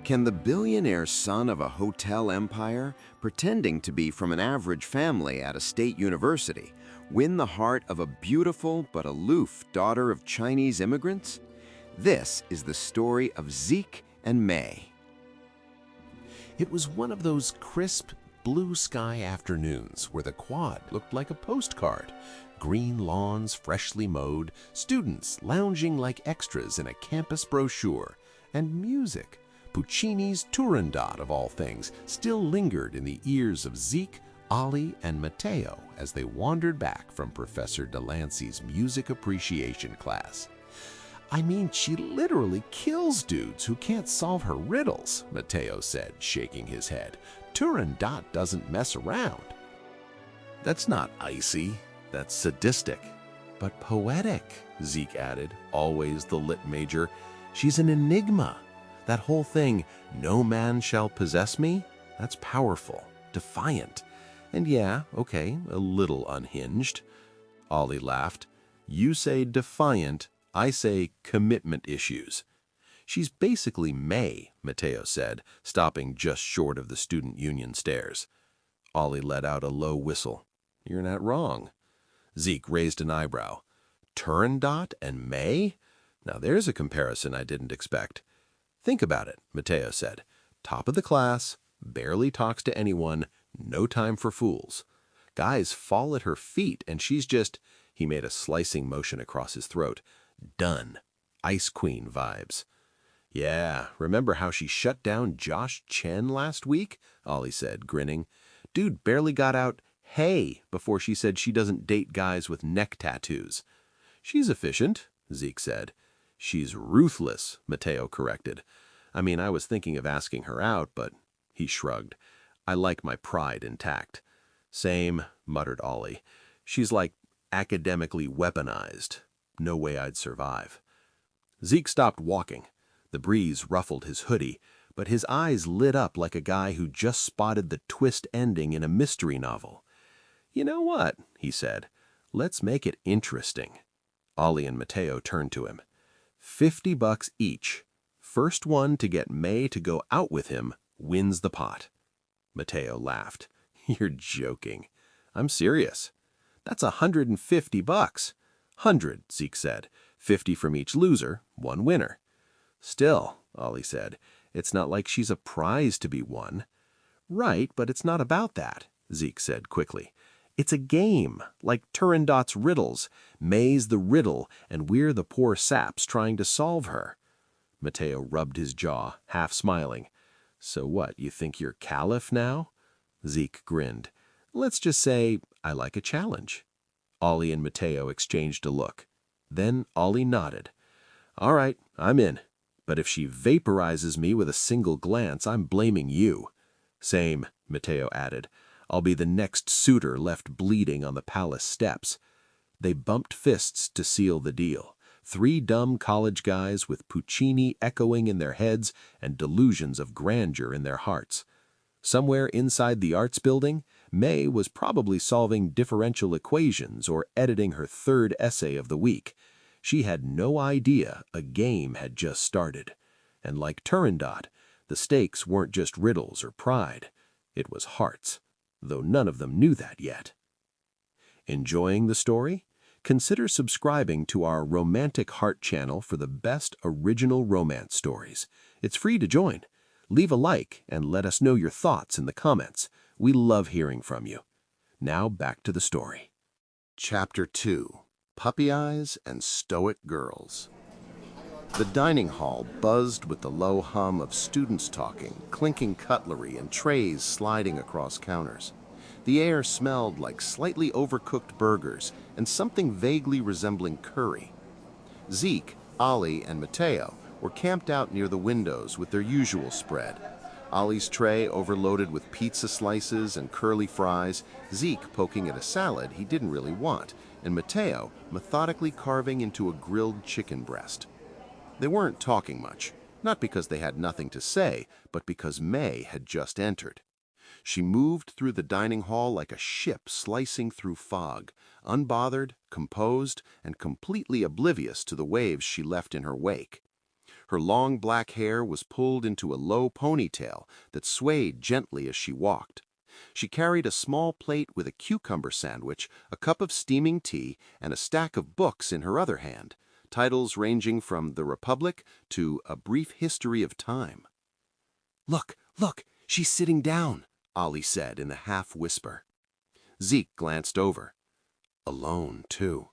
Can the billionaire son of a hotel empire, pretending to be from an average family at a state university, win the heart of a beautiful but aloof daughter of Chinese immigrants? This is the story of Zeke and Mei. It was one of those crisp, blue sky afternoons where the quad looked like a postcard. Green lawns freshly mowed, students lounging like extras in a campus brochure, and music. Puccini's Turandot, of all things, still lingered in the ears of Zeke, Ollie, and Matteo as they wandered back from Professor Delancey's music appreciation class. "I mean, she literally kills dudes who can't solve her riddles," Matteo said, shaking his head. "Turandot doesn't mess around." "That's not icy, that's sadistic." "But poetic," Zeke added, always the lit major. "She's an enigma. That whole thing, 'no man shall possess me,' that's powerful, defiant, and yeah, okay, a little unhinged." Ollie laughed. "You say defiant, I say commitment issues." "She's basically Mei," Matteo said, stopping just short of the student union stairs. Ollie let out a low whistle. "You're not wrong." Zeke raised an eyebrow. "Turandot and Mei? Now there's a comparison I didn't expect." "Think about it," Matteo said. "Top of the class, barely talks to anyone, no time for fools. Guys fall at her feet and she's just," he made a slicing motion across his throat, "done. Ice Queen vibes." "Yeah, remember how she shut down Josh Chen last week?" Ollie said, grinning. "Dude barely got out 'hey' before she said she doesn't date guys with neck tattoos." "She's efficient," Zeke said. "She's ruthless," Matteo corrected. "I mean, I was thinking of asking her out, but..." He shrugged. "I like my pride intact." "Same," muttered Ollie. "She's like academically weaponized. No way I'd survive." Zeke stopped walking. The breeze ruffled his hoodie, but his eyes lit up like a guy who just spotted the twist ending in a mystery novel. "You know what?" he said. "Let's make it interesting." Ollie and Matteo turned to him. $50 each. First one to get Mei to go out with him wins the pot. Matteo laughed. "You're joking." "I'm serious." "That's $150. 100, Zeke said. 50 from each loser, one winner. "Still," Ollie said, "it's not like she's a prize to be won." "Right, but it's not about that," Zeke said quickly. "It's a game, like Turandot's riddles. Mei's the riddle, and we're the poor saps trying to solve her." Matteo rubbed his jaw, half smiling. "So what, you think you're caliph now?" Zeke grinned. "Let's just say I like a challenge." Ollie and Matteo exchanged a look. Then Ollie nodded. "All right, I'm in. But if she vaporizes me with a single glance, I'm blaming you." "Same," Matteo added. "I'll be the next suitor left bleeding on the palace steps." They bumped fists to seal the deal. 3 dumb college guys with Puccini echoing in their heads and delusions of grandeur in their hearts. Somewhere inside the arts building, Mei was probably solving differential equations or editing her 3rd essay of the week. She had no idea a game had just started. And like Turandot, the stakes weren't just riddles or pride. It was hearts, though none of them knew that yet. Enjoying the story? Consider subscribing to our Romantic Heart channel for the best original romance stories. It's free to join. Leave a like and let us know your thoughts in the comments. We love hearing from you. Now back to the story. Chapter 2. Puppy Eyes and Stoic Girls. The dining hall buzzed with the low hum of students talking, clinking cutlery, and trays sliding across counters. The air smelled like slightly overcooked burgers and something vaguely resembling curry. Zeke, Ollie, and Matteo were camped out near the windows with their usual spread. Ollie's tray overloaded with pizza slices and curly fries, Zeke poking at a salad he didn't really want, and Matteo methodically carving into a grilled chicken breast. They weren't talking much, not because they had nothing to say, but because Mei had just entered. She moved through the dining hall like a ship slicing through fog, unbothered, composed, and completely oblivious to the waves she left in her wake. Her long black hair was pulled into a low ponytail that swayed gently as she walked. She carried a small plate with a cucumber sandwich, a cup of steaming tea, and a stack of books in her other hand, titles ranging from The Republic to A Brief History of Time. "Look, look, she's sitting down," Ollie said in a half-whisper. Zeke glanced over. Alone, too.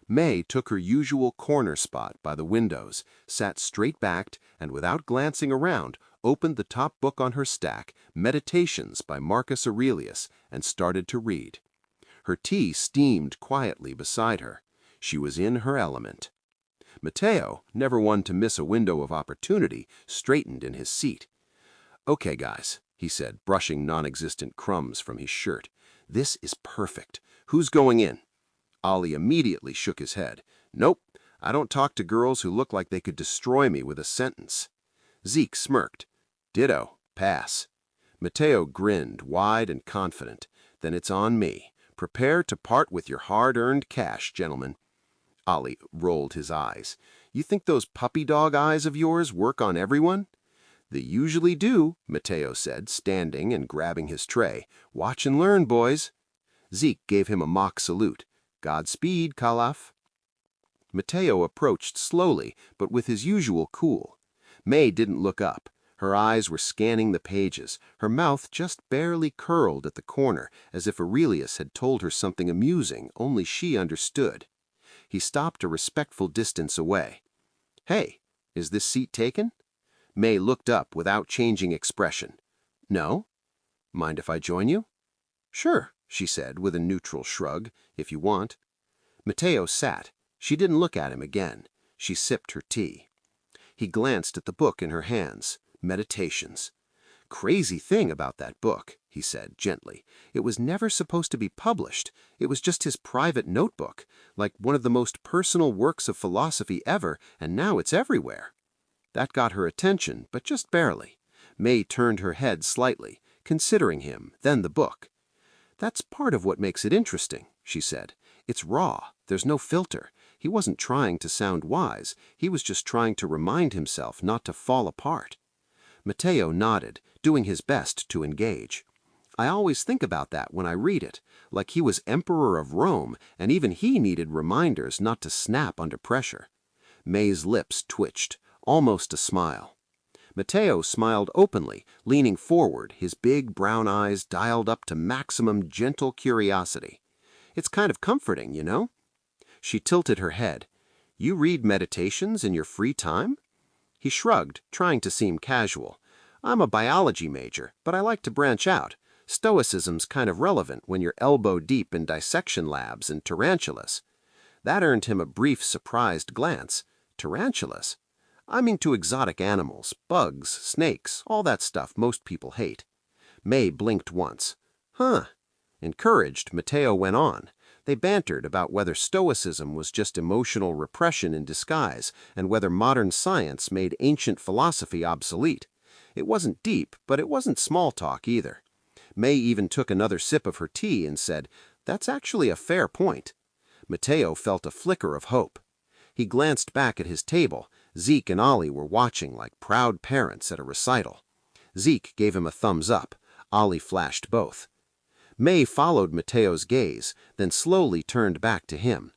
Mei took her usual corner spot by the windows, sat straight-backed, and without glancing around, opened the top book on her stack, Meditations by Marcus Aurelius, and started to read. Her tea steamed quietly beside her. She was in her element. Matteo, never one to miss a window of opportunity, straightened in his seat. "Okay, guys," he said, brushing non-existent crumbs from his shirt. "This is perfect. Who's going in?" Ollie immediately shook his head. "Nope, I don't talk to girls who look like they could destroy me with a sentence." Zeke smirked. "Ditto, pass." Matteo grinned, wide and confident. "Then it's on me. Prepare to part with your hard-earned cash, gentlemen." Ollie rolled his eyes. "You think those puppy dog eyes of yours work on everyone?" "They usually do," Matteo said, standing and grabbing his tray. "Watch and learn, boys." Zeke gave him a mock salute. "Godspeed, Calaf." Matteo approached slowly, but with his usual cool. Mei didn't look up. Her eyes were scanning the pages, her mouth just barely curled at the corner, as if Aurelius had told her something amusing only she understood. He stopped a respectful distance away. "Hey, is this seat taken?" Mei looked up without changing expression. "No? Mind if I join you?" "Sure," she said with a neutral shrug, "if you want." Matteo sat. She didn't look at him again. She sipped her tea. He glanced at the book in her hands. Meditations. "Crazy thing about that book," he said gently. "It was never supposed to be published. It was just his private notebook, like one of the most personal works of philosophy ever, and now it's everywhere." That got her attention, but just barely. Mei turned her head slightly, considering him, then the book. "That's part of what makes it interesting," she said. "It's raw. There's no filter. He wasn't trying to sound wise. He was just trying to remind himself not to fall apart." Matteo nodded, doing his best to engage. "I always think about that when I read it, like he was Emperor of Rome, and even he needed reminders not to snap under pressure." Mei's lips twitched, almost a smile. Matteo smiled openly, leaning forward, his big brown eyes dialed up to maximum gentle curiosity. "It's kind of comforting, you know?" She tilted her head. "You read Meditations in your free time?" He shrugged, trying to seem casual. "I'm a biology major, but I like to branch out. Stoicism's kind of relevant when you're elbow deep in dissection labs and tarantulas." That earned him a brief, surprised glance. "Tarantulas? I'm into exotic animals, bugs, snakes, all that stuff most people hate." Mei blinked once. "Huh." Encouraged, Matteo went on. They bantered about whether Stoicism was just emotional repression in disguise and whether modern science made ancient philosophy obsolete. It wasn't deep, but it wasn't small talk either. Mei even took another sip of her tea and said, "That's actually a fair point." Matteo felt a flicker of hope. He glanced back at his table. Zeke and Ollie were watching like proud parents at a recital. Zeke gave him a thumbs up. Ollie flashed both. Mei followed Matteo's gaze, then slowly turned back to him.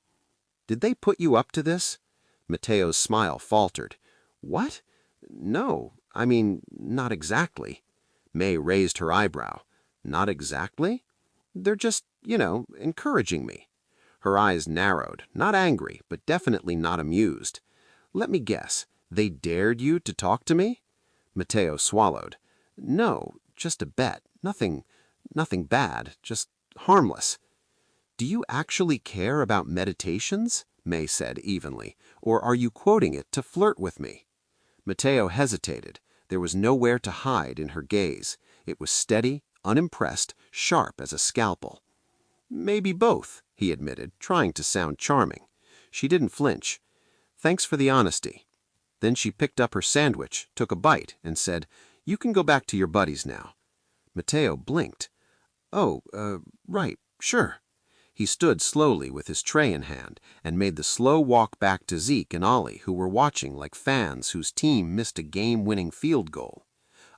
"Did they put you up to this?" Matteo's smile faltered. "What? No, I mean, not exactly." Mei raised her eyebrow. "Not exactly? They're just, encouraging me." Her eyes narrowed, not angry, but definitely not amused. "Let me guess, they dared you to talk to me?" Matteo swallowed. "No, just a bet. Nothing bad, just harmless." "Do you actually care about Meditations?" Mei said evenly, "or are you quoting it to flirt with me?" Matteo hesitated. There was nowhere to hide in her gaze. It was steady, unimpressed, sharp as a scalpel. "Maybe both," he admitted, trying to sound charming. She didn't flinch. "Thanks for the honesty." Then she picked up her sandwich, took a bite, and said, "You can go back to your buddies now." Matteo blinked. "Oh, right, sure." He stood slowly with his tray in hand and made the slow walk back to Zeke and Ollie, who were watching like fans whose team missed a game-winning field goal.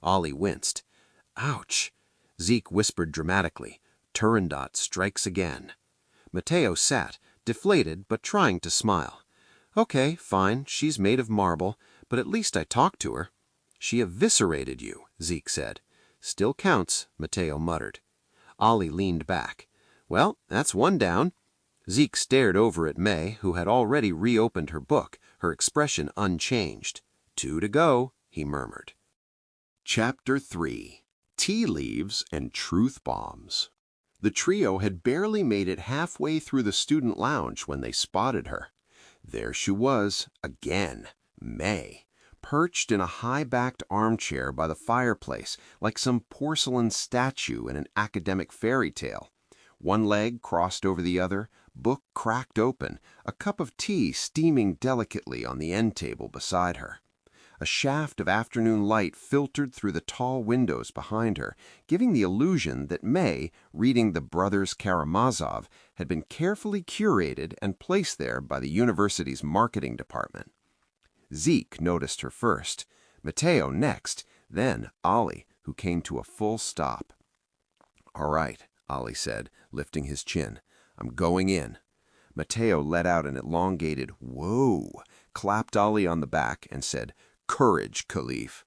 Ollie winced. "Ouch," Zeke whispered dramatically. "Turandot strikes again." Mateo sat, deflated but trying to smile. "Okay, fine, she's made of marble, but at least I talked to her." "She eviscerated you," Zeke said. "Still counts," Mateo muttered. Ollie leaned back. "Well, that's one down." Zeke stared over at Mei, who had already reopened her book, her expression unchanged. "Two to go," he murmured. Chapter 3. Tea Leaves and Truth Bombs. The trio had barely made it halfway through the student lounge when they spotted her. There she was, again, Mei, perched in a high-backed armchair by the fireplace like some porcelain statue in an academic fairy tale. One leg crossed over the other, book cracked open, a cup of tea steaming delicately on the end table beside her. A shaft of afternoon light filtered through the tall windows behind her, giving the illusion that Mei, reading the Brothers Karamazov, had been carefully curated and placed there by the university's marketing department. Zeke noticed her first, Mateo next, then Ollie, who came to a full stop. "All right," Ollie said, lifting his chin. "I'm going in." Mateo let out an elongated "whoa," clapped Ollie on the back, and said, "Courage, Khalif."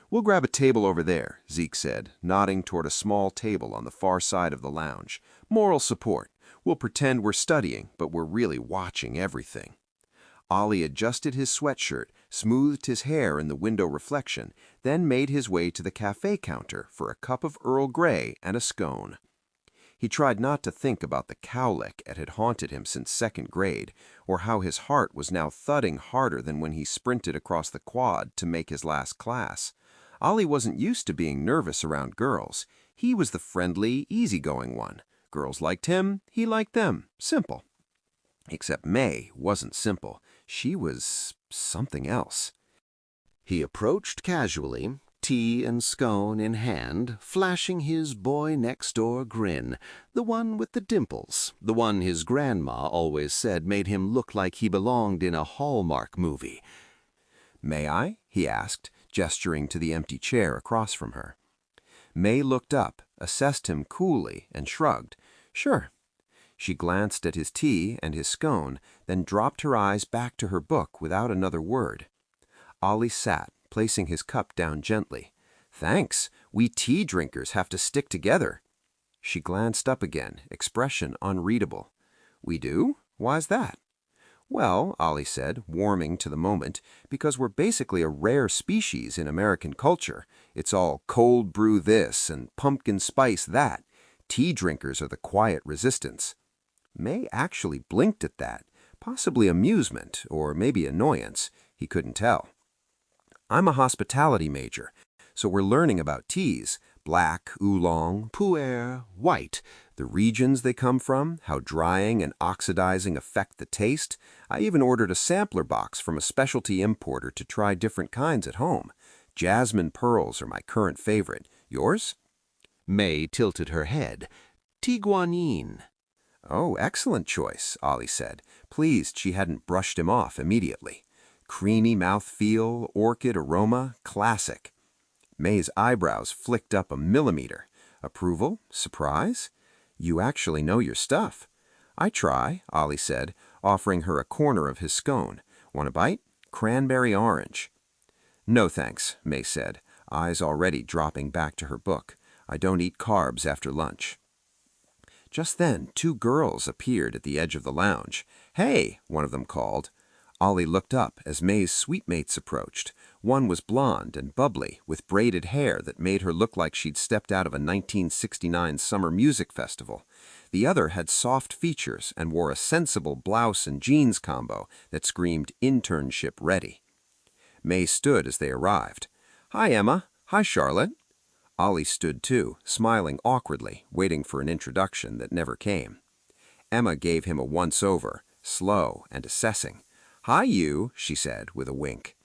"We'll grab a table over there," Zeke said, nodding toward a small table on the far side of the lounge. "Moral support. We'll pretend we're studying, but we're really watching everything." Ollie adjusted his sweatshirt, smoothed his hair in the window reflection, then made his way to the cafe counter for a cup of Earl Grey and a scone. He tried not to think about the cowlick that had haunted him since second grade, or how his heart was now thudding harder than when he sprinted across the quad to make his last class. Ollie wasn't used to being nervous around girls. He was the friendly, easygoing one. Girls liked him, he liked them. Simple. Except Mei wasn't simple. She was something else. He approached casually, tea and scone in hand, flashing his boy-next-door grin, the one with the dimples, the one his grandma always said made him look like he belonged in a Hallmark movie. "May I?" he asked, gesturing to the empty chair across from her. Mei looked up, assessed him coolly, and shrugged. "Sure." She glanced at his tea and his scone, then dropped her eyes back to her book without another word. Ollie sat, placing his cup down gently. "Thanks. We tea drinkers have to stick together." She glanced up again, expression unreadable. "We do? Why's that?" "Well," Ollie said, warming to the moment, "because we're basically a rare species in American culture. It's all cold brew this and pumpkin spice that. Tea drinkers are the quiet resistance." Mei actually blinked at that, possibly amusement or maybe annoyance. He couldn't tell. "I'm a hospitality major, so we're learning about teas, black, oolong, pu'er, white, the regions they come from, how drying and oxidizing affect the taste. I even ordered a sampler box from a specialty importer to try different kinds at home. Jasmine pearls are my current favorite. Yours?" Mei tilted her head. "Tiguanine." "Oh, excellent choice," Ollie said, pleased she hadn't brushed him off immediately. Creamy mouthfeel, orchid aroma, classic. Mei's eyebrows flicked up a millimeter. Approval? Surprise? "You actually know your stuff." "I try," Ollie said, offering her a corner of his scone. "Want a bite? Cranberry orange." "No thanks," Mei said, eyes already dropping back to her book. "I don't eat carbs after lunch." Just then, two girls appeared at the edge of the lounge. "Hey," one of them called. Ollie looked up as May's sweetmates approached. One was blonde and bubbly, with braided hair that made her look like she'd stepped out of a 1969 summer music festival. The other had soft features and wore a sensible blouse and jeans combo that screamed internship ready. Mei stood as they arrived. "Hi, Emma. Hi, Charlotte." Ollie stood too, smiling awkwardly, waiting for an introduction that never came. Emma gave him a once-over, slow and assessing. "Hi, you," she said, with a wink.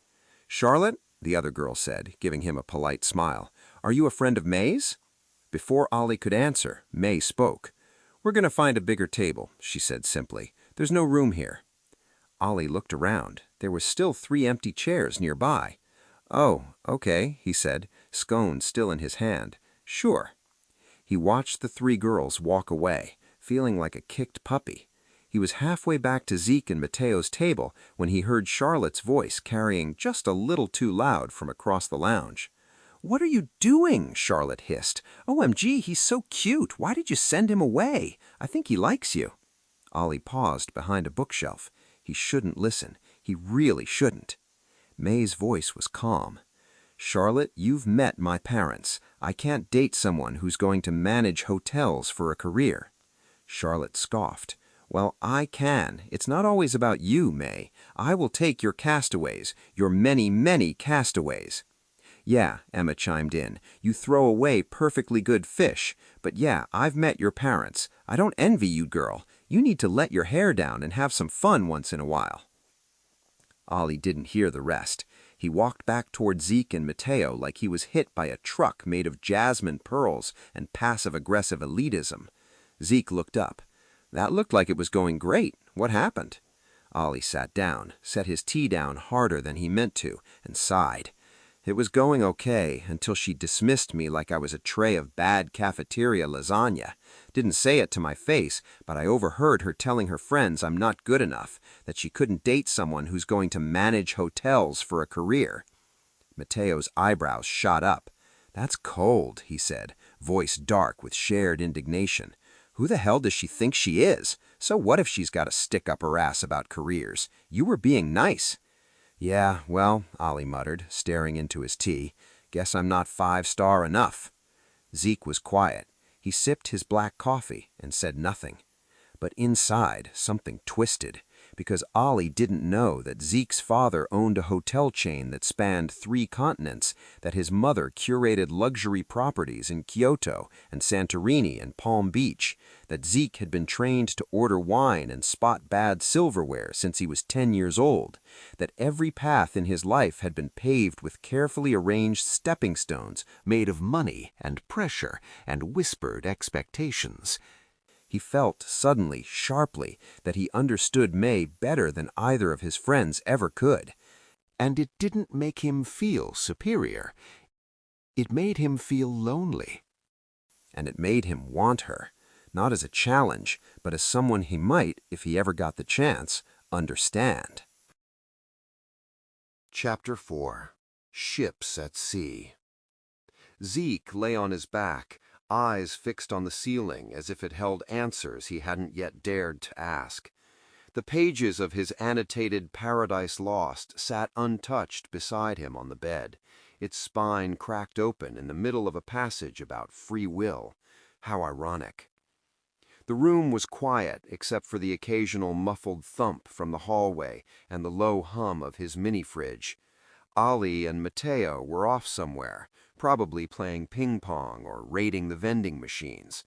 "Charlotte," the other girl said, giving him a polite smile, "are you a friend of May's?" Before Ollie could answer, Mei spoke. "We're going to find a bigger table," she said simply. "There's no room here." Ollie looked around. There were still 3 empty chairs nearby. "Oh, okay," he said, scone still in his hand. "Sure." He watched the 3 girls walk away, feeling like a kicked puppy. He was halfway back to Zeke and Mateo's table when he heard Charlotte's voice carrying just a little too loud from across the lounge. "What are you doing?" Charlotte hissed. "OMG, he's so cute. Why did you send him away? I think he likes you." Ollie paused behind a bookshelf. He shouldn't listen. He really shouldn't. May's voice was calm. "Charlotte, you've met my parents. I can't date someone who's going to manage hotels for a career." Charlotte scoffed. "Well, I can. It's not always about you, May. I will take your castaways, your many, many castaways." "Yeah," Emma chimed in, "you throw away perfectly good fish. But yeah, I've met your parents. I don't envy you, girl. You need to let your hair down and have some fun once in a while." Ollie didn't hear the rest. He walked back toward Zeke and Mateo like he was hit by a truck made of jasmine pearls and passive-aggressive elitism. Zeke looked up. "That looked like it was going great. What happened?" Ollie sat down, set his tea down harder than he meant to, and sighed. "It was going okay until she dismissed me like I was a tray of bad cafeteria lasagna. Didn't say it to my face, but I overheard her telling her friends I'm not good enough, that she couldn't date someone who's going to manage hotels for a career." Mateo's eyebrows shot up. "That's cold," he said, voice dark with shared indignation. "Who the hell does she think she is? So what if she's got to stick up her ass about careers? You were being nice." "Yeah, well," Ollie muttered, staring into his tea, "guess I'm not 5-star enough." Zeke was quiet. He sipped his black coffee and said nothing. But inside, something twisted, because Ollie didn't know that Zeke's father owned a hotel chain that spanned 3 continents, that his mother curated luxury properties in Kyoto and Santorini and Palm Beach, that Zeke had been trained to order wine and spot bad silverware since he was 10 years old, that every path in his life had been paved with carefully arranged stepping stones made of money and pressure and whispered expectations. He felt suddenly, sharply, that he understood Mei better than either of his friends ever could. And it didn't make him feel superior. It made him feel lonely. And it made him want her, not as a challenge, but as someone he might, if he ever got the chance, understand. Chapter 4. Ships at Sea. Zeke lay on his back, eyes fixed on the ceiling as if it held answers he hadn't yet dared to ask. The pages of his annotated Paradise Lost sat untouched beside him on the bed, its spine cracked open in the middle of a passage about free will. How ironic. The room was quiet except for the occasional muffled thump from the hallway and the low hum of his mini-fridge. Ollie and Mateo were off somewhere, probably playing ping-pong or raiding the vending machines.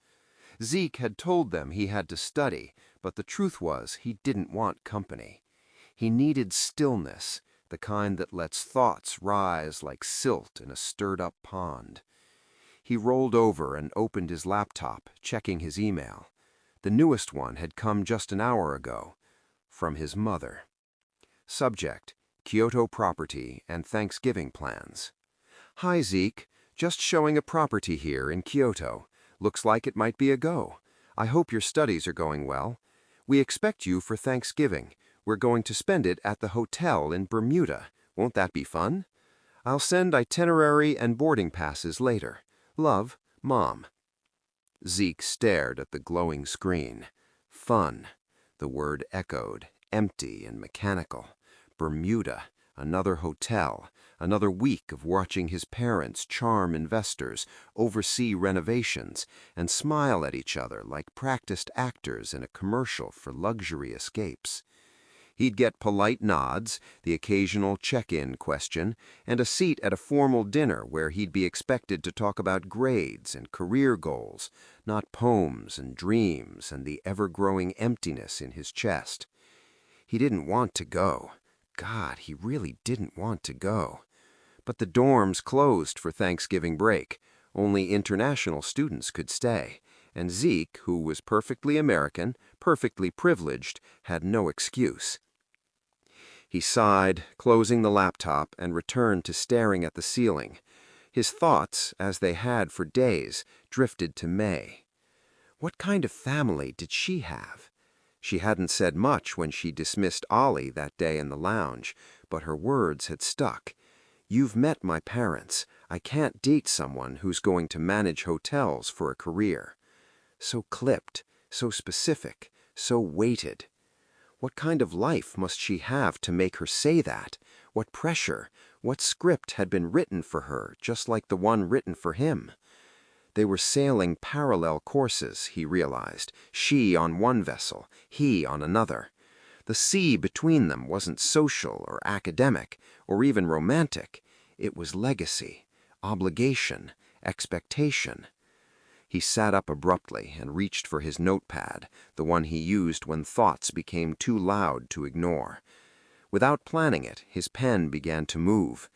Zeke had told them he had to study, but the truth was he didn't want company. He needed stillness, the kind that lets thoughts rise like silt in a stirred-up pond. He rolled over and opened his laptop, checking his email. The newest one had come just an hour ago, from his mother. Subject: Kyoto property and Thanksgiving plans. "Hi, Zeke. Just showing a property here in Kyoto. Looks like it might be a go. I hope your studies are going well. We expect you for Thanksgiving. We're going to spend it at the hotel in Bermuda. Won't that be fun? I'll send itinerary and boarding passes later. Love, Mom." Zeke stared at the glowing screen. Fun. The word echoed, empty and mechanical. Bermuda. Another hotel, another week of watching his parents charm investors, oversee renovations, and smile at each other like practiced actors in a commercial for luxury escapes. He'd get polite nods, the occasional check-in question, and a seat at a formal dinner where he'd be expected to talk about grades and career goals, not poems and dreams and the ever-growing emptiness in his chest. He didn't want to go. God, he really didn't want to go. But the dorms closed for Thanksgiving break. Only international students could stay, and Zeke, who was perfectly American, perfectly privileged, had no excuse. He sighed, closing the laptop, and returned to staring at the ceiling. His thoughts, as they had for days, drifted to Mei. What kind of family did she have? She hadn't said much when she dismissed Ollie that day in the lounge, but her words had stuck. "You've met my parents. I can't date someone who's going to manage hotels for a career." So clipped, so specific, so weighted. What kind of life must she have to make her say that? What pressure, what script had been written for her, just like the one written for him? They were sailing parallel courses, he realized, she on one vessel, he on another. The sea between them wasn't social or academic or even romantic. It was legacy, obligation, expectation. He sat up abruptly and reached for his notepad, the one he used when thoughts became too loud to ignore. Without planning it, his pen began to move.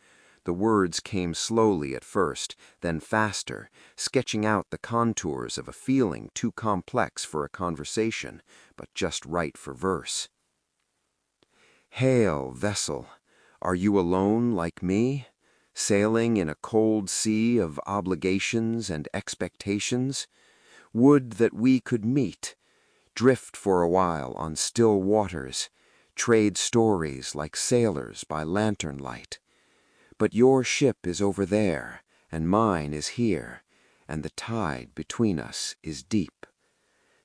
The words came slowly at first, then faster, sketching out the contours of a feeling too complex for a conversation, but just right for verse. "Hail, vessel, are you alone like me, sailing in a cold sea of obligations and expectations? Would that we could meet, drift for a while on still waters, trade stories like sailors by lantern light. But your ship is over there, and mine is here, and the tide between us is deep.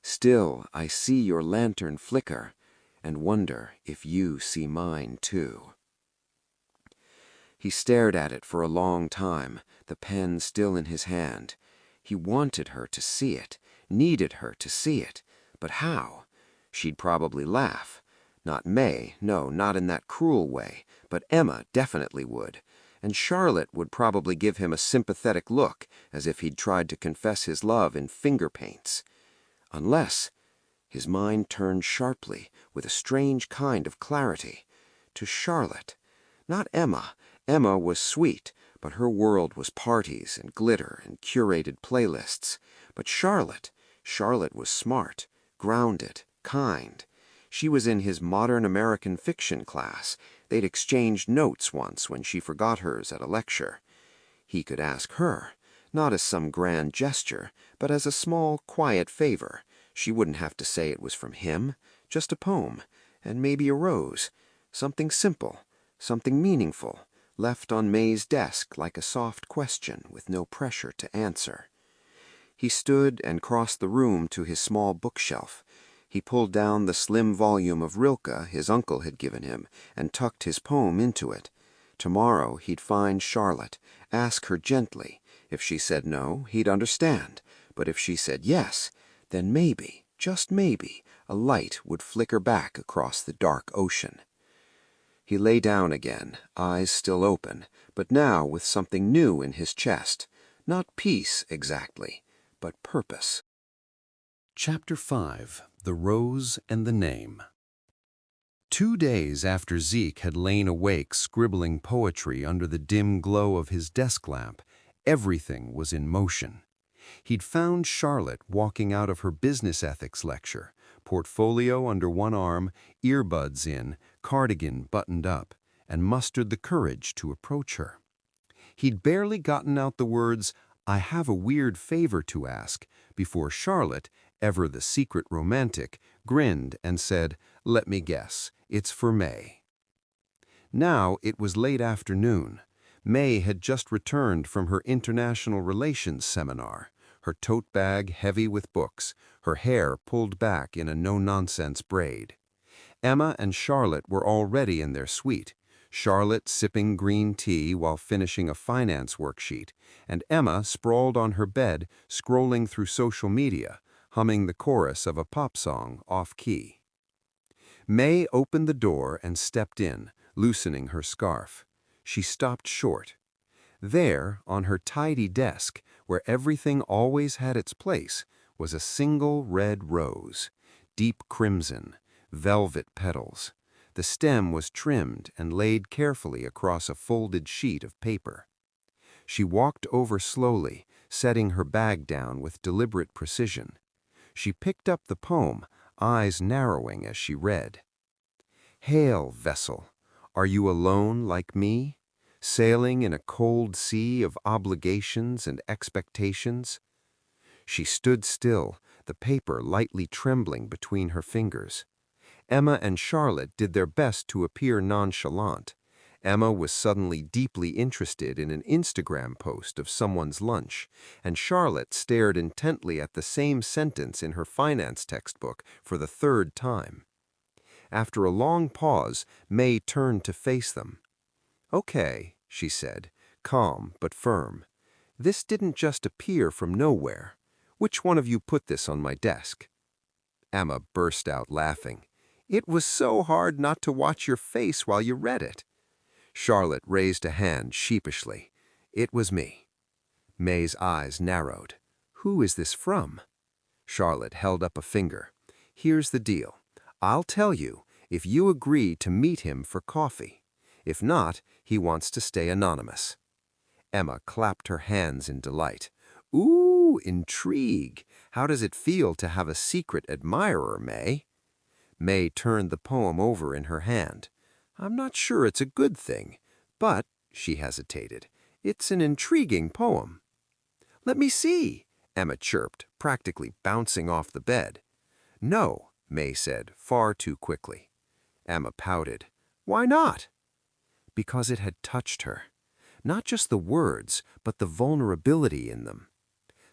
Still I see your lantern flicker, and wonder if you see mine too." He stared at it for a long time, the pen still in his hand. He wanted her to see it, needed her to see it. But how? She'd probably laugh. Not Mei, no, not in that cruel way, but Emma definitely would. And Charlotte would probably give him a sympathetic look, as if he'd tried to confess his love in finger paints. Unless... His mind turned sharply, with a strange kind of clarity, to Charlotte. Not Emma. Emma was sweet, but her world was parties and glitter and curated playlists. But Charlotte was smart, grounded, kind. She was in his modern American fiction class. They'd exchanged notes once when she forgot hers at a lecture. He could ask her, not as some grand gesture, but as a small, quiet favor. She wouldn't have to say it was from him, just a poem, and maybe a rose. Something simple, something meaningful, left on Mei's desk like a soft question with no pressure to answer. He stood and crossed the room to his small bookshelf. He pulled down the slim volume of Rilke his uncle had given him and tucked his poem into it. Tomorrow he'd find Charlotte, ask her gently. If she said no, he'd understand. But if she said yes, then maybe, just maybe, a light would flicker back across the dark ocean. He lay down again, eyes still open, but now with something new in his chest. Not peace, exactly, but purpose. Chapter 5. The Rose and the Name. 2 days after Zeke had lain awake scribbling poetry under the dim glow of his desk lamp, everything was in motion. He'd found Charlotte walking out of her business ethics lecture, portfolio under one arm, earbuds in, cardigan buttoned up, and mustered the courage to approach her. He'd barely gotten out the words, "I have a weird favor to ask," before Charlotte, ever the secret romantic, grinned and said, "Let me guess, it's for Mei." Now it was late afternoon. Mei had just returned from her international relations seminar, her tote bag heavy with books, her hair pulled back in a no-nonsense braid. Emma and Charlotte were already in their suite, Charlotte sipping green tea while finishing a finance worksheet, and Emma sprawled on her bed, scrolling through social media, humming the chorus of a pop song off-key. Mei opened the door and stepped in, loosening her scarf. She stopped short. There, on her tidy desk, where everything always had its place, was a single red rose, deep crimson, velvet petals. The stem was trimmed and laid carefully across a folded sheet of paper. She walked over slowly, setting her bag down with deliberate precision. She picked up the poem, eyes narrowing as she read. Hail, vessel, are you alone like me, sailing in a cold sea of obligations and expectations? She stood still, the paper lightly trembling between her fingers. Emma and Charlotte did their best to appear nonchalant. Emma was suddenly deeply interested in an Instagram post of someone's lunch, and Charlotte stared intently at the same sentence in her finance textbook for the third time. After a long pause, Mei turned to face them. "Okay," she said, calm but firm. "This didn't just appear from nowhere. Which one of you put this on my desk?" Emma burst out laughing. "It was so hard not to watch your face while you read it." Charlotte raised a hand sheepishly. "It was me." May's eyes narrowed. "Who is this from?" Charlotte held up a finger. "Here's the deal. I'll tell you if you agree to meet him for coffee. If not, he wants to stay anonymous." Emma clapped her hands in delight. "Ooh, intrigue! How does it feel to have a secret admirer, May?" May turned the poem over in her hand. "I'm not sure it's a good thing, but," she hesitated, "it's an intriguing poem." "Let me see," Emma chirped, practically bouncing off the bed. "No," May said, far too quickly. Emma pouted. "Why not?" Because it had touched her. Not just the words, but the vulnerability in them.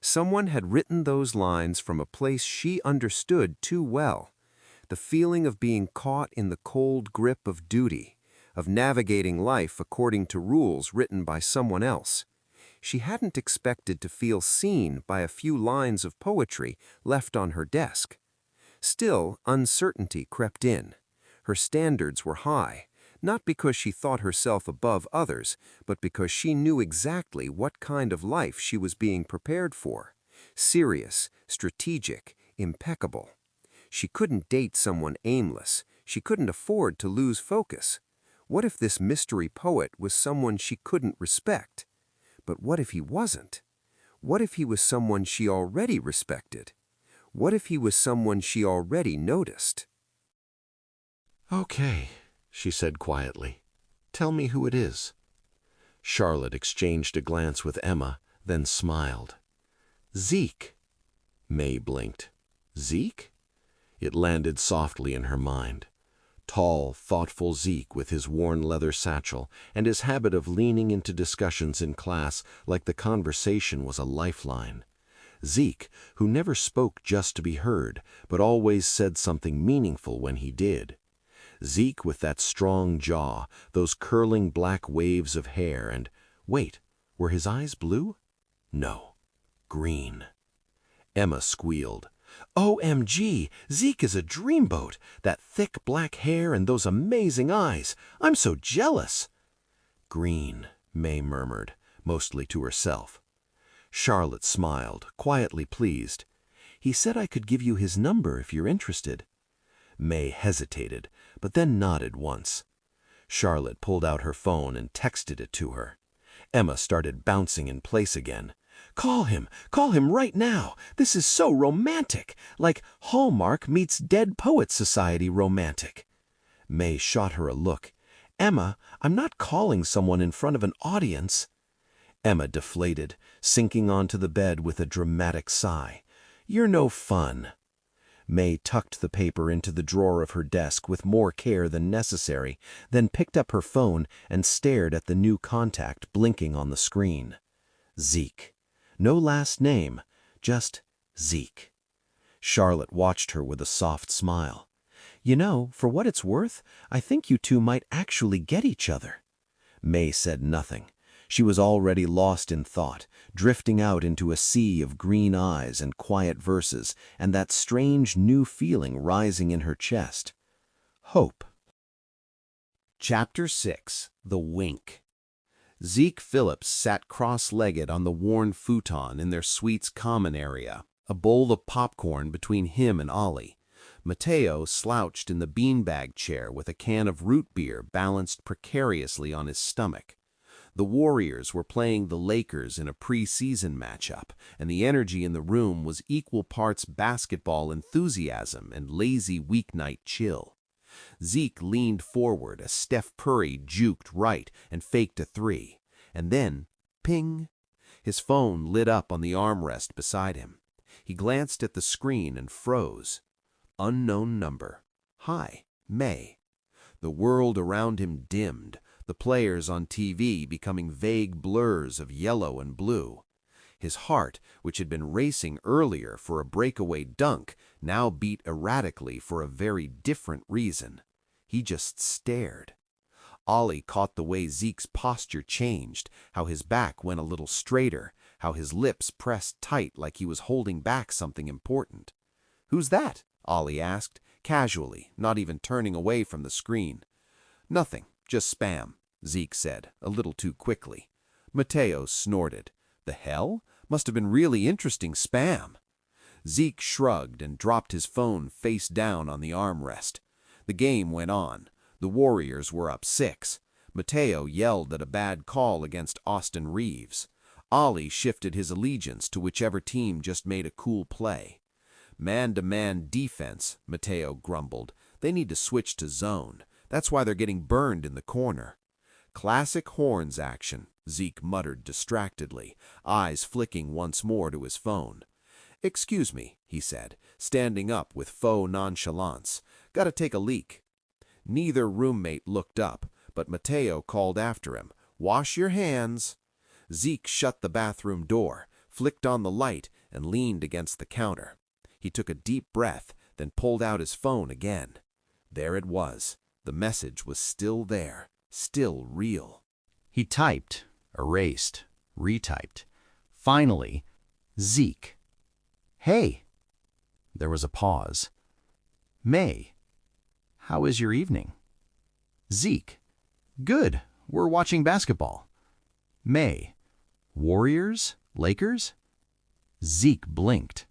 Someone had written those lines from a place she understood too well. The feeling of being caught in the cold grip of duty, of navigating life according to rules written by someone else. She hadn't expected to feel seen by a few lines of poetry left on her desk. Still, uncertainty crept in. Her standards were high, not because she thought herself above others, but because she knew exactly what kind of life she was being prepared for. Serious, strategic, impeccable. She couldn't date someone aimless. She couldn't afford to lose focus. What if this mystery poet was someone she couldn't respect? But what if he wasn't? What if he was someone she already respected? What if he was someone she already noticed? "Okay," she said quietly. "Tell me who it is." Charlotte exchanged a glance with Emma, then smiled. "Zeke." May blinked. "Zeke?" It landed softly in her mind. Tall, thoughtful Zeke with his worn leather satchel and his habit of leaning into discussions in class like the conversation was a lifeline. Zeke, who never spoke just to be heard, but always said something meaningful when he did. Zeke with that strong jaw, those curling black waves of hair, and, wait, were his eyes blue? No, green. Emma squealed. "OMG, Zeke is a dreamboat! That thick black hair and those amazing eyes! I'm so jealous!" "Green," May murmured, mostly to herself. Charlotte smiled, quietly pleased. "He said I could give you his number if you're interested." May hesitated, but then nodded once. Charlotte pulled out her phone and texted it to her. Emma started bouncing in place again. Call him right now! This is so romantic! Like Hallmark meets Dead Poets Society romantic." May shot her a look. "Emma, I'm not calling someone in front of an audience." Emma deflated, sinking onto the bed with a dramatic sigh. "You're no fun." May tucked the paper into the drawer of her desk with more care than necessary, then picked up her phone and stared at the new contact blinking on the screen. Zeke. No last name, just Zeke. Charlotte watched her with a soft smile. "You know, for what it's worth, I think you two might actually get each other." May said nothing. She was already lost in thought, drifting out into a sea of green eyes and quiet verses, and that strange new feeling rising in her chest. Hope. Chapter 6. The Wink. Zeke Phillips sat cross-legged on the worn futon in their suite's common area, a bowl of popcorn between him and Ollie. Mateo slouched in the beanbag chair with a can of root beer balanced precariously on his stomach. The Warriors were playing the Lakers in a preseason matchup, and the energy in the room was equal parts basketball enthusiasm and lazy weeknight chill. Zeke leaned forward as Steph Curry juked right and faked a three. And then, ping! His phone lit up on the armrest beside him. He glanced at the screen and froze. Unknown number. Hi, Mei. The world around him dimmed, the players on TV becoming vague blurs of yellow and blue. His heart, which had been racing earlier for a breakaway dunk, now beat erratically for a very different reason. He just stared. Ollie caught the way Zeke's posture changed, how his back went a little straighter, how his lips pressed tight like he was holding back something important. "Who's that?" Ollie asked, casually, not even turning away from the screen. "Nothing, just spam," Zeke said, a little too quickly. Mateo snorted. "The hell? Must have been really interesting spam." Zeke shrugged and dropped his phone face down on the armrest. The game went on. The Warriors were up 6. Mateo yelled at a bad call against Austin Reeves. Ollie shifted his allegiance to whichever team just made a cool play. "Man-to-man defense," Mateo grumbled. "They need to switch to zone. That's why they're getting burned in the corner." "Classic Horns action," Zeke muttered distractedly, eyes flicking once more to his phone. "Excuse me," he said, standing up with faux nonchalance. "Gotta take a leak." Neither roommate looked up, but Mateo called after him, "Wash your hands." Zeke shut the bathroom door, flicked on the light, and leaned against the counter. He took a deep breath, then pulled out his phone again. There it was. The message was still there, still real. He typed, erased, retyped. Finally, Zeke. "Hey." There was a pause. "Mei. How is your evening?" Zeke. "Good. We're watching basketball." Mei. "Warriors? Lakers?" Zeke blinked.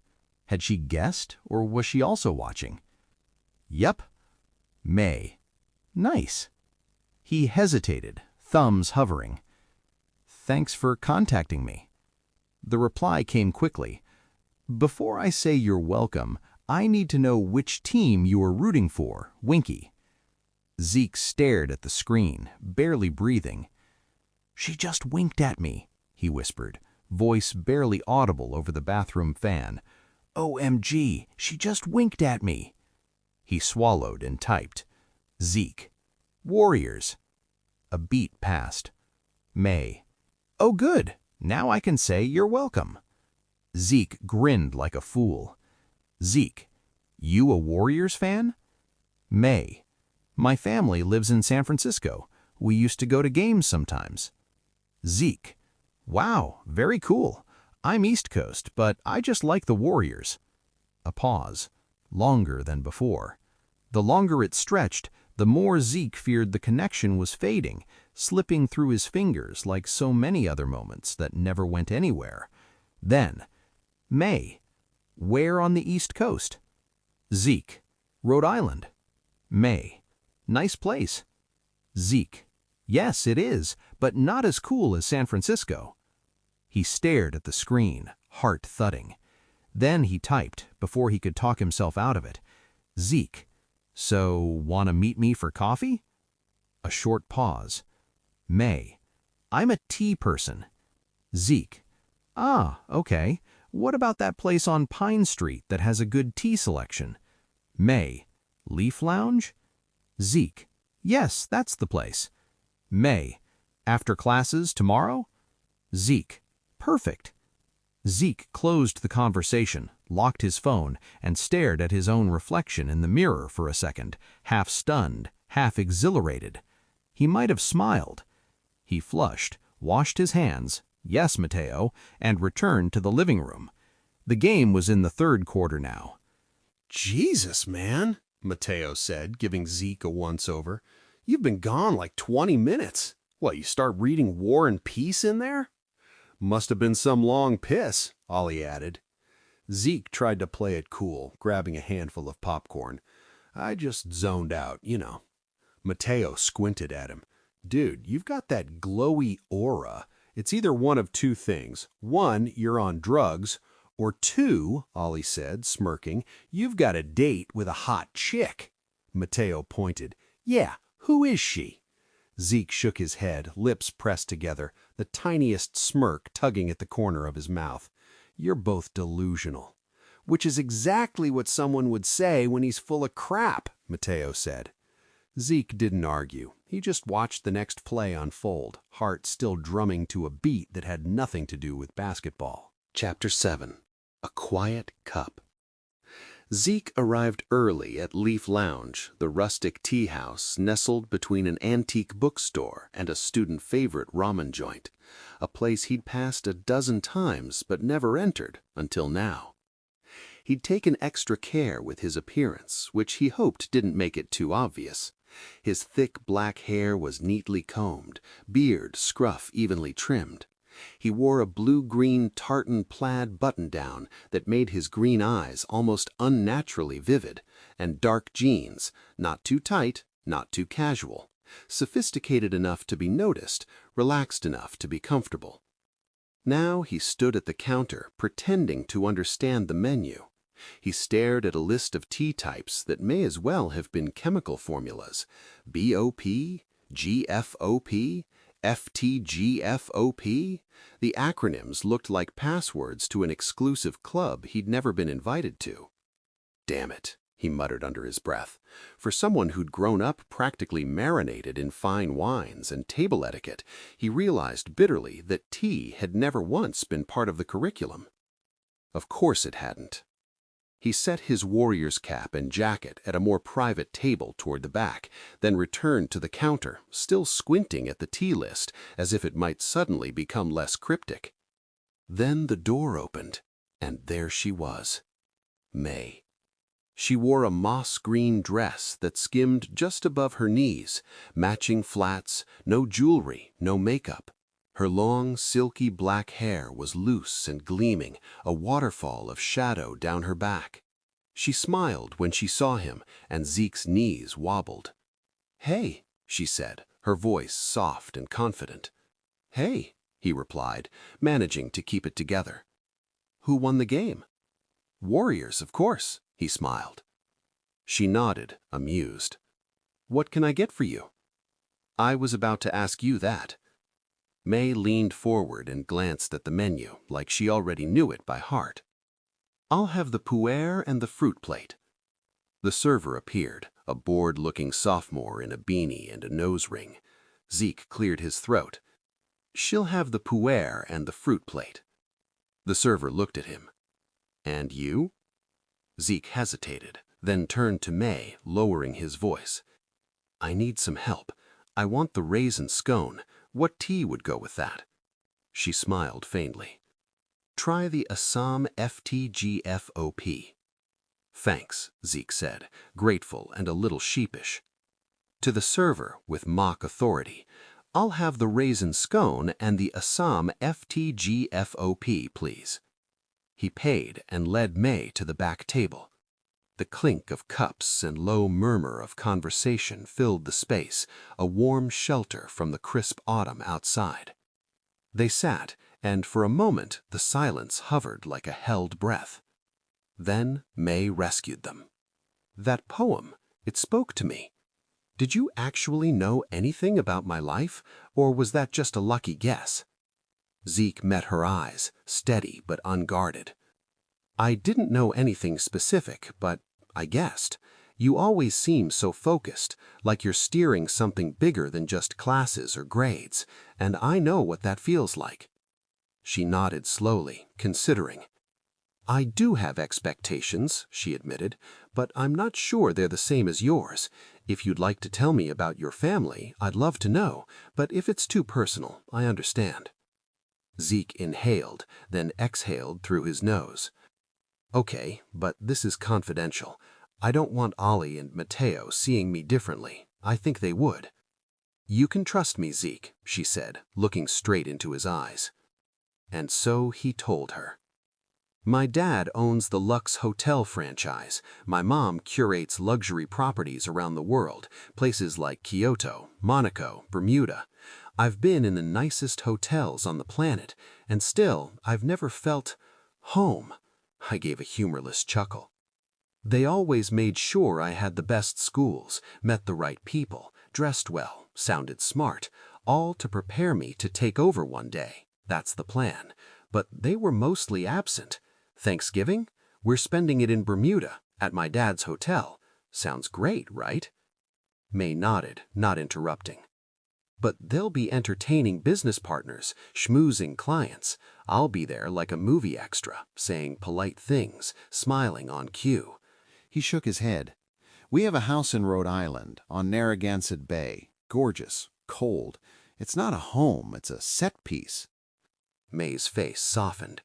Had she guessed, or was she also watching? "Yep." Mei. "Nice." He hesitated, thumbs hovering. "Thanks for contacting me." The reply came quickly. "Before I say you're welcome, I need to know which team you are rooting for, Winky." Zeke stared at the screen, barely breathing. "She just winked at me," he whispered, voice barely audible over the bathroom fan. "OMG, she just winked at me." He swallowed and typed. Zeke. "Warriors." A beat passed. Mei. "Oh good, now I can say you're welcome." Zeke grinned like a fool. Zeke. "You a Warriors fan?" Mei. "My family lives in San Francisco. We used to go to games sometimes." Zeke. "Wow, very cool. I'm East Coast, but I just like the Warriors." A pause, longer than before. The longer it stretched, the more Zeke feared the connection was fading, slipping through his fingers like so many other moments that never went anywhere. Then, Mei. "Where on the East Coast?" Zeke. "Rhode Island." Mei. "Nice place." Zeke. "Yes, it is, but not as cool as San Francisco." He stared at the screen, heart thudding. Then he typed, before he could talk himself out of it. Zeke. "So, wanna meet me for coffee?" A short pause. Mei. "I'm a tea person." Zeke. "Ah, okay. What about that place on Pine Street that has a good tea selection?" Mei. "Leaf Lounge?" Zeke. "Yes, that's the place." Mei. "After classes tomorrow?" Zeke. "Perfect." Zeke closed the conversation, locked his phone, and stared at his own reflection in the mirror for a second, half stunned, half exhilarated. He might have smiled. He flushed, washed his hands, yes, Mateo, and returned to the living room. The game was in the third quarter now. "Jesus, man," Mateo said, giving Zeke a once-over. "You've been gone like 20 minutes. What, you start reading War and Peace in there?" "Must have been some long piss," Ollie added. Zeke tried to play it cool, grabbing a handful of popcorn. "I just zoned out, you know." Mateo squinted at him. Dude, you've got that glowy aura. It's either one of two things. One, you're on drugs, or two, Ollie said, smirking, you've got a date with a hot chick. Mateo pointed. Yeah, who is she? Zeke shook his head, lips pressed together, the tiniest smirk tugging at the corner of his mouth. You're both delusional. Which is exactly what someone would say when he's full of crap, Mateo said. Zeke didn't argue. He just watched the next play unfold, heart still drumming to a beat that had nothing to do with basketball. Chapter 7. A Quiet Cup. Zeke arrived early at Leaf Lounge, the rustic tea house nestled between an antique bookstore and a student-favorite ramen joint, a place he'd passed a dozen times but never entered until now. He'd taken extra care with his appearance, which he hoped didn't make it too obvious. His thick black hair was neatly combed, beard scruff evenly trimmed. He wore a blue-green tartan plaid button-down that made his green eyes almost unnaturally vivid, and dark jeans, not too tight, not too casual, sophisticated enough to be noticed, relaxed enough to be comfortable. Now he stood at the counter, pretending to understand the menu. He stared at a list of tea types that may as well have been chemical formulas. BOP, GFOP, FTGFOP. The acronyms looked like passwords to an exclusive club he'd never been invited to. Damn it, he muttered under his breath. For someone who'd grown up practically marinated in fine wines and table etiquette, he realized bitterly that tea had never once been part of the curriculum. Of course it hadn't. He set his warrior's cap and jacket at a more private table toward the back, then returned to the counter, still squinting at the tea list as if it might suddenly become less cryptic. Then the door opened, and there she was, Mei. She wore a moss-green dress that skimmed just above her knees, matching flats, no jewelry, no makeup. Her long, silky black hair was loose and gleaming, a waterfall of shadow down her back. She smiled when she saw him, and Zeke's knees wobbled. "Hey," she said, her voice soft and confident. "Hey," he replied, managing to keep it together. "Who won the game?" "Warriors, of course," he smiled. She nodded, amused. "What can I get for you?" "I was about to ask you that." Mei leaned forward and glanced at the menu, like she already knew it by heart. "I'll have the pu'er and the fruit plate." The server appeared, a bored-looking sophomore in a beanie and a nose ring. Zeke cleared his throat. "She'll have the pu'er and the fruit plate." The server looked at him. "And you?" Zeke hesitated, then turned to Mei, lowering his voice. "I need some help. I want the raisin scone. What tea would go with that?" She smiled faintly. "Try the Assam FTGFOP." "Thanks," Zeke said, grateful and a little sheepish. To the server, with mock authority, "I'll have the raisin scone and the Assam FTGFOP, please." He paid and led Mei to the back table. The clink of cups and low murmur of conversation filled the space, a warm shelter from the crisp autumn outside. They sat, and for a moment the silence hovered like a held breath. Then Mei rescued them. "That poem, it spoke to me. Did you actually know anything about my life, or was that just a lucky guess?" Zeke met her eyes, steady but unguarded. "I didn't know anything specific, but I guessed. You always seem so focused, like you're steering something bigger than just classes or grades, and I know what that feels like." She nodded slowly, considering. "I do have expectations," she admitted, "but I'm not sure they're the same as yours. If you'd like to tell me about your family, I'd love to know, but if it's too personal, I understand." Zeke inhaled, then exhaled through his nose. "Okay, but this is confidential. I don't want Ollie and Mateo seeing me differently. I think they would." "You can trust me, Zeke," she said, looking straight into his eyes. And so he told her. My dad owns the Lux Hotel franchise. My mom curates luxury properties around the world, places like Kyoto, Monaco, Bermuda. I've been in the nicest hotels on the planet, and still, I've never felt home. I gave a humorless chuckle. They always made sure I had the best schools, met the right people, dressed well, sounded smart, all to prepare me to take over one day. That's the plan. But they were mostly absent. Thanksgiving? We're spending it in Bermuda, at my dad's hotel. Sounds great, right? Mei nodded, not interrupting. But they'll be entertaining business partners, schmoozing clients. I'll be there like a movie extra, saying polite things, smiling on cue. He shook his head. We have a house in Rhode Island, on Narragansett Bay. Gorgeous, cold. It's not a home, it's a set piece. Mei's face softened.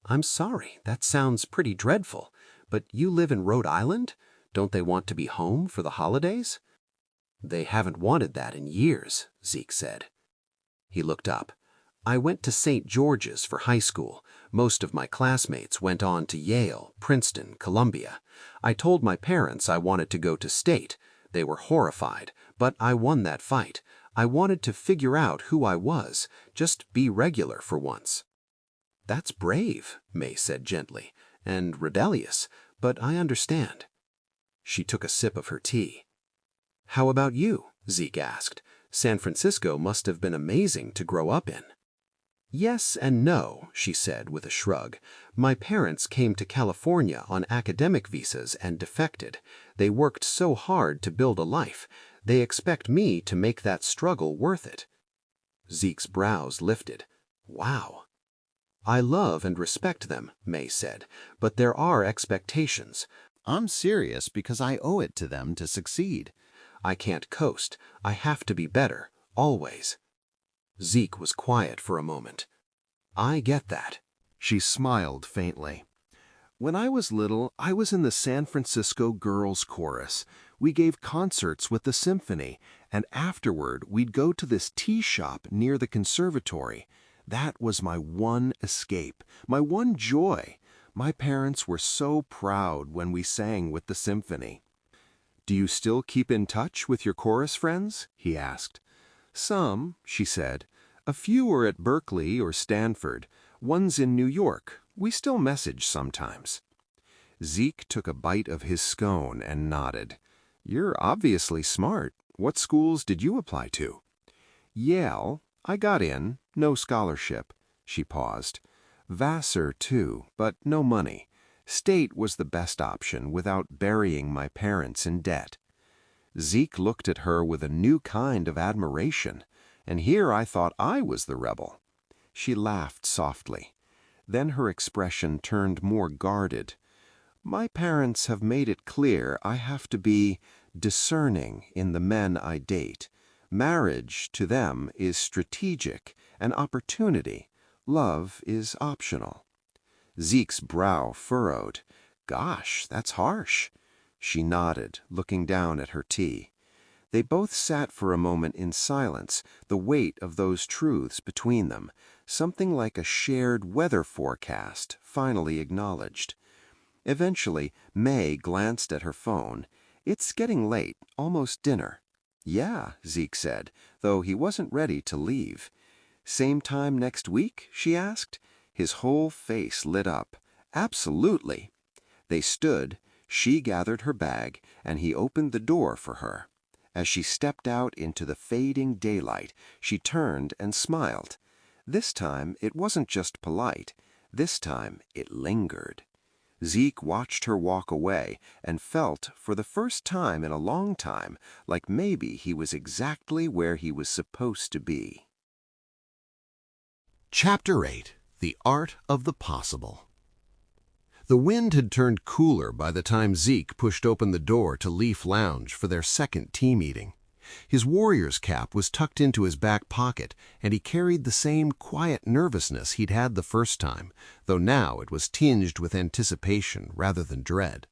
I'm sorry, that sounds pretty dreadful. But you live in Rhode Island? Don't they want to be home for the holidays? They haven't wanted that in years, Zeke said. He looked up. I went to St. George's for high school. Most of my classmates went on to Yale, Princeton, Columbia. I told my parents I wanted to go to State. They were horrified, but I won that fight. I wanted to figure out who I was, just be regular for once. That's brave, Mei said gently, and rebellious, but I understand. She took a sip of her tea. How about you? Zeke asked. San Francisco must have been amazing to grow up in. Yes and no, she said with a shrug. My parents came to California on academic visas and defected. They worked so hard to build a life. They expect me to make that struggle worth it. Zeke's brows lifted. Wow. I love and respect them, Mei said, but there are expectations. I'm serious because I owe it to them to succeed. I can't coast. I have to be better, always. Zeke was quiet for a moment. I get that. She smiled faintly. When I was little, I was in the San Francisco Girls Chorus. We gave concerts with the symphony, and afterward we'd go to this tea shop near the conservatory. That was my one escape, my one joy. My parents were so proud when we sang with the symphony. Do you still keep in touch with your chorus friends? He asked. Some, she said. A few are at Berkeley or Stanford. One's in New York. We still message sometimes. Zeke took a bite of his scone and nodded. You're obviously smart. What schools did you apply to? Yale. I got in. No scholarship. She paused. Vassar, too, but no money. State was the best option without burying my parents in debt. Zeke looked at her with a new kind of admiration, and here I thought I was the rebel. She laughed softly. Then her expression turned more guarded. My parents have made it clear I have to be discerning in the men I date. Marriage, to them, is strategic, an opportunity. Love is optional. Zeke's brow furrowed. Gosh, that's harsh. She nodded, looking down at her tea. They both sat for a moment in silence, the weight of those truths between them, something like a shared weather forecast, finally acknowledged. Eventually, Mei glanced at her phone. It's getting late, almost dinner. Yeah, Zeke said, though he wasn't ready to leave. Same time next week? She asked. His whole face lit up. Absolutely. They stood. She gathered her bag, and he opened the door for her. As she stepped out into the fading daylight, she turned and smiled. This time, it wasn't just polite. This time, it lingered. Zeke watched her walk away and felt, for the first time in a long time, like maybe he was exactly where he was supposed to be. Chapter 8. The Art of the Possible. The wind had turned cooler by the time Zeke pushed open the door to Leaf Lounge for their second tea meeting. His warrior's cap was tucked into his back pocket, and he carried the same quiet nervousness he'd had the first time, though now it was tinged with anticipation rather than dread.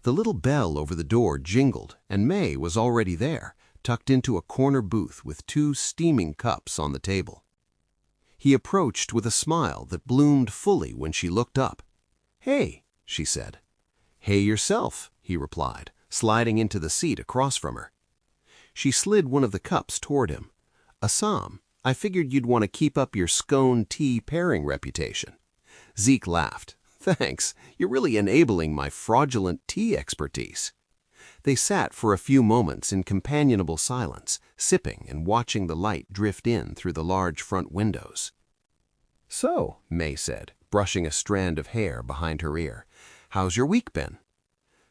The little bell over the door jingled, and Mei was already there, tucked into a corner booth with 2 steaming cups on the table. He approached with a smile that bloomed fully when she looked up. "Hey," she said. "Hey yourself," he replied, sliding into the seat across from her. She slid one of the cups toward him. "Assam, I figured you'd want to keep up your scone tea pairing reputation." Zeke laughed. "Thanks, you're really enabling my fraudulent tea expertise." They sat for a few moments in companionable silence, sipping and watching the light drift in through the large front windows. "So," Mei said, brushing a strand of hair behind her ear, "how's your week been?"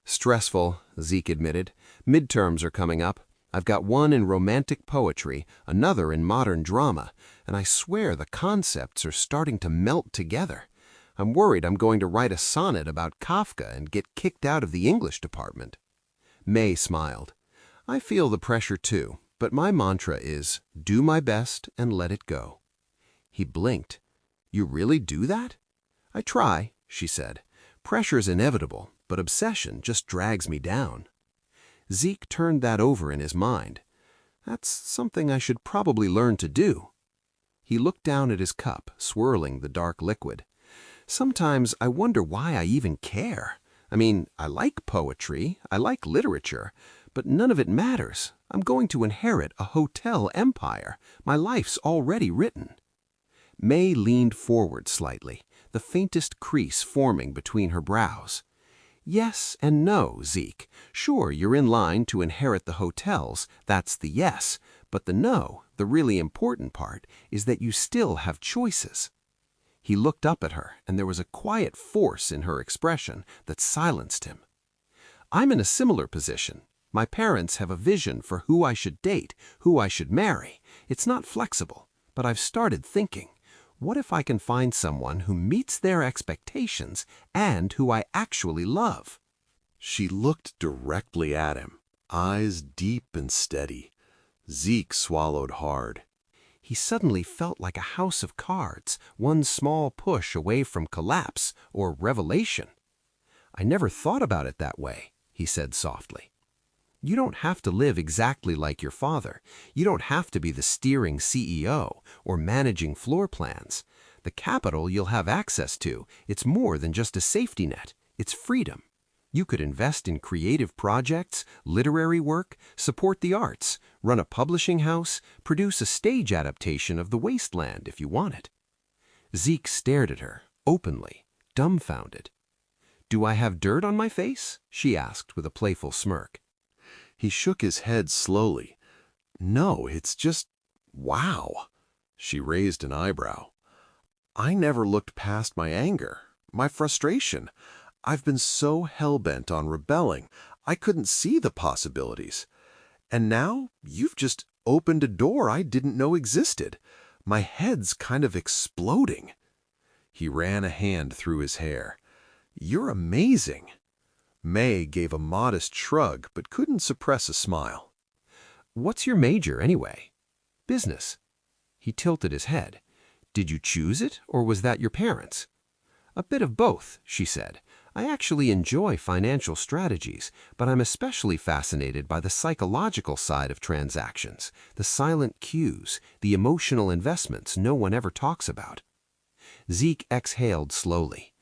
"Stressful," Zeke admitted. "Midterms are coming up. I've got one in romantic poetry, another in modern drama, and I swear the concepts are starting to melt together. I'm worried I'm going to write a sonnet about Kafka and get kicked out of the English department." Mei smiled. "I feel the pressure too, but my mantra is, do my best and let it go." He blinked. "You really do that?" "I try," she said. "Pressure's inevitable, but obsession just drags me down." Zeke turned that over in his mind. "That's something I should probably learn to do." He looked down at his cup, swirling the dark liquid. "Sometimes I wonder why I even care. I mean, I like poetry, I like literature, but none of it matters. I'm going to inherit a hotel empire. My life's already written." Mei leaned forward slightly, the faintest crease forming between her brows. "Yes and no, Zeke. Sure, you're in line to inherit the hotels, that's the yes, but the no, the really important part, is that you still have choices." He looked up at her, and there was a quiet force in her expression that silenced him. "I'm in a similar position. My parents have a vision for who I should date, who I should marry. It's not flexible, but I've started thinking, what if I can find someone who meets their expectations and who I actually love?" She looked directly at him, eyes deep and steady. Zeke swallowed hard. He suddenly felt like a house of cards, one small push away from collapse or revelation. "I never thought about it that way," he said softly. "You don't have to live exactly like your father. You don't have to be the steering CEO or managing floor plans. The capital you'll have access to, it's more than just a safety net. It's freedom. You could invest in creative projects, literary work, support the arts, run a publishing house, produce a stage adaptation of The Wasteland if you want it." Zeke stared at her, openly, dumbfounded. "Do I have dirt on my face?" she asked with a playful smirk. He shook his head slowly. "No, it's just, wow." She raised an eyebrow. "I never looked past my anger, my frustration. I've been so hell-bent on rebelling, I couldn't see the possibilities. And now you've just opened a door I didn't know existed. My head's kind of exploding." He ran a hand through his hair. "You're amazing." Mei gave a modest shrug but couldn't suppress a smile. "What's your major, anyway?" "Business." He tilted his head. "Did you choose it, or was that your parents'?" "A bit of both," she said. "I actually enjoy financial strategies, but I'm especially fascinated by the psychological side of transactions, the silent cues, the emotional investments no one ever talks about." Zeke exhaled slowly.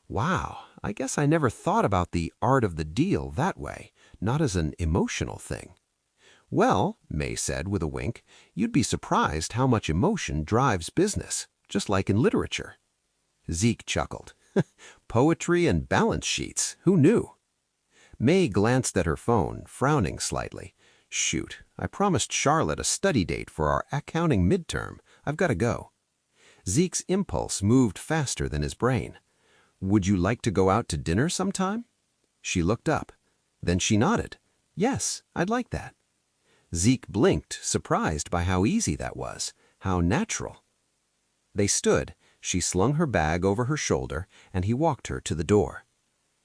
"Wow, I guess I never thought about the art of the deal that way, not as an emotional thing." "Well," Mei said with a wink, "you'd be surprised how much emotion drives business, just like in literature." Zeke chuckled. "Poetry and balance sheets, who knew?" Mei glanced at her phone, frowning slightly. "Shoot, I promised Charlotte a study date for our accounting midterm. I've got to go." Zeke's impulse moved faster than his brain. "Would you like to go out to dinner sometime?" She looked up. Then she nodded. "Yes, I'd like that." Zeke blinked, surprised by how easy that was, how natural. They stood. She slung her bag over her shoulder, and he walked her to the door.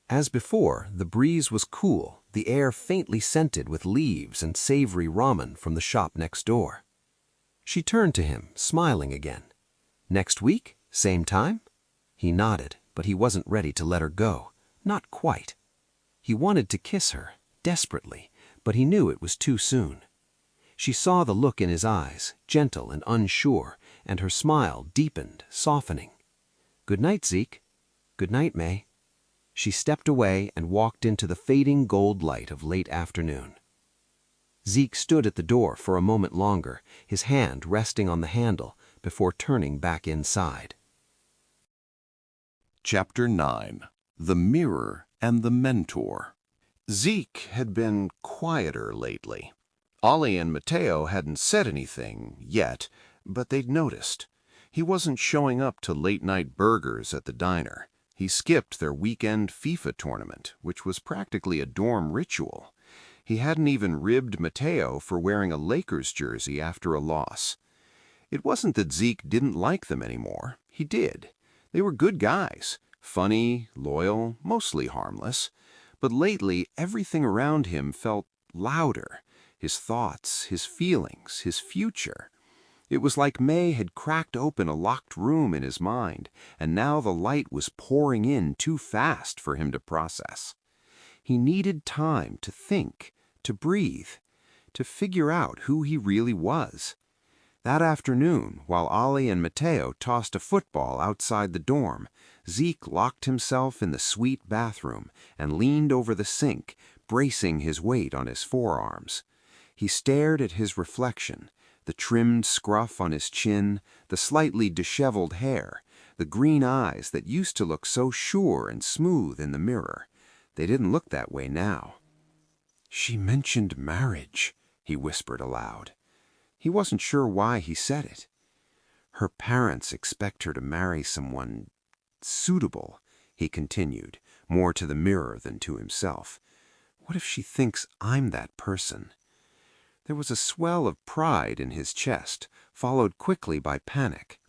As before, the breeze was cool, the air faintly scented with leaves and savory ramen from the shop next door. She turned to him, smiling again. "Next week? Same time?" He nodded, but he wasn't ready to let her go. Not quite. He wanted to kiss her, desperately, but he knew it was too soon. She saw the look in his eyes, gentle and unsure, and her smile deepened, softening. "Good night, Zeke." "Good night, Mei." She stepped away and walked into the fading gold light of late afternoon. Zeke stood at the door for a moment longer, his hand resting on the handle, before turning back inside. Chapter 9. The Mirror and the Mentor. Zeke had been quieter lately. Ollie and Mateo hadn't said anything yet, but they'd noticed. He wasn't showing up to late-night burgers at the diner. He skipped their weekend FIFA tournament, which was practically a dorm ritual. He hadn't even ribbed Mateo for wearing a Lakers jersey after a loss. It wasn't that Zeke didn't like them anymore. He did. They were good guys, funny, loyal, mostly harmless. But lately, everything around him felt louder. His thoughts, his feelings, his future. It was like Mei had cracked open a locked room in his mind, and now the light was pouring in too fast for him to process. He needed time to think, to breathe, to figure out who he really was. That afternoon, while Ollie and Mateo tossed a football outside the dorm, Zeke locked himself in the suite bathroom and leaned over the sink, bracing his weight on his forearms. He stared at his reflection, the trimmed scruff on his chin, the slightly disheveled hair, the green eyes that used to look so sure and smooth in the mirror. They didn't look that way now. "She mentioned marriage," he whispered aloud. He wasn't sure why he said it. "Her parents expect her to marry someone suitable," he continued, more to the mirror than to himself. "What if she thinks I'm that person?" There was a swell of pride in his chest, followed quickly by panic.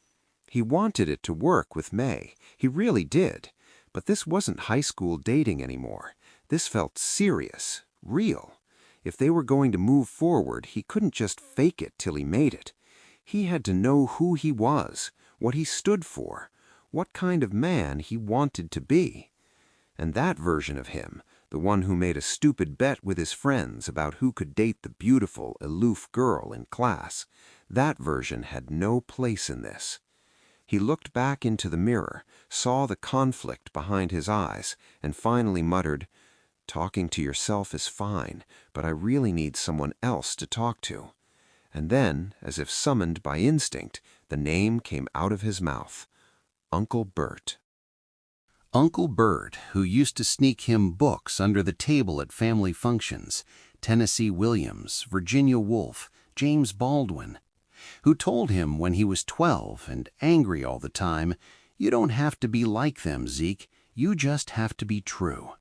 He wanted it to work with Mei. He really did. But this wasn't high school dating anymore. This felt serious, real. If they were going to move forward, he couldn't just fake it till he made it. He had to know who he was, what he stood for, what kind of man he wanted to be. And that version of him, the one who made a stupid bet with his friends about who could date the beautiful, aloof girl in class, that version had no place in this. He looked back into the mirror, saw the conflict behind his eyes, and finally muttered, "Talking to yourself is fine, but I really need someone else to talk to." And then, as if summoned by instinct, the name came out of his mouth. Uncle Bert. Uncle Bert, who used to sneak him books under the table at family functions, Tennessee Williams, Virginia Woolf, James Baldwin, who told him when he was 12 and angry all the time, "You don't have to be like them, Zeke, you just have to be true."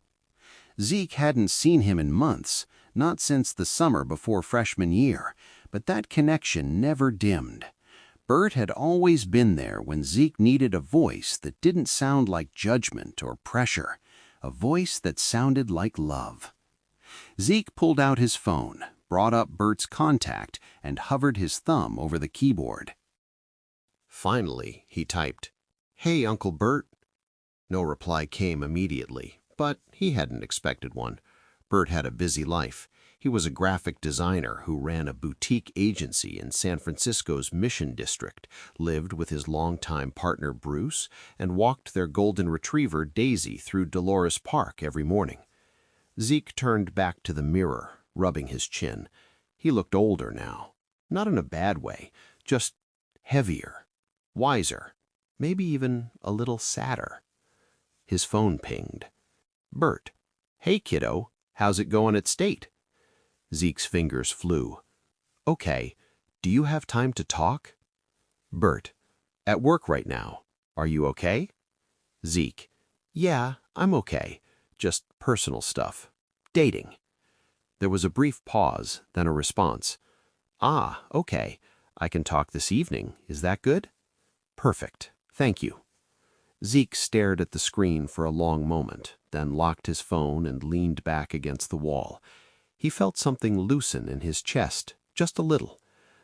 Zeke hadn't seen him in months, not since the summer before freshman year, but that connection never dimmed. Bert had always been there when Zeke needed a voice that didn't sound like judgment or pressure, a voice that sounded like love. Zeke pulled out his phone, brought up Bert's contact, and hovered his thumb over the keyboard. Finally, he typed, "Hey, Uncle Bert." No reply came immediately, but he hadn't expected one. Bert had a busy life. He was a graphic designer who ran a boutique agency in San Francisco's Mission District, lived with his longtime partner Bruce, and walked their golden retriever Daisy through Dolores Park every morning. Zeke turned back to the mirror, rubbing his chin. He looked older now. Not in a bad way, just heavier, wiser, maybe even a little sadder. His phone pinged. "Bert. Hey, kiddo. How's it going at State?" Zeke's fingers flew. "Okay. Do you have time to talk?" Bert. "At work right now. Are you okay?" Zeke. "Yeah, I'm okay. Just personal stuff. Dating." There was a brief pause, then a response. "Ah, okay. I can talk this evening. Is that good?" "Perfect. Thank you." Zeke stared at the screen for a long moment, then locked his phone and leaned back against the wall. He felt something loosen in his chest, just a little.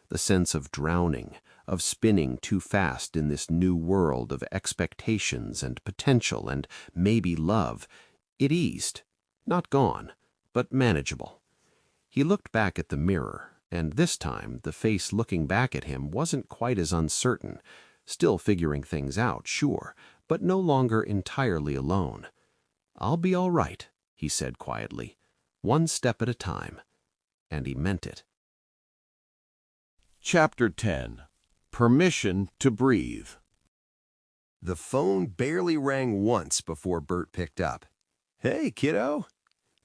The sense of drowning, of spinning too fast in this new world of expectations and potential and maybe love. It eased. Not gone, but manageable. He looked back at the mirror, and this time the face looking back at him wasn't quite as uncertain, still figuring things out, sure, but no longer entirely alone. I'll be all right, he said quietly. One step at a time. And he meant it. Chapter 10. Permission to Breathe. The phone barely rang once before Bert picked up. "Hey, kiddo."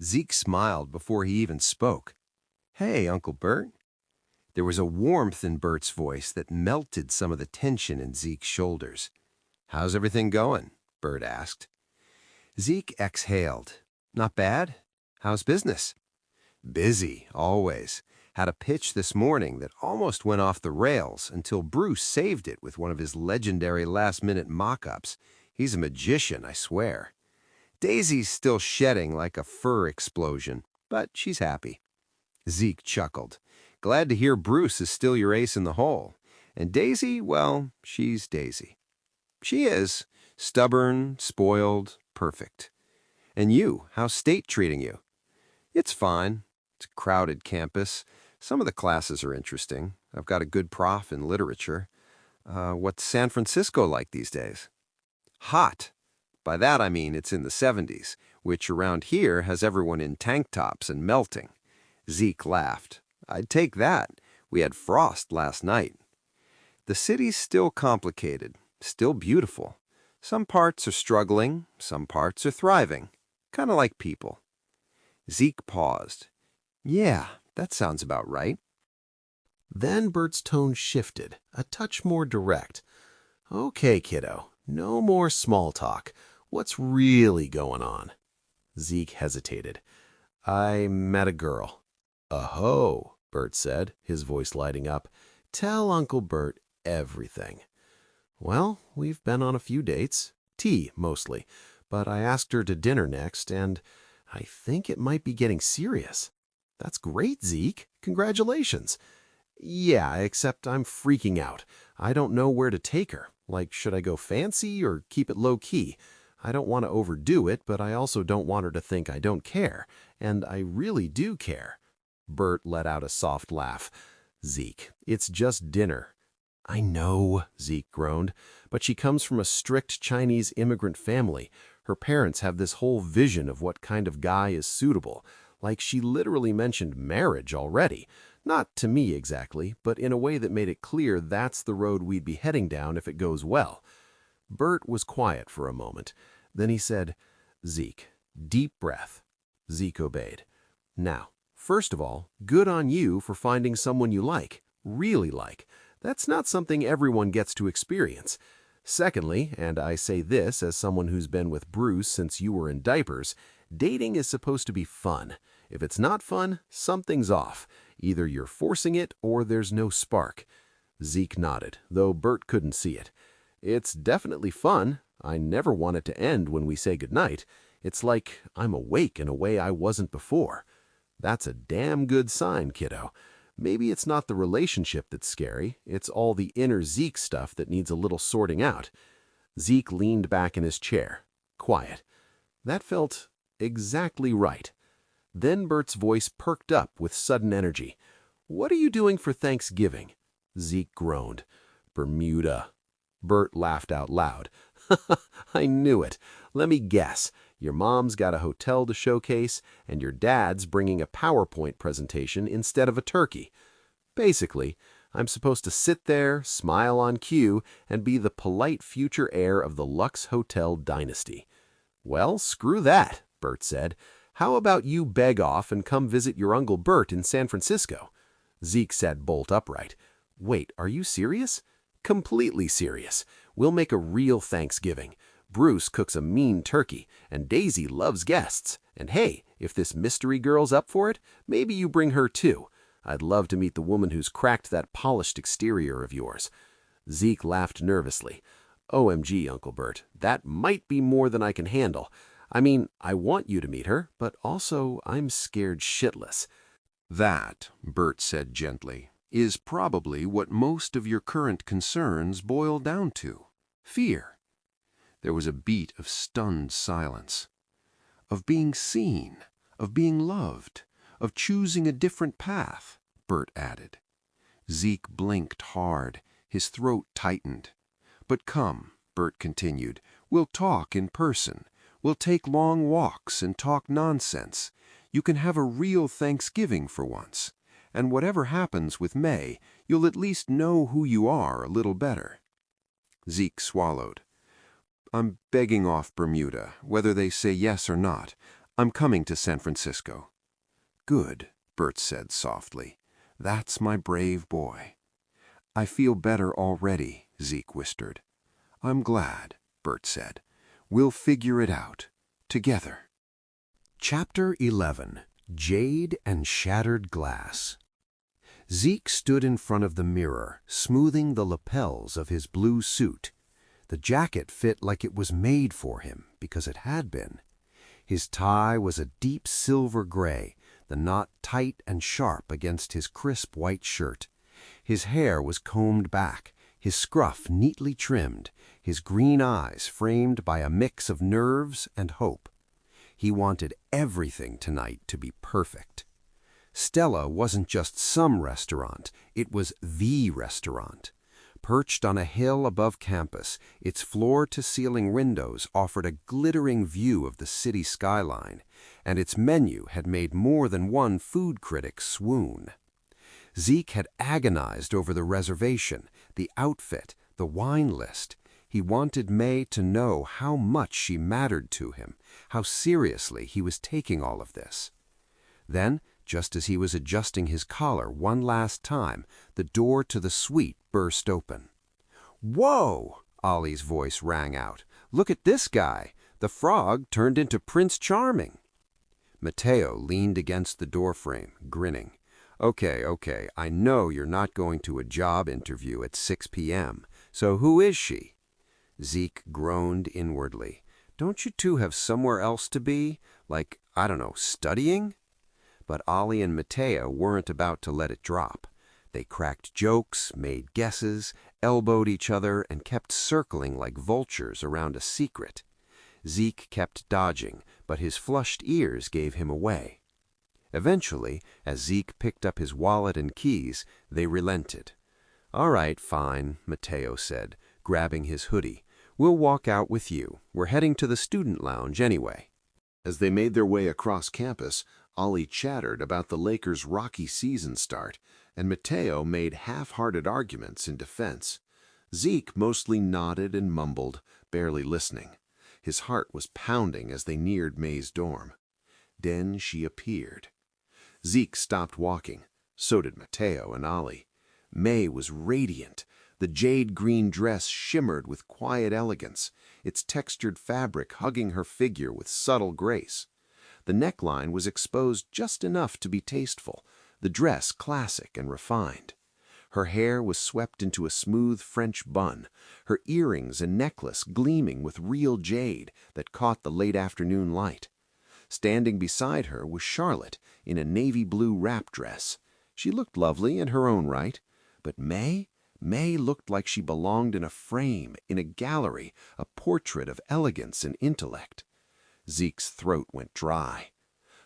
Zeke smiled before he even spoke. "Hey, Uncle Bert." There was a warmth in Bert's voice that melted some of the tension in Zeke's shoulders. "How's everything going?" Bert asked. Zeke exhaled. "Not bad. How's business?" "Busy, always. Had a pitch this morning that almost went off the rails until Bruce saved it with one of his legendary last-minute mock-ups. He's a magician, I swear. Daisy's still shedding like a fur explosion, but she's happy." Zeke chuckled. "Glad to hear Bruce is still your ace in the hole. And Daisy, well, she's Daisy." "She is. Stubborn, spoiled, perfect. And you, how's State treating you?" "It's fine. It's a crowded campus. Some of the classes are interesting. I've got a good prof in literature. What's San Francisco like these days?" "Hot. By that I mean it's in the 70s, which around here has everyone in tank tops and melting." Zeke laughed. "I'd take that. We had frost last night." "The city's still complicated, still beautiful. Some parts are struggling, some parts are thriving. Kind of like people." Zeke paused. "Yeah, that sounds about right." Then Bert's tone shifted, a touch more direct. "Okay, kiddo, no more small talk. What's really going on?" Zeke hesitated. "I met a girl." "Oh," Bert said, his voice lighting up. "Tell Uncle Bert everything." "Well, we've been on a few dates. Tea, mostly. But I asked her to dinner next, and I think it might be getting serious." "That's great, Zeke. Congratulations." "Yeah, except I'm freaking out. I don't know where to take her. Like, should I go fancy or keep it low-key? I don't want to overdo it, but I also don't want her to think I don't care. And I really do care." Bert let out a soft laugh. "Zeke, it's just dinner." "I know," Zeke groaned, "but she comes from a strict Chinese immigrant family. Her parents have this whole vision of what kind of guy is suitable. Like, she literally mentioned marriage already. Not to me exactly, but in a way that made it clear that's the road we'd be heading down if it goes well." Bert was quiet for a moment. Then he said, "Zeke, deep breath." Zeke obeyed. "Now, first of all, good on you for finding someone you like, really like. That's not something everyone gets to experience. Secondly, and I say this as someone who's been with Bruce since you were in diapers, dating is supposed to be fun. If it's not fun, something's off. Either you're forcing it or there's no spark." Zeke nodded, though Bert couldn't see it. "It's definitely fun. I never want it to end when we say goodnight. It's like I'm awake in a way I wasn't before. That's a damn good sign, kiddo. Maybe it's not the relationship that's scary. It's all the inner Zeke stuff that needs a little sorting out." Zeke leaned back in his chair, quiet. That felt exactly right. Then Bert's voice perked up with sudden energy. "What are you doing for Thanksgiving?" Zeke groaned. "Bermuda." Bert laughed out loud. "I knew it. Let me guess. Your mom's got a hotel to showcase, and your dad's bringing a PowerPoint presentation instead of a turkey. Basically, I'm supposed to sit there, smile on cue, and be the polite future heir of the Lux Hotel dynasty." "Well, screw that," Bert said. "How about you beg off and come visit your Uncle Bert in San Francisco?" Zeke sat bolt upright. "Wait, are you serious?" "Completely serious. We'll make a real Thanksgiving. Bruce cooks a mean turkey, and Daisy loves guests. And hey, if this mystery girl's up for it, maybe you bring her too. I'd love to meet the woman who's cracked that polished exterior of yours." Zeke laughed nervously. "OMG, Uncle Bert, that might be more than I can handle. I mean, I want you to meet her, but also I'm scared shitless." "That," Bert said gently, "is probably what most of your current concerns boil down to. Fear." There was a beat of stunned silence. "Of being seen, of being loved, of choosing a different path," Bert added. Zeke blinked hard. His throat tightened. "But come," Bert continued, "we'll talk in person. We'll take long walks and talk nonsense. You can have a real Thanksgiving for once. And whatever happens with Mei, you'll at least know who you are a little better." Zeke swallowed. "I'm begging off Bermuda, whether they say yes or not. I'm coming to San Francisco." "Good," Bert said softly. "That's my brave boy." "I feel better already," Zeke whispered. "I'm glad," Bert said. "We'll figure it out. Together." Chapter 11. Jade and Shattered Glass. Zeke stood in front of the mirror, smoothing the lapels of his blue suit. The jacket fit like it was made for him, because it had been. His tie was a deep silver gray, the knot tight and sharp against his crisp white shirt. His hair was combed back, his scruff neatly trimmed, his green eyes framed by a mix of nerves and hope. He wanted everything tonight to be perfect. Stella wasn't just some restaurant, it was the restaurant. Perched on a hill above campus, its floor-to-ceiling windows offered a glittering view of the city skyline, and its menu had made more than one food critic swoon. Zeke had agonized over the reservation, the outfit, the wine list. He wanted Mei to know how much she mattered to him, how seriously he was taking all of this. Then, just as he was adjusting his collar one last time, the door to the suite burst open. "Whoa!" Ollie's voice rang out. "Look at this guy! The frog turned into Prince Charming." Mateo leaned against the doorframe, grinning. Okay, I know you're not going to a job interview at 6 p.m., so who is she?" Zeke groaned inwardly. "Don't you two have somewhere else to be? Like, I don't know, studying?" But Ollie and Mateo weren't about to let it drop. They cracked jokes, made guesses, elbowed each other, and kept circling like vultures around a secret. Zeke kept dodging, but his flushed ears gave him away. Eventually, as Zeke picked up his wallet and keys, they relented. "All right, fine," Mateo said, grabbing his hoodie. "We'll walk out with you. We're heading to the student lounge anyway." As they made their way across campus, Ollie chattered about the Lakers' rocky season start, and Mateo made half-hearted arguments in defense. Zeke mostly nodded and mumbled, barely listening. His heart was pounding as they neared Mei's dorm. Then she appeared. Zeke stopped walking. So did Mateo and Ollie. Mei was radiant. The jade-green dress shimmered with quiet elegance, its textured fabric hugging her figure with subtle grace. The neckline was exposed just enough to be tasteful, the dress classic and refined. Her hair was swept into a smooth French bun, her earrings and necklace gleaming with real jade that caught the late afternoon light. Standing beside her was Charlotte in a navy blue wrap dress. She looked lovely in her own right, but Mei looked like she belonged in a frame, in a gallery, a portrait of elegance and intellect. Zeke's throat went dry.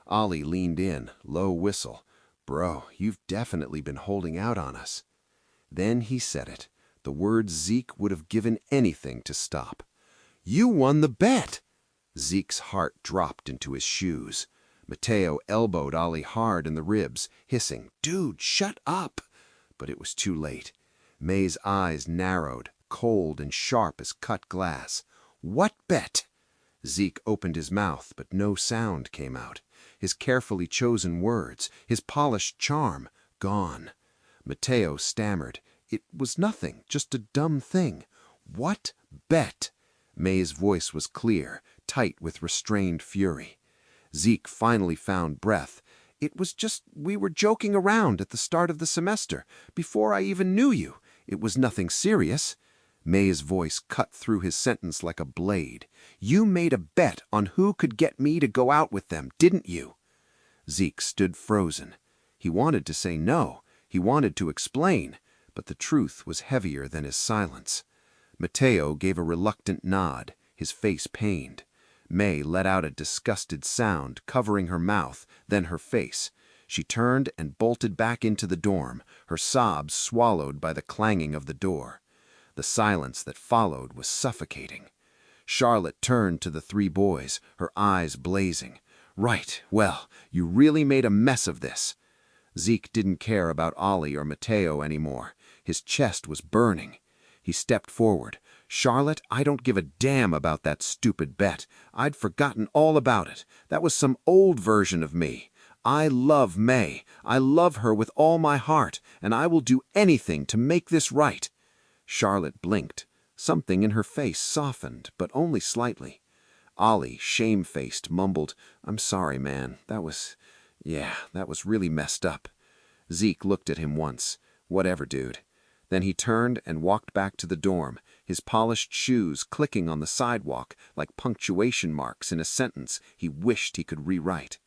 Ollie leaned in, low whistle. "Bro, you've definitely been holding out on us." Then he said it, the words Zeke would have given anything to stop. "You won the bet!" Zeke's heart dropped into his shoes. Mateo elbowed Ollie hard in the ribs, hissing, "Dude, shut up!" But it was too late. Mei's eyes narrowed, cold and sharp as cut glass. "What bet?" Zeke opened his mouth, but no sound came out. His carefully chosen words, his polished charm, gone. Mateo stammered. "It was nothing, just a dumb thing." "What bet?" Mei's voice was clear, tight with restrained fury. Zeke finally found breath. "It was just we were joking around at the start of the semester, before I even knew you. It was nothing serious." Mei's voice cut through his sentence like a blade. "You made a bet on who could get me to go out with them, didn't you?" Zeke stood frozen. He wanted to say no. He wanted to explain, but the truth was heavier than his silence. Mateo gave a reluctant nod, his face pained. Mei let out a disgusted sound, covering her mouth, then her face. She turned and bolted back into the dorm, her sobs swallowed by the clanging of the door. The silence that followed was suffocating. Charlotte turned to the three boys, her eyes blazing. "Right, well, you really made a mess of this." Zeke didn't care about Ollie or Mateo anymore. His chest was burning. He stepped forward. "Charlotte, I don't give a damn about that stupid bet. I'd forgotten all about it. That was some old version of me. I love Mei. I love her with all my heart, and I will do anything to make this right." Charlotte blinked. Something in her face softened, but only slightly. Ollie, shamefaced, mumbled, "I'm sorry, man. That was really messed up." Zeke looked at him once. "Whatever, dude." Then he turned and walked back to the dorm, his polished shoes clicking on the sidewalk like punctuation marks in a sentence he wished he could rewrite.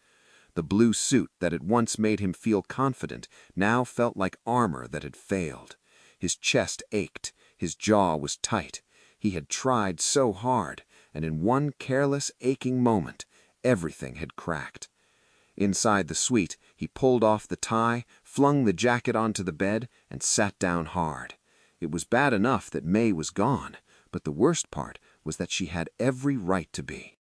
The blue suit that had once made him feel confident now felt like armor that had failed. His chest ached, his jaw was tight. He had tried so hard, and in one careless, aching moment, everything had cracked. Inside the suite, he pulled off the tie, flung the jacket onto the bed, and sat down hard. It was bad enough that Mei was gone, but the worst part was that she had every right to be.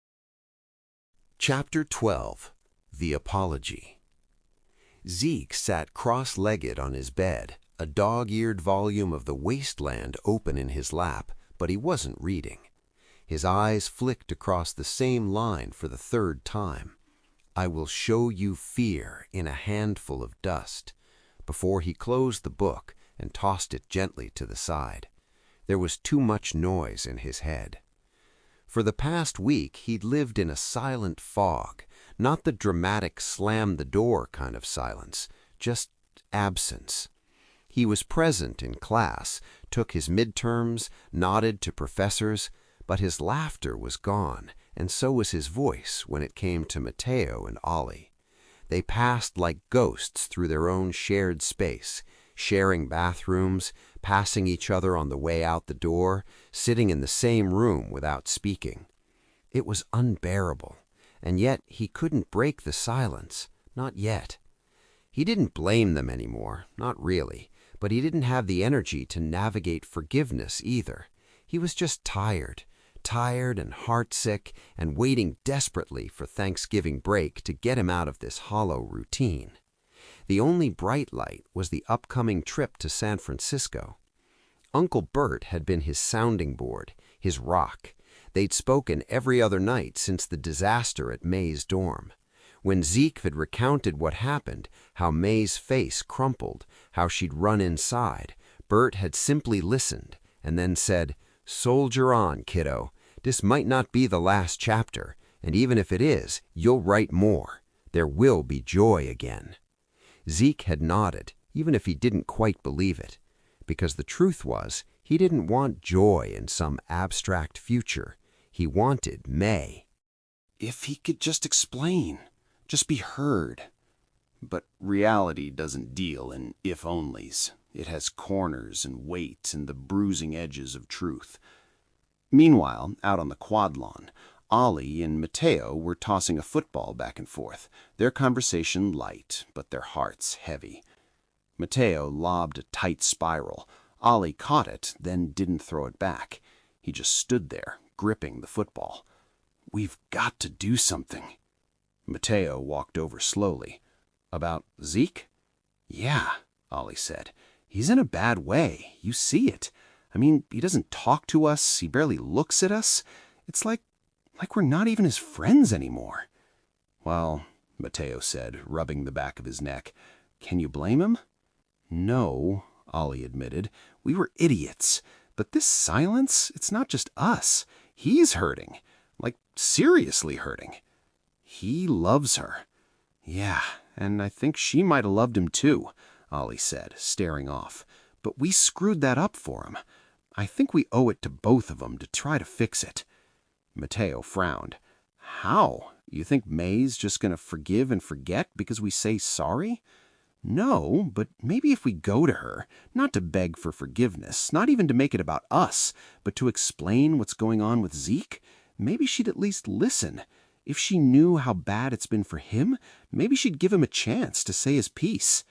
Chapter 12. The Apology. Zeke sat cross-legged on his bed, a dog-eared volume of The Wasteland open in his lap, but he wasn't reading. His eyes flicked across the same line for the third time. "I will show you fear in a handful of dust," before he closed the book and tossed it gently to the side. There was too much noise in his head. For the past week, he'd lived in a silent fog, not the dramatic slam-the-door kind of silence, just absence. He was present in class, took his midterms, nodded to professors, but his laughter was gone, and so was his voice when it came to Mateo and Ollie. They passed like ghosts through their own shared space, sharing bathrooms, passing each other on the way out the door, sitting in the same room without speaking. It was unbearable, and yet he couldn't break the silence, not yet. He didn't blame them anymore, not really, but he didn't have the energy to navigate forgiveness either. He was just tired and heartsick, and waiting desperately for Thanksgiving break to get him out of this hollow routine. The only bright light was the upcoming trip to San Francisco. Uncle Bert had been his sounding board, his rock. They'd spoken every other night since the disaster at Mei's dorm. When Zeke had recounted what happened, how Mei's face crumpled, how she'd run inside, Bert had simply listened and then said, "Soldier on, kiddo. This might not be the last chapter, and even if it is, you'll write more. There will be joy again." Zeke had nodded, even if he didn't quite believe it, because the truth was, he didn't want joy in some abstract future. He wanted Mei. If he could just explain, just be heard. But reality doesn't deal in if-onlys. It has corners and weight and the bruising edges of truth. Meanwhile, out on the quad lawn, Ollie and Mateo were tossing a football back and forth, their conversation light, but their hearts heavy. Mateo lobbed a tight spiral. Ollie caught it, then didn't throw it back. He just stood there, gripping the football. "We've got to do something." Mateo walked over slowly. "About Zeke?" "Yeah," Ollie said. "He's in a bad way. You see it. I mean, he doesn't talk to us. He barely looks at us. It's like we're not even his friends anymore." "Well," Mateo said, rubbing the back of his neck, "can you blame him?" "No," Ollie admitted. "We were idiots. But this silence, it's not just us. He's hurting. Like, seriously hurting. He loves her." "Yeah, and I think she might have loved him too," Ollie said, staring off. "But we screwed that up for him. I think we owe it to both of them to try to fix it." Mateo frowned. "How? You think Mei's just going to forgive and forget because we say sorry?" "No, but maybe if we go to her, not to beg for forgiveness, not even to make it about us, but to explain what's going on with Zeke, maybe she'd at least listen. If she knew how bad it's been for him, maybe she'd give him a chance to say his piece."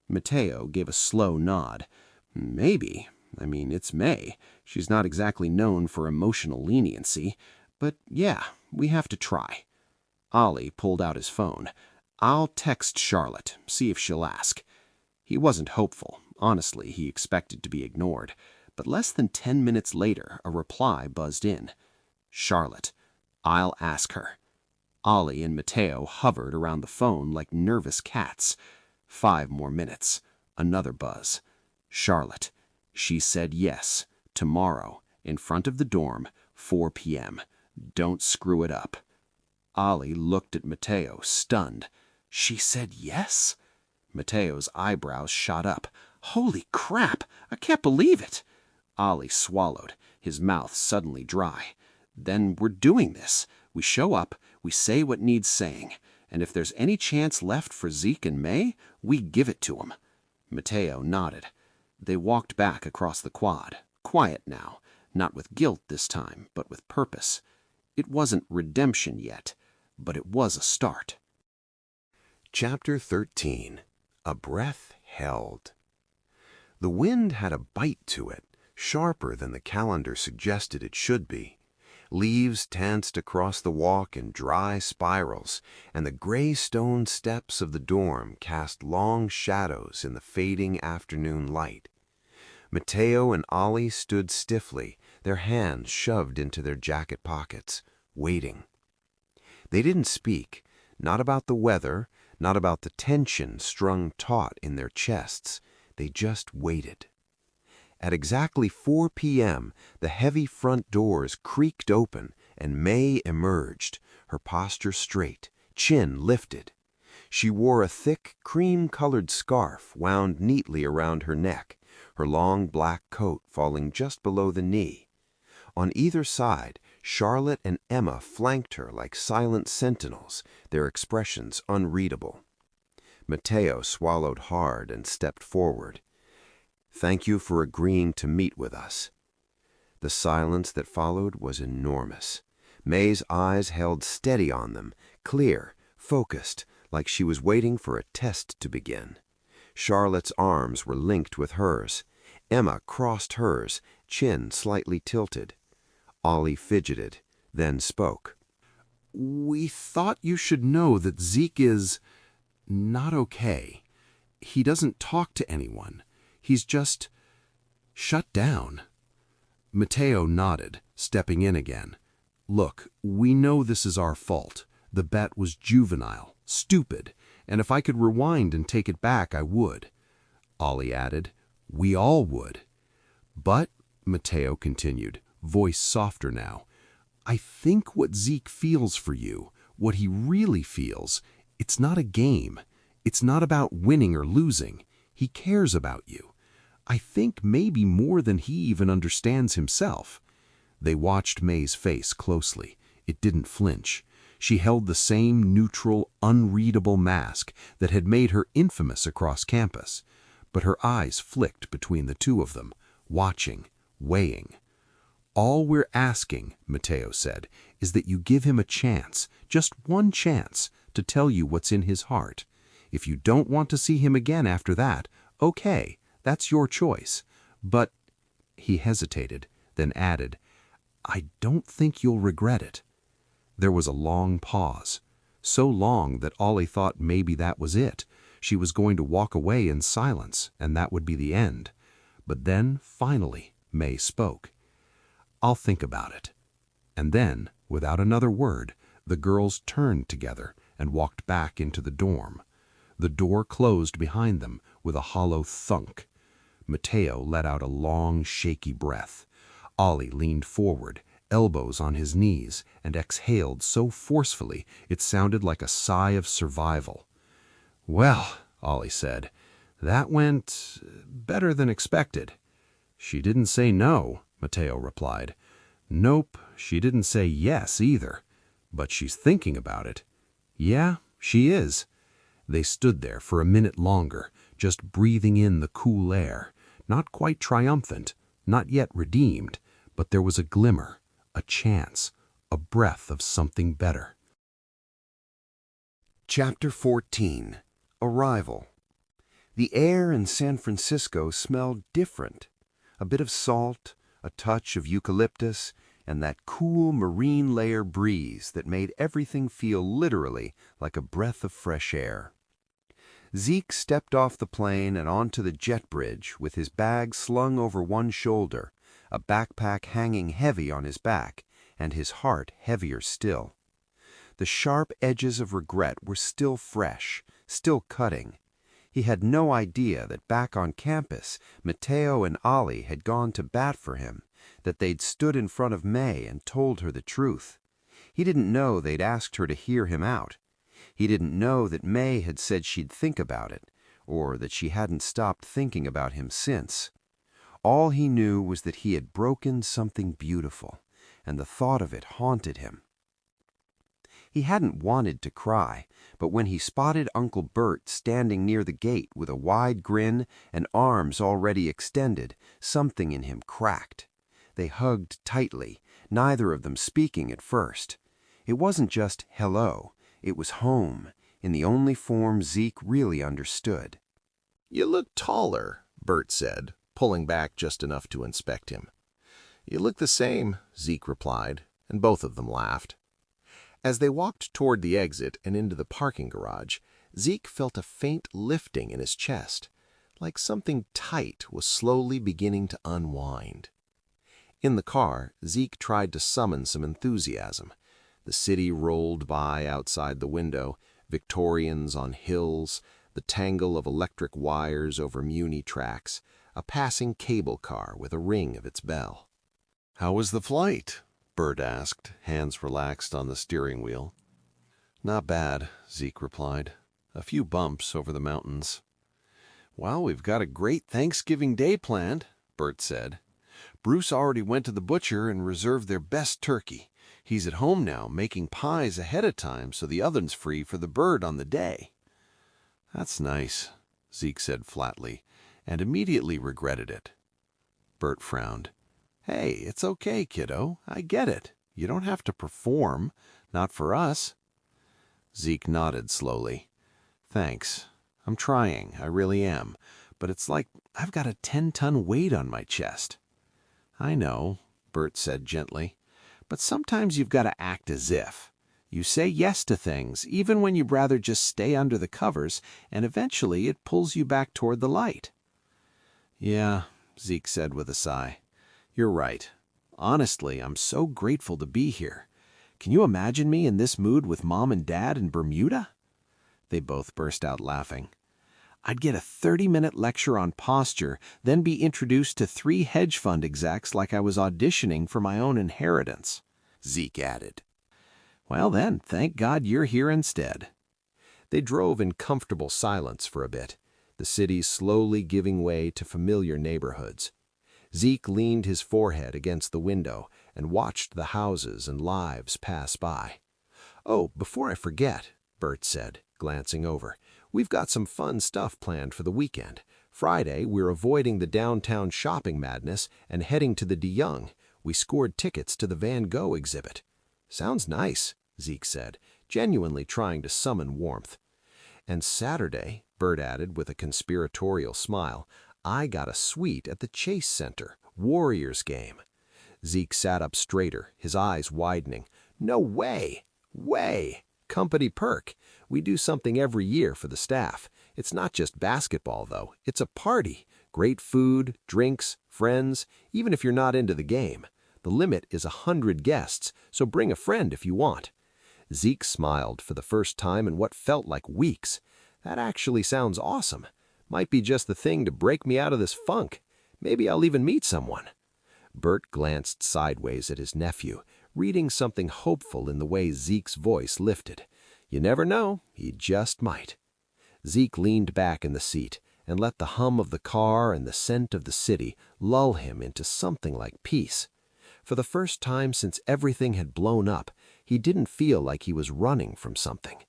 Mateo gave a slow nod. "Maybe. I mean, it's Mei. She's not exactly known for emotional leniency. But yeah, we have to try. Ollie pulled out his phone. I'll text Charlotte, see if she'll ask. He wasn't hopeful. Honestly, he expected to be ignored. But less than 10 minutes later, a reply buzzed in. Charlotte, I'll ask her. Ollie and Matteo hovered around the phone like nervous cats. 5 more minutes. Another buzz. Charlotte. She said yes. Tomorrow. In front of the dorm. 4 p.m. Don't screw it up. Ollie looked at Matteo, stunned. She said yes? Matteo's eyebrows shot up. Holy crap! I can't believe it! Ollie swallowed, his mouth suddenly dry. Then we're doing this. We show up, we say what needs saying, and if there's any chance left for Zeke and Mei, we give it to 'em. Matteo nodded. They walked back across the quad, quiet now, not with guilt this time, but with purpose. It wasn't redemption yet, but it was a start. Chapter 13. A Breath Held. The wind had a bite to it, sharper than the calendar suggested it should be. Leaves danced across the walk in dry spirals, and the gray stone steps of the dorm cast long shadows in the fading afternoon light. Matteo and Ollie stood stiffly, their hands shoved into their jacket pockets, waiting. They didn't speak, not about the weather, not about the tension strung taut in their chests. They just waited. At exactly 4 p.m., the heavy front doors creaked open, and Mei emerged, her posture straight, chin lifted. She wore a thick, cream-colored scarf wound neatly around her neck, her long black coat falling just below the knee. On either side, Charlotte and Emma flanked her like silent sentinels, their expressions unreadable. Matteo swallowed hard and stepped forward. Thank you for agreeing to meet with us. The silence that followed was enormous. Mei's eyes held steady on them, clear, focused, like she was waiting for a test to begin. Charlotte's arms were linked with hers. Emma crossed hers, chin slightly tilted. Ollie fidgeted, then spoke. We thought you should know that Zeke is not okay. He doesn't talk to anyone. He's just shut down. Matteo nodded, stepping in again. Look, we know this is our fault. The bet was juvenile, stupid, and if I could rewind and take it back, I would. Ollie added, we all would. But, Matteo continued, voice softer now, I think what Zeke feels for you, what he really feels, it's not a game. It's not about winning or losing. He cares about you. I think maybe more than he even understands himself. They watched Mei's face closely. It didn't flinch. She held the same neutral, unreadable mask that had made her infamous across campus. But her eyes flicked between the two of them, watching, weighing. All we're asking, Matteo said, is that you give him a chance, just one chance, to tell you what's in his heart. If you don't want to see him again after that, okay, that's your choice. But, he hesitated, then added, I don't think you'll regret it. There was a long pause, so long that Ollie thought maybe that was it. She was going to walk away in silence, and that would be the end. But then, finally, Mei spoke. I'll think about it. And then, without another word, the girls turned together and walked back into the dorm. The door closed behind them with a hollow thunk. Matteo let out a long, shaky breath. Ollie leaned forward, elbows on his knees, and exhaled so forcefully it sounded like a sigh of survival. Well, Ollie said, that went better than expected. She didn't say no, Matteo replied. Nope, she didn't say yes either. But she's thinking about it. Yeah, she is. They stood there for a minute longer, just breathing in the cool air, not quite triumphant, not yet redeemed, but there was a glimmer, a chance, a breath of something better. Chapter 14. Arrival. The air in San Francisco smelled different. A bit of salt, a touch of eucalyptus, and that cool marine layer breeze that made everything feel literally like a breath of fresh air. Zeke stepped off the plane and onto the jet bridge with his bag slung over one shoulder, a backpack hanging heavy on his back, and his heart heavier still. The sharp edges of regret were still fresh, still cutting. He had no idea that back on campus, Mateo and Ollie had gone to bat for him, that they'd stood in front of Mei and told her the truth. He didn't know they'd asked her to hear him out. He didn't know that Mei had said she'd think about it, or that she hadn't stopped thinking about him since. All he knew was that he had broken something beautiful, and the thought of it haunted him. He hadn't wanted to cry, but when he spotted Uncle Bert standing near the gate with a wide grin and arms already extended, something in him cracked. They hugged tightly, neither of them speaking at first. It wasn't just hello, it was home, in the only form Zeke really understood. "You look taller," Bert said, pulling back just enough to inspect him. "You look the same," Zeke replied, and both of them laughed. As they walked toward the exit and into the parking garage, Zeke felt a faint lifting in his chest, like something tight was slowly beginning to unwind. In the car, Zeke tried to summon some enthusiasm. The city rolled by outside the window, Victorians on hills, the tangle of electric wires over Muni tracks, a passing cable car with a ring of its bell. "How was the flight?" Bert asked, hands relaxed on the steering wheel. "Not bad," Zeke replied. "A few bumps over the mountains." "Well, we've got a great Thanksgiving Day planned," Bert said. "Bruce already went to the butcher and reserved their best turkey. He's at home now, making pies ahead of time so the oven's free for the bird on the day." "That's nice," Zeke said flatly, and immediately regretted it. Bert frowned. "Hey, it's okay, kiddo. I get it. You don't have to perform. Not for us." Zeke nodded slowly. "Thanks. I'm trying. I really am. But it's like I've got a 10-ton weight on my chest." "I know," Bert said gently. "But sometimes you've got to act as if. You say yes to things, even when you'd rather just stay under the covers, and eventually it pulls you back toward the light." "Yeah," Zeke said with a sigh. "You're right. Honestly, I'm so grateful to be here. Can you imagine me in this mood with Mom and Dad in Bermuda?" They both burst out laughing. "I'd get a 30-minute lecture on posture, then be introduced to 3 hedge fund execs like I was auditioning for my own inheritance," Zeke added. "Well then, thank God you're here instead." They drove in comfortable silence for a bit, the city slowly giving way to familiar neighborhoods. Zeke leaned his forehead against the window and watched the houses and lives pass by. "Oh, before I forget," Bert said, glancing over, "we've got some fun stuff planned for the weekend. Friday, we're avoiding the downtown shopping madness and heading to the DeYoung. We scored tickets to the Van Gogh exhibit." "Sounds nice," Zeke said, genuinely trying to summon warmth. "And Saturday," Bert added with a conspiratorial smile, "I got a suite at the Chase Center, Warriors game." Zeke sat up straighter, his eyes widening. "No way! Way! Company perk. We do something every year for the staff. It's not just basketball, though. It's a party. Great food, drinks, friends, even if you're not into the game. The limit is 100 guests, so bring a friend if you want." Zeke smiled for the first time in what felt like weeks. "That actually sounds awesome. Might be just the thing to break me out of this funk. Maybe I'll even meet someone." Bert glanced sideways at his nephew, reading something hopeful in the way Zeke's voice lifted. You never know, he just might. Zeke leaned back in the seat and let the hum of the car and the scent of the city lull him into something like peace. For the first time since everything had blown up, he didn't feel like he was running from something.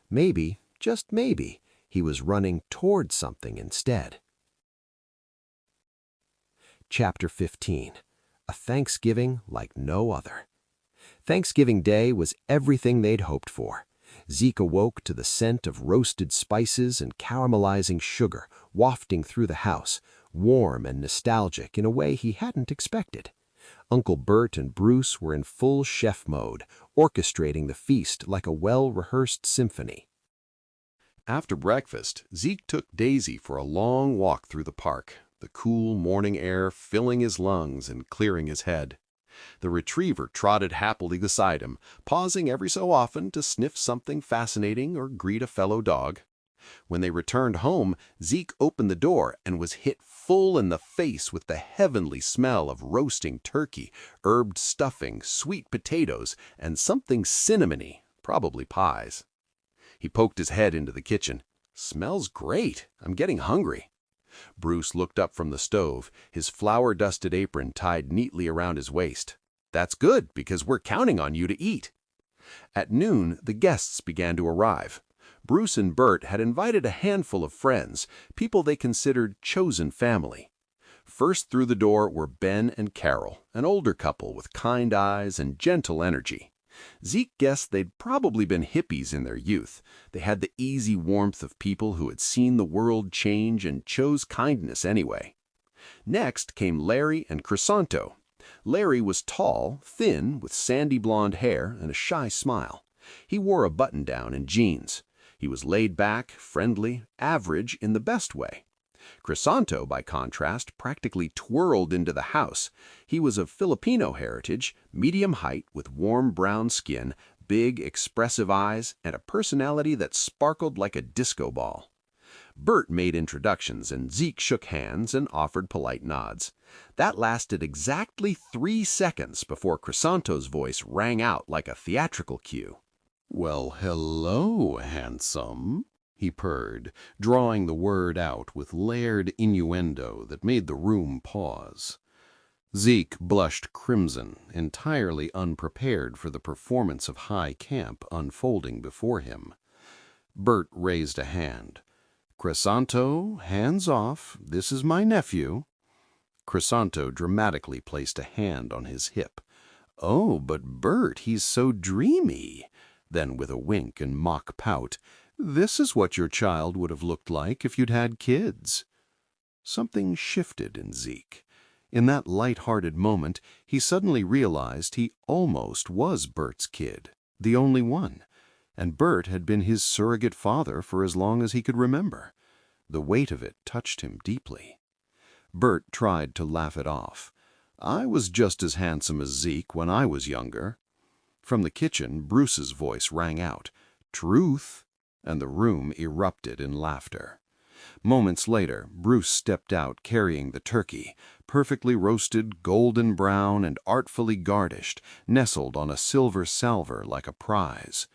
Maybe, just maybe, he was running toward something instead. Chapter 15. A Thanksgiving Like No Other. Thanksgiving Day was everything they'd hoped for. Zeke awoke to the scent of roasted spices and caramelizing sugar wafting through the house, warm and nostalgic in a way he hadn't expected. Uncle Bert and Bruce were in full chef mode, orchestrating the feast like a well-rehearsed symphony. After breakfast, Zeke took Daisy for a long walk through the park, the cool morning air filling his lungs and clearing his head. The retriever trotted happily beside him, pausing every so often to sniff something fascinating or greet a fellow dog. When they returned home, Zeke opened the door and was hit full in the face with the heavenly smell of roasting turkey, herbed stuffing, sweet potatoes, and something cinnamony, probably pies. He poked his head into the kitchen. "Smells great. I'm getting hungry." Bruce looked up from the stove, his flour-dusted apron tied neatly around his waist. "That's good, because we're counting on you to eat." At noon, the guests began to arrive. Bruce and Bert had invited a handful of friends, people they considered chosen family. First through the door were Ben and Carol, an older couple with kind eyes and gentle energy. Zeke guessed they'd probably been hippies in their youth. They had the easy warmth of people who had seen the world change and chose kindness anyway. Next came Larry and Crisanto. Larry was tall, thin, with sandy blonde hair and a shy smile. He wore a button-down and jeans. He was laid back, friendly, average in the best way. Crisanto, by contrast, practically twirled into the house. He was of Filipino heritage, medium height with warm brown skin, big, expressive eyes, and a personality that sparkled like a disco ball. Bert made introductions, and Zeke shook hands and offered polite nods. That lasted exactly 3 seconds before Crisanto's voice rang out like a theatrical cue. "Well, hello, handsome," he purred, drawing the word out with layered innuendo that made the room pause. Zeke blushed crimson, entirely unprepared for the performance of high camp unfolding before him. Bert raised a hand. "Crisanto, hands off. This is my nephew." Crisanto dramatically placed a hand on his hip. "Oh, but Bert, he's so dreamy." Then, with a wink and mock pout, "This is what your child would have looked like if you'd had kids." Something shifted in Zeke. In that light-hearted moment, he suddenly realized he almost was Bert's kid, the only one, and Bert had been his surrogate father for as long as he could remember. The weight of it touched him deeply. Bert tried to laugh it off. "I was just as handsome as Zeke when I was younger." From the kitchen, Bruce's voice rang out, "Truth," and the room erupted in laughter. Moments later, Bruce stepped out carrying the turkey, perfectly roasted, golden brown, and artfully garnished, nestled on a silver salver like a prize.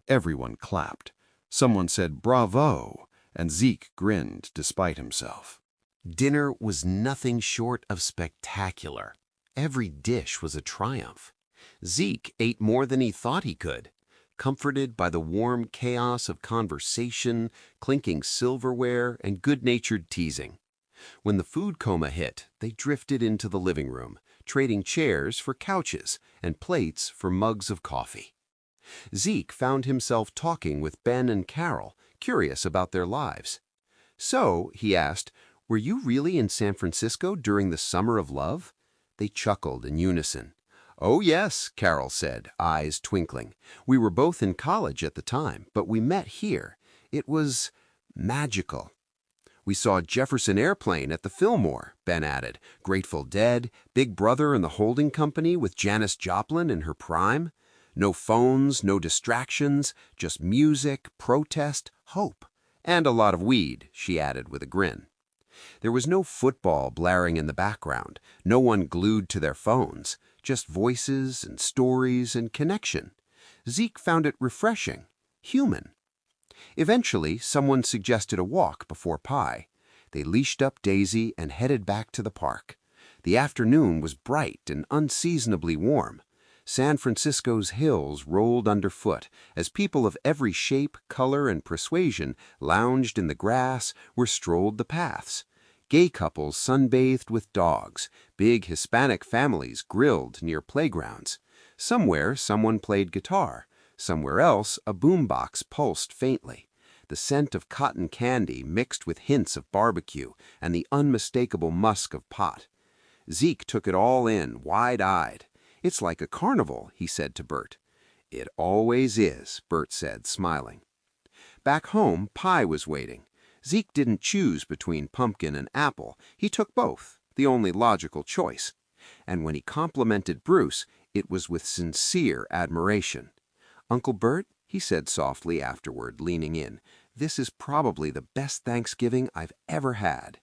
Everyone clapped. Someone said, "Bravo," and Zeke grinned despite himself. Dinner was nothing short of spectacular. Every dish was a triumph. Zeke ate more than he thought he could, comforted by the warm chaos of conversation, clinking silverware, and good-natured teasing. When the food coma hit, they drifted into the living room, trading chairs for couches and plates for mugs of coffee. Zeke found himself talking with Ben and Carol, curious about their lives. "So," he asked, "were you really in San Francisco during the Summer of Love?" They chuckled in unison. "Oh, yes," Carol said, eyes twinkling. "We were both in college at the time, but we met here. It was magical." "We saw Jefferson Airplane at the Fillmore," Ben added. "Grateful Dead, Big Brother and the Holding Company with Janis Joplin in her prime. No phones, no distractions, just music, protest, hope, and a lot of weed," she added with a grin. There was no football blaring in the background, no one glued to their phones, just voices and stories and connection. Zeke found it refreshing, human. Eventually, someone suggested a walk before pie. They leashed up Daisy and headed back to the park. The afternoon was bright and unseasonably warm. San Francisco's hills rolled underfoot as people of every shape, color, and persuasion lounged in the grass or strolled the paths. Gay couples sunbathed with dogs, big Hispanic families grilled near playgrounds. Somewhere someone played guitar, somewhere else a boombox pulsed faintly. the scent of cotton candy mixed with hints of barbecue and the unmistakable musk of pot. Zeke took it all in, wide-eyed. "It's like a carnival," he said to Bert. "It always is," Bert said, smiling. Back home, pie was waiting. Zeke didn't choose between pumpkin and apple. He took both, the only logical choice. And when he complimented Bruce, it was with sincere admiration. "Uncle Bert," he said softly afterward, leaning in, "this is probably the best Thanksgiving I've ever had."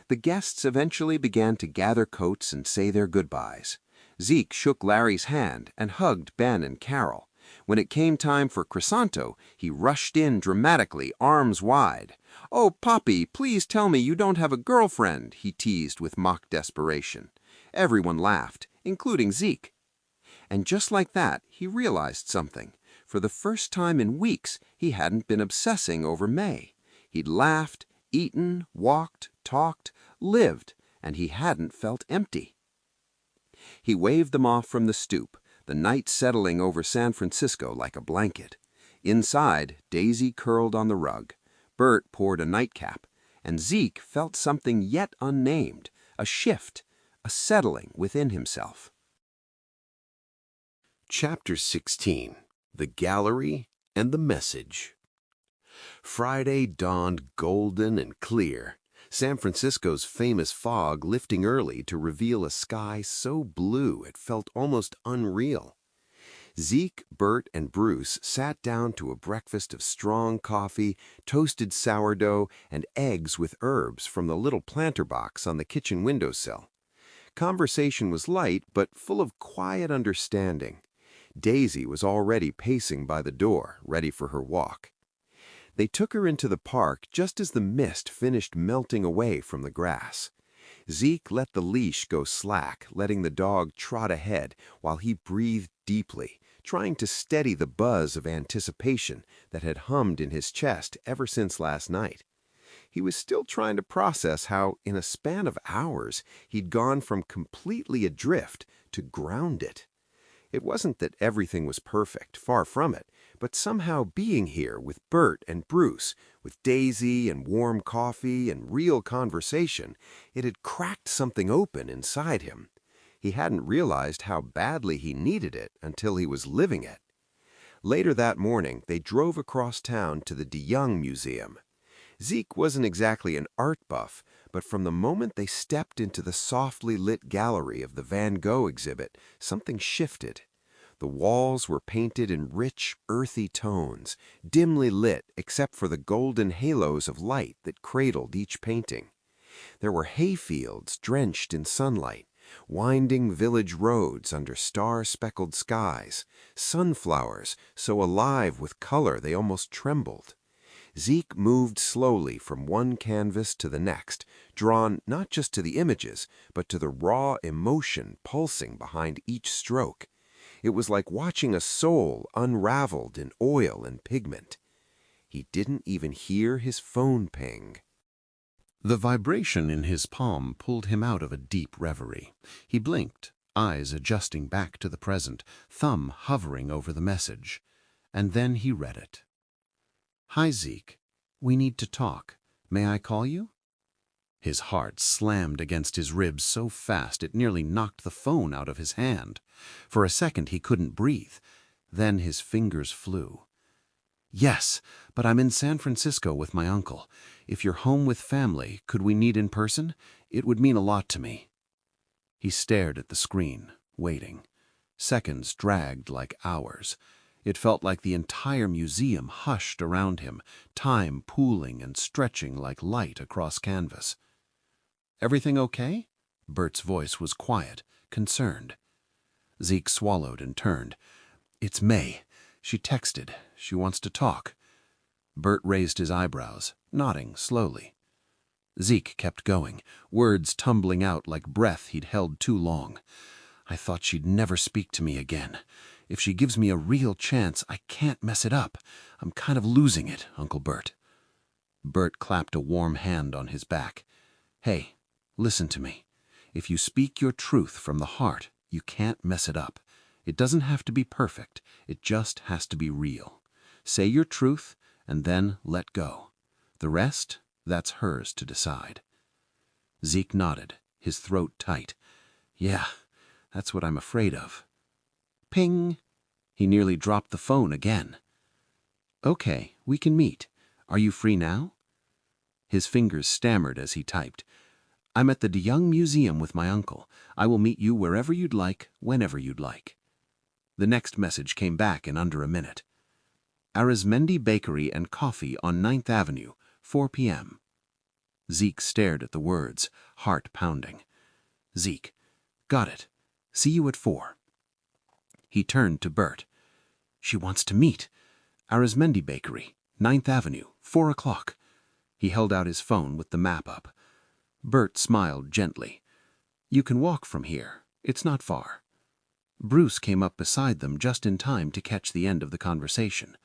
The guests eventually began to gather coats and say their goodbyes. Zeke shook Larry's hand and hugged Ben and Carol. When it came time for Crisanto, he rushed in dramatically, arms wide. "Oh, Poppy, please tell me you don't have a girlfriend," he teased with mock desperation. Everyone laughed, including Zeke. And just like that, he realized something. For the first time in weeks, he hadn't been obsessing over Mei. He'd laughed, eaten, walked, talked, lived, and he hadn't felt empty. He waved them off from the stoop, the night settling over San Francisco like a blanket. Inside, Daisy curled on the rug. Bert poured a nightcap, and Zeke felt something yet unnamed, a shift, a settling within himself. Chapter 16. The Gallery and the Message. Friday dawned golden and clear, San Francisco's famous fog lifting early to reveal a sky so blue it felt almost unreal. Zeke, Bert, and Bruce sat down to a breakfast of strong coffee, toasted sourdough, and eggs with herbs from the little planter box on the kitchen windowsill. Conversation was light, but full of quiet understanding. Daisy was already pacing by the door, ready for her walk. They took her into the park just as the mist finished melting away from the grass. Zeke let the leash go slack, letting the dog trot ahead while he breathed deeply, trying to steady the buzz of anticipation that had hummed in his chest ever since last night. He was still trying to process how, in a span of hours, he'd gone from completely adrift to grounded. It wasn't that everything was perfect, far from it, but somehow being here with Bert and Bruce, with Daisy and warm coffee and real conversation, it had cracked something open inside him. He hadn't realized how badly he needed it until he was living it. Later that morning, they drove across town to the DeYoung Museum. Zeke wasn't exactly an art buff, but from the moment they stepped into the softly lit gallery of the Van Gogh exhibit, something shifted. The walls were painted in rich, earthy tones, dimly lit except for the golden halos of light that cradled each painting. There were hayfields drenched in sunlight, winding village roads under star-speckled skies, sunflowers so alive with color they almost trembled. Zeke moved slowly from one canvas to the next, drawn not just to the images, but to the raw emotion pulsing behind each stroke. It was like watching a soul unraveled in oil and pigment. He didn't even hear his phone ping. The vibration in his palm pulled him out of a deep reverie. He blinked, eyes adjusting back to the present, thumb hovering over the message. And then he read it. "Hi, Zeke. We need to talk. May I call you?" His heart slammed against his ribs so fast it nearly knocked the phone out of his hand. For a second he couldn't breathe. Then his fingers flew. "Yes, but I'm in San Francisco with my uncle. If you're home with family, could we meet in person? It would mean a lot to me." He stared at the screen, waiting. Seconds dragged like hours. It felt like the entire museum hushed around him, time pooling and stretching like light across canvas. "Everything okay?" Bert's voice was quiet, concerned. Zeke swallowed and turned. "It's Mei. She texted. She wants to talk." Bert raised his eyebrows, nodding slowly. Zeke kept going, words tumbling out like breath he'd held too long. "I thought she'd never speak to me again. If she gives me a real chance, I can't mess it up. I'm kind of losing it, Uncle Bert." Bert clapped a warm hand on his back. "Hey, listen to me. If you speak your truth from the heart, you can't mess it up. It doesn't have to be perfect. It just has to be real. Say your truth, and then let go. The rest, that's hers to decide. Zeke nodded, his throat tight. Yeah, that's what I'm afraid of. Ping! He nearly dropped the phone again. Okay, we can meet. Are you free now? His fingers stammered as he typed. I'm at the De Young Museum with my uncle. I will meet you wherever you'd like, whenever you'd like. The next message came back in under a minute. Arizmendi Bakery and Coffee on 9th Avenue, 4 p.m. Zeke stared at the words, heart pounding. Zeke, got it. See you at 4. He turned to Bert. She wants to meet. Arizmendi Bakery, 9th Avenue, 4 o'clock. He held out his phone with the map up. Bert smiled gently. You can walk from here. It's not far. Bruce came up beside them just in time to catch the end of the conversation.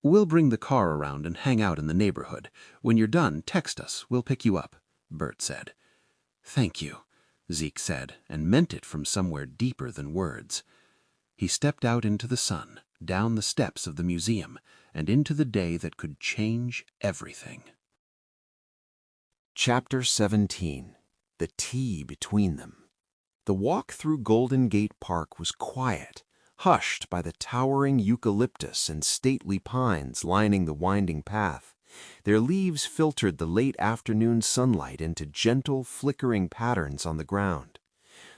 We'll bring the car around and hang out in the neighborhood. When you're done, text us. We'll pick you up, Bert said. Thank you, Zeke said, and meant it from somewhere deeper than words. He stepped out into the sun, down the steps of the museum, and into the day that could change everything. Chapter 17. The Tea Between Them. The walk through Golden Gate Park was quiet, hushed by the towering eucalyptus and stately pines lining the winding path. Their leaves filtered the late afternoon sunlight into gentle, flickering patterns on the ground.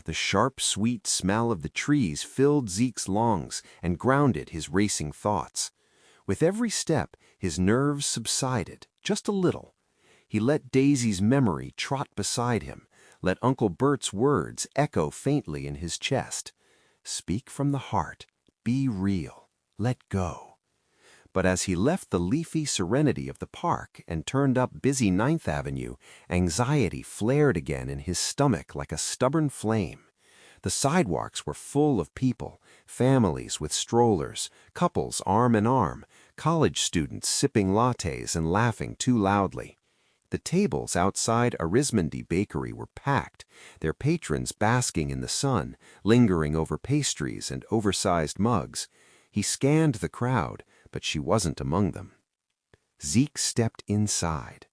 The sharp, sweet smell of the trees filled Zeke's lungs and grounded his racing thoughts. With every step, his nerves subsided, just a little. He let Daisy's memory trot beside him, let Uncle Bert's words echo faintly in his chest. Speak from the heart, be real, let go. But as he left the leafy serenity of the park and turned up busy 9th Avenue, anxiety flared again in his stomach like a stubborn flame. The sidewalks were full of people, families with strollers, couples arm in arm, college students sipping lattes and laughing too loudly. The tables outside Arizmendi Bakery were packed, their patrons basking in the sun, lingering over pastries and oversized mugs. He scanned the crowd, but she wasn't among them. Zeke stepped inside.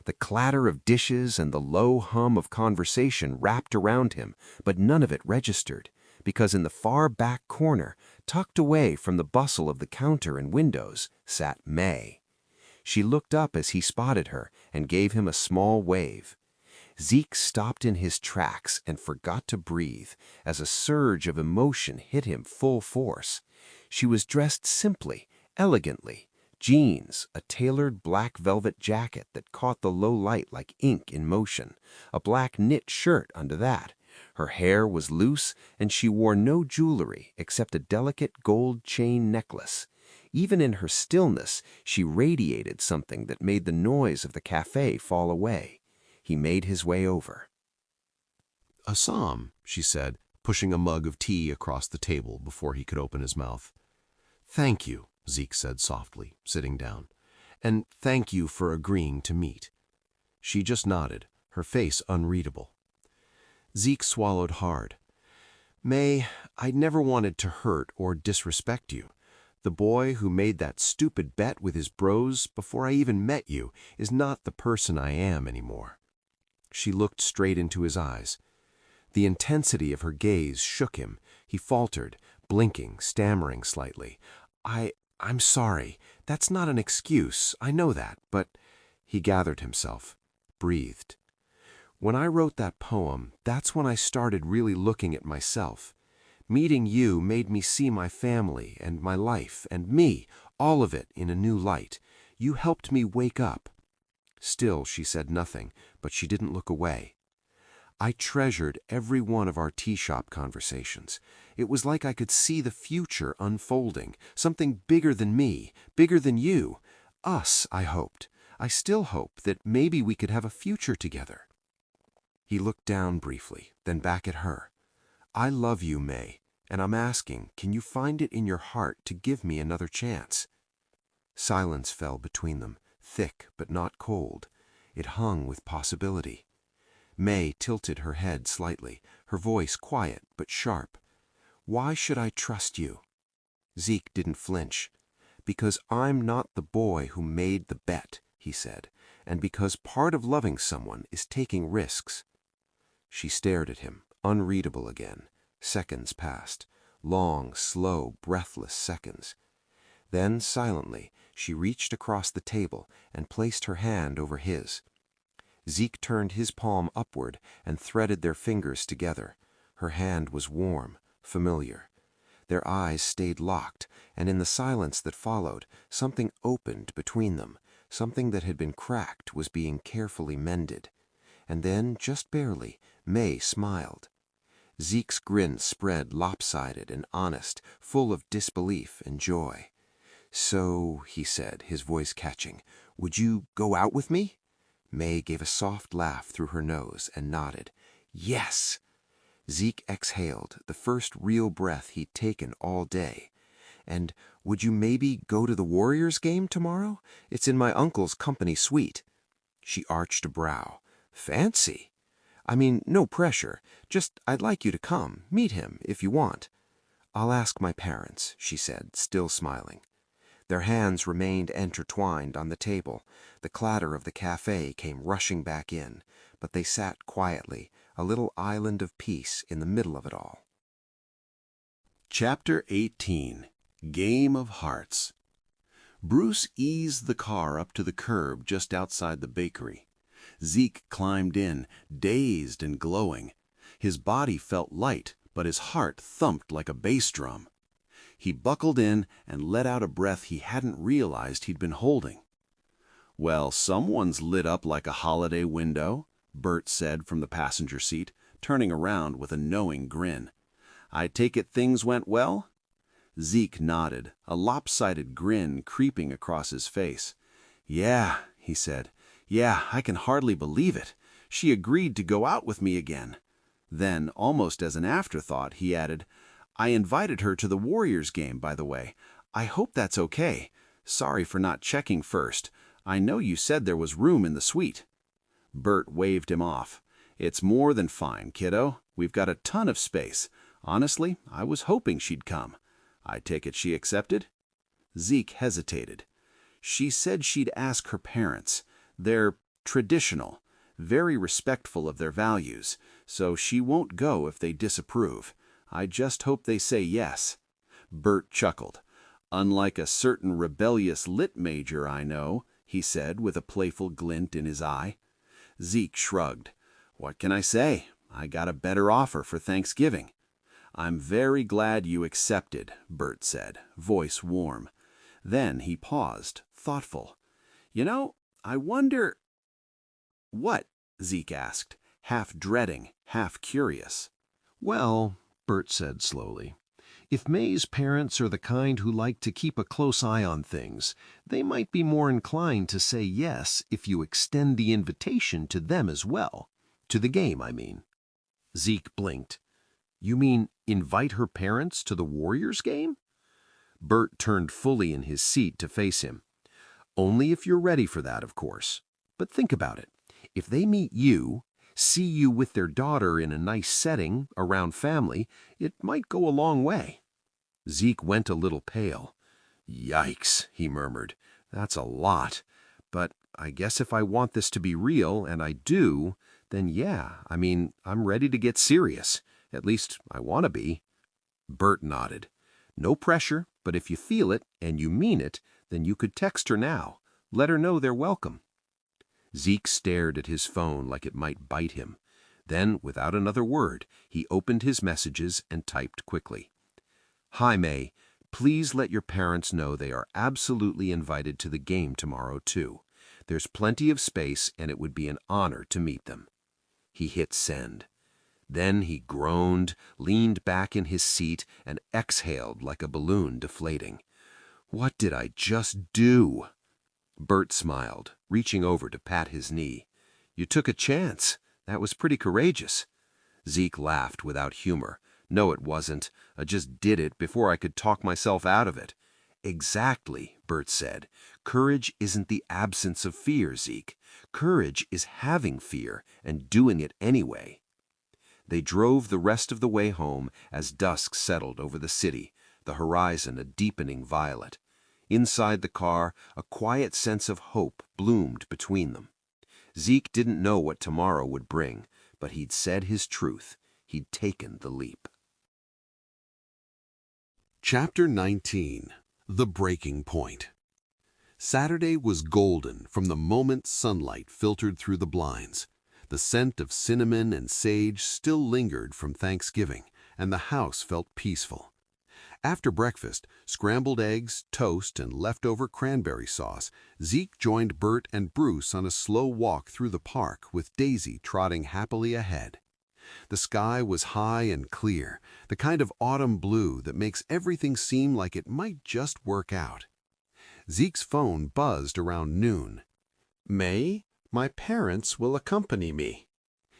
The clatter of dishes and the low hum of conversation wrapped around him, but none of it registered, because in the far back corner, tucked away from the bustle of the counter and windows, sat Mei. She looked up as he spotted her and gave him a small wave. Zeke stopped in his tracks and forgot to breathe as a surge of emotion hit him full force. She was dressed simply, elegantly. Jeans, a tailored black velvet jacket that caught the low light like ink in motion, a black knit shirt under that. Her hair was loose and she wore no jewelry except a delicate gold chain necklace. Even in her stillness, she radiated something that made the noise of the cafe fall away. He made his way over. Assam, she said, pushing a mug of tea across the table before he could open his mouth. Thank you, Zeke said softly, sitting down. And thank you for agreeing to meet. She just nodded, her face unreadable. Zeke swallowed hard. May, I never wanted to hurt or disrespect you. The boy who made that stupid bet with his bros before I even met you is not the person I am anymore. She looked straight into his eyes. The intensity of her gaze shook him. He faltered, blinking, stammering slightly. I'm sorry. That's not an excuse. I know that, but... He gathered himself, breathed. When I wrote that poem, that's when I started really looking at myself. Meeting you made me see my family and my life and me, all of it in a new light. You helped me wake up. Still, she said nothing, but she didn't look away. I treasured every one of our tea shop conversations. It was like I could see the future unfolding, something bigger than me, bigger than you. Us, I hoped. I still hope that maybe we could have a future together. He looked down briefly, then back at her. I love you, May, and I'm asking, can you find it in your heart to give me another chance? Silence fell between them, thick but not cold. It hung with possibility. May tilted her head slightly, her voice quiet but sharp. Why should I trust you? Zeke didn't flinch. "Because I'm not the boy who made the bet," he said, "and because part of loving someone is taking risks." She stared at him, unreadable again. Seconds passed. Long, slow, breathless seconds. Then, silently, she reached across the table and placed her hand over his. Zeke turned his palm upward and threaded their fingers together. Her hand was warm, familiar. Their eyes stayed locked, and in the silence that followed, something opened between them. Something that had been cracked was being carefully mended. And then, just barely, Mei smiled. Zeke's grin spread lopsided and honest, full of disbelief and joy. "So," he said, his voice catching, "would you go out with me?" Mei gave a soft laugh through her nose and nodded. "Yes!" Zeke exhaled, the first real breath he'd taken all day. "And would you maybe go to the Warriors game tomorrow? It's in my uncle's company suite." She arched a brow. "Fancy! I mean, no pressure. Just I'd like you to come, meet him, if you want." "I'll ask my parents," she said, still smiling. Their hands remained intertwined on the table. The clatter of the cafe came rushing back in, but they sat quietly, a little island of peace in the middle of it all. Chapter 18. Game of Hearts. Bruce eased the car up to the curb just outside the bakery. Zeke climbed in, dazed and glowing. His body felt light, but his heart thumped like a bass drum. He buckled in and let out a breath he hadn't realized he'd been holding. "Well, someone's lit up like a holiday window," Bert said from the passenger seat, turning around with a knowing grin. "I take it things went well?" Zeke nodded, a lopsided grin creeping across his face. "Yeah," he said. "Yeah, I can hardly believe it. She agreed to go out with me again." Then, almost as an afterthought, he added, "I invited her to the Warriors game, by the way. I hope that's okay. Sorry for not checking first. I know you said there was room in the suite." Bert waved him off. "It's more than fine, kiddo. We've got a ton of space. Honestly, I was hoping she'd come. I take it she accepted?" Zeke hesitated. "She said she'd ask her parents. They're traditional, very respectful of their values, so she won't go if they disapprove. I just hope they say yes." Bert chuckled. "Unlike a certain rebellious lit major I know," he said with a playful glint in his eye. Zeke shrugged. "What can I say? I got a better offer for Thanksgiving." "I'm very glad you accepted," Bert said, voice warm. Then he paused, thoughtful. "You know, I wonder—" "What?" Zeke asked, half dreading, half curious. "Well," Bert said slowly, "if May's parents are the kind who like to keep a close eye on things, they might be more inclined to say yes if you extend the invitation to them as well. To the game, I mean." Zeke blinked. "You mean invite her parents to the Warriors game?" Bert turned fully in his seat to face him. "Only if you're ready for that, of course. But think about it. If they meet you, see you with their daughter in a nice setting, around family, it might go a long way." Zeke went a little pale. "Yikes," he murmured. "That's a lot. But I guess if I want this to be real, and I do, then yeah, I mean, I'm ready to get serious. At least, I want to be." Bert nodded. "No pressure, but if you feel it, and you mean it, then you could text her now. Let her know they're welcome." Zeke stared at his phone like it might bite him. Then, without another word, he opened his messages and typed quickly. "Hi, May. Please let your parents know they are absolutely invited to the game tomorrow, too. There's plenty of space, and it would be an honor to meet them." He hit send. Then he groaned, leaned back in his seat, and exhaled like a balloon deflating. "What did I just do?" Bert smiled, reaching over to pat his knee. "You took a chance. That was pretty courageous." Zeke laughed without humor. "No, it wasn't. I just did it before I could talk myself out of it." "Exactly," Bert said. "Courage isn't the absence of fear, Zeke. Courage is having fear and doing it anyway." They drove the rest of the way home as dusk settled over the city, the horizon a deepening violet. Inside the car, a quiet sense of hope bloomed between them. Zeke didn't know what tomorrow would bring, but he'd said his truth. He'd taken the leap. Chapter 19. The Breaking Point. Saturday was golden from the moment sunlight filtered through the blinds. The scent of cinnamon and sage still lingered from Thanksgiving, and the house felt peaceful. After breakfast, scrambled eggs, toast, and leftover cranberry sauce, Zeke joined Bert and Bruce on a slow walk through the park with Daisy trotting happily ahead. The sky was high and clear, the kind of autumn blue that makes everything seem like it might just work out. Zeke's phone buzzed around noon. "May, my parents will accompany me."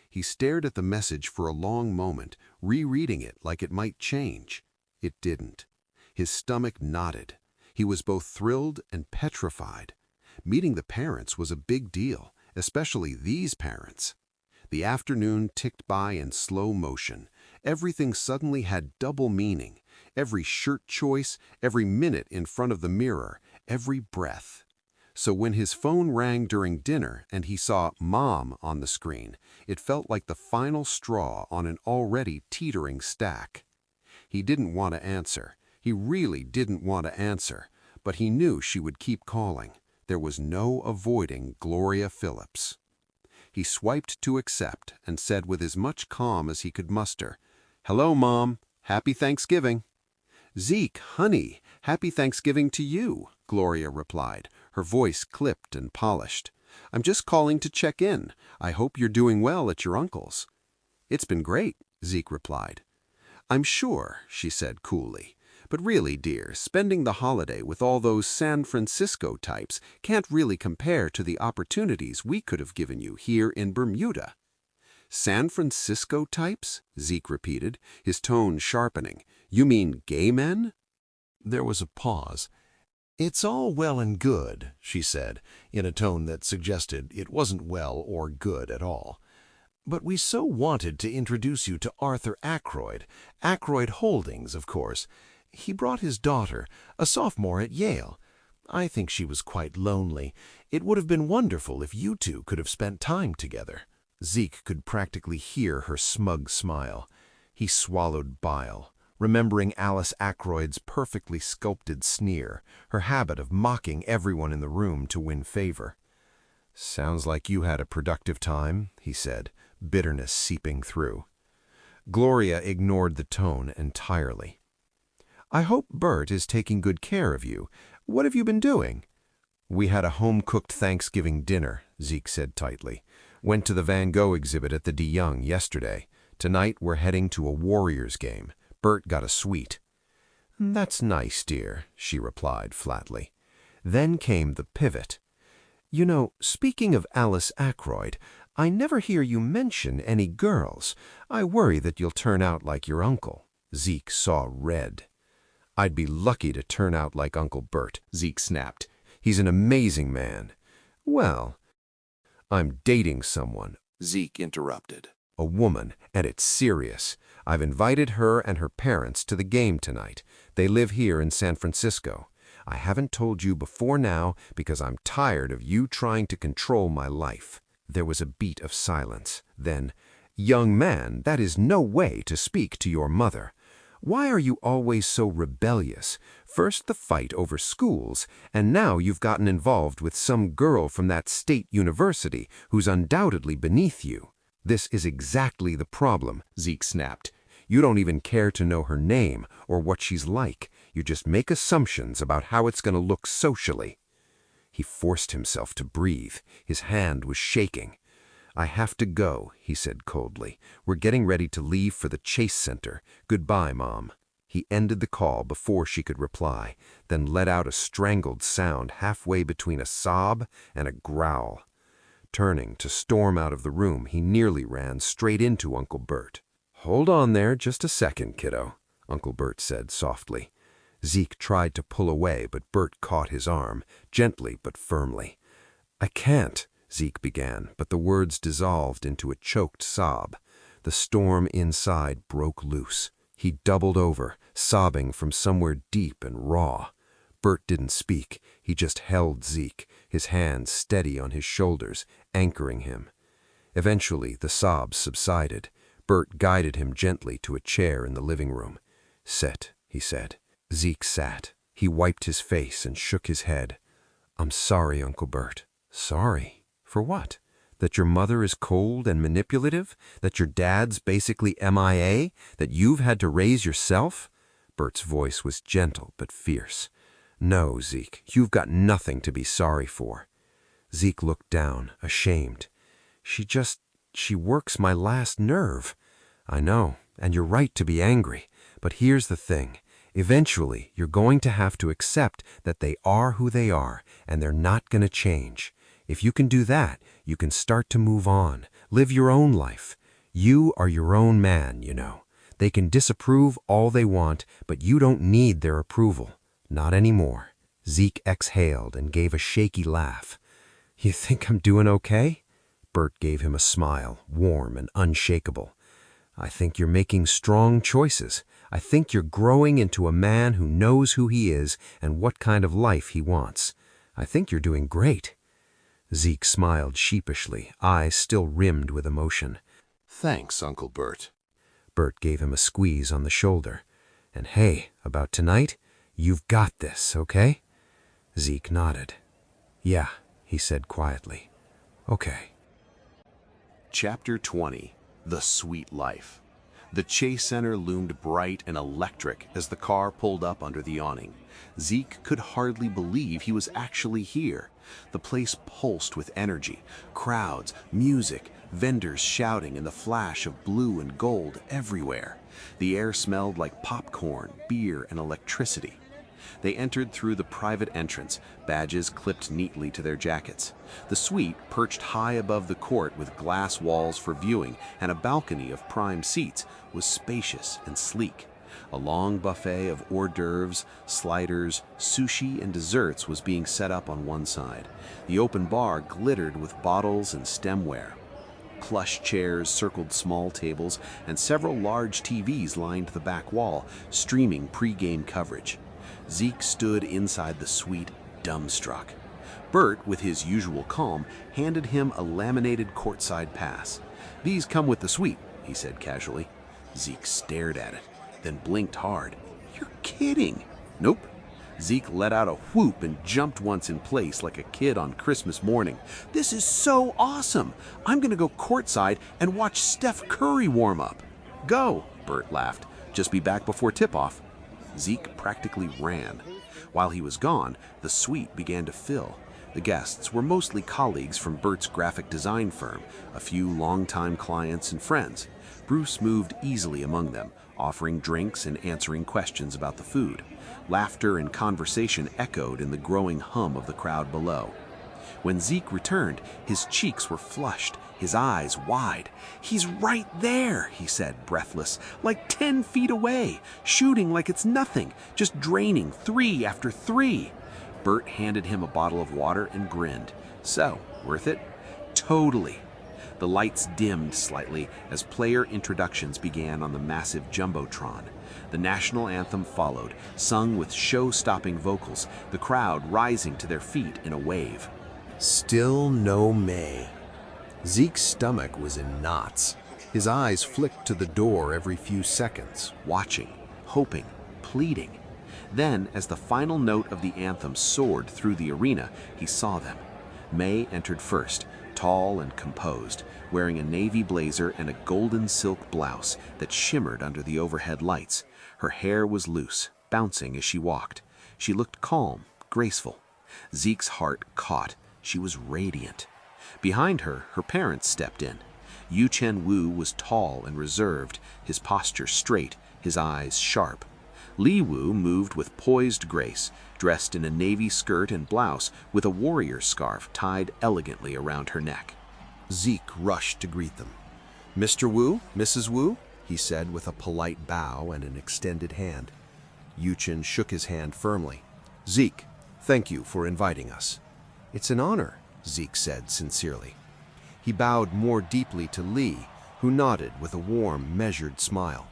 He stared at the message for a long moment, rereading it like it might change. It didn't. His stomach knotted. He was both thrilled and petrified. Meeting the parents was a big deal, especially these parents. The afternoon ticked by in slow motion. Everything suddenly had double meaning. Every shirt choice, every minute in front of the mirror, every breath. So when his phone rang during dinner and he saw Mom on the screen, it felt like the final straw on an already teetering stack. He didn't want to answer. He really didn't want to answer, but he knew she would keep calling. There was no avoiding Gloria Phillips. He swiped to accept and said with as much calm as he could muster, "Hello, Mom. Happy Thanksgiving." "Zeke, honey, happy Thanksgiving to you," Gloria replied, her voice clipped and polished. "I'm just calling to check in. I hope you're doing well at your uncle's." "It's been great," Zeke replied. "I'm sure," she said coolly. "But really, dear, spending the holiday with all those San Francisco types can't really compare to the opportunities we could have given you here in Bermuda." "San Francisco types?" Zeke repeated, his tone sharpening. "You mean gay men?" There was a pause. "It's all well and good," she said, in a tone that suggested it wasn't well or good at all. "But we so wanted to introduce you to Arthur Ackroyd. Ackroyd Holdings, of course. He brought his daughter, a sophomore at Yale. I think she was quite lonely. It would have been wonderful if you two could have spent time together." Zeke could practically hear her smug smile. He swallowed bile, remembering Alice Ackroyd's perfectly sculpted sneer, her habit of mocking everyone in the room to win favor. "Sounds like you had a productive time," he said, bitterness seeping through. Gloria ignored the tone entirely. "I hope Bert is taking good care of you. What have you been doing?" "We had a home-cooked Thanksgiving dinner," Zeke said tightly. "Went to the Van Gogh exhibit at the De Young yesterday. Tonight we're heading to a Warriors game. Bert got a suite." "That's nice, dear," she replied flatly. Then came the pivot. "You know, speaking of Alice Ackroyd, I never hear you mention any girls. I worry that you'll turn out like your uncle." Zeke saw red. "I'd be lucky to turn out like Uncle Bert," Zeke snapped. "He's an amazing man." "Well, I'm dating someone," Zeke interrupted. "A woman, and it's serious. I've invited her and her parents to the game tonight. They live here in San Francisco. I haven't told you before now because I'm tired of you trying to control my life." There was a beat of silence. Then, "Young man, that is no way to speak to your mother. Why are you always so rebellious? First the fight over schools, and now you've gotten involved with some girl from that state university who's undoubtedly beneath you." "This is exactly the problem," Zeke snapped. "You don't even care to know her name or what she's like. You just make assumptions about how it's going to look socially." He forced himself to breathe. His hand was shaking. "I have to go," he said coldly. "We're getting ready to leave for the Chase Center. Goodbye, Mom." He ended the call before she could reply, then let out a strangled sound halfway between a sob and a growl. Turning to storm out of the room, he nearly ran straight into Uncle Bert. "Hold on there just a second, kiddo," Uncle Bert said softly. Zeke tried to pull away, but Bert caught his arm, gently but firmly. "I can't," Zeke began, but the words dissolved into a choked sob. The storm inside broke loose. He doubled over, sobbing from somewhere deep and raw. Bert didn't speak. He just held Zeke, his hands steady on his shoulders, anchoring him. Eventually, the sobs subsided. Bert guided him gently to a chair in the living room. "Sit," he said. Zeke sat. He wiped his face and shook his head. "I'm sorry, Uncle Bert." "Sorry? For what? That your mother is cold and manipulative? That your dad's basically MIA? That you've had to raise yourself?" Bert's voice was gentle but fierce. "No, Zeke, you've got nothing to be sorry for." Zeke looked down, ashamed. She works my last nerve." "I know, and you're right to be angry. But here's the thing. Eventually, you're going to have to accept that they are who they are, and they're not going to change. If you can do that, you can start to move on, live your own life. You are your own man, you know. They can disapprove all they want, but you don't need their approval. Not anymore." Zeke exhaled and gave a shaky laugh. "You think I'm doing okay?" Bert gave him a smile, warm and unshakable. "I think you're making strong choices. I think you're growing into a man who knows who he is and what kind of life he wants. I think you're doing great." Zeke smiled sheepishly, eyes still rimmed with emotion. Thanks, Uncle Bert. Bert gave him a squeeze on the shoulder. "And hey, about tonight, you've got this, okay?" Zeke nodded. "Yeah," he said quietly. "Okay." Chapter 20. The Sweet Life. The Chase Center loomed bright and electric as the car pulled up under the awning. Zeke could hardly believe he was actually here. The place pulsed with energy, crowds, music, vendors shouting, and the flash of blue and gold everywhere. The air smelled like popcorn, beer, and electricity. They entered through the private entrance, badges clipped neatly to their jackets. The suite, perched high above the court with glass walls for viewing and a balcony of prime seats, was spacious and sleek. A long buffet of hors d'oeuvres, sliders, sushi, and desserts was being set up on one side. The open bar glittered with bottles and stemware. Plush chairs circled small tables, and several large TVs lined the back wall, streaming pre-game coverage. Zeke stood inside the suite, dumbstruck. Bert, with his usual calm, handed him a laminated courtside pass. "These come with the suite," he said casually. Zeke stared at it, then blinked hard. "You're kidding." "Nope." Zeke let out a whoop and jumped once in place like a kid on Christmas morning. "This is so awesome! I'm gonna go courtside and watch Steph Curry warm up." "Go," Bert laughed. "Just be back before tip-off." Zeke practically ran. While he was gone, the suite began to fill. The guests were mostly colleagues from Bert's graphic design firm, a few longtime clients and friends. Bruce moved easily among them, offering drinks and answering questions about the food. Laughter and conversation echoed in the growing hum of the crowd below. When Zeke returned, his cheeks were flushed, his eyes wide. "He's right there," he said, breathless, "like 10 feet away, shooting like it's nothing, just draining 3 after 3. Bert handed him a bottle of water and grinned. "So, worth it?" "Totally." The lights dimmed slightly as player introductions began on the massive jumbotron. The national anthem followed, sung with show-stopping vocals, the crowd rising to their feet in a wave. Still no Mei. Zeke's stomach was in knots. His eyes flicked to the door every few seconds. Watching, hoping, pleading. Then, as the final note of the anthem soared through the arena, he saw them. Mei entered first, tall and composed, wearing a navy blazer and a golden silk blouse that shimmered under the overhead lights. Her hair was loose, bouncing as she walked. She looked calm, graceful. Zeke's heart caught. She was radiant. Behind her, her parents stepped in. Wu was tall and reserved, his posture straight, his eyes sharp. Li Wu moved with poised grace, dressed in a navy skirt and blouse with a warrior scarf tied elegantly around her neck. Zeke rushed to greet them. "Mr. Wu, Mrs. Wu," he said with a polite bow and an extended hand. Yu-Chen shook his hand firmly. "Zeke, thank you for inviting us." "It's an honor," Zeke said sincerely. He bowed more deeply to Li, who nodded with a warm, measured smile.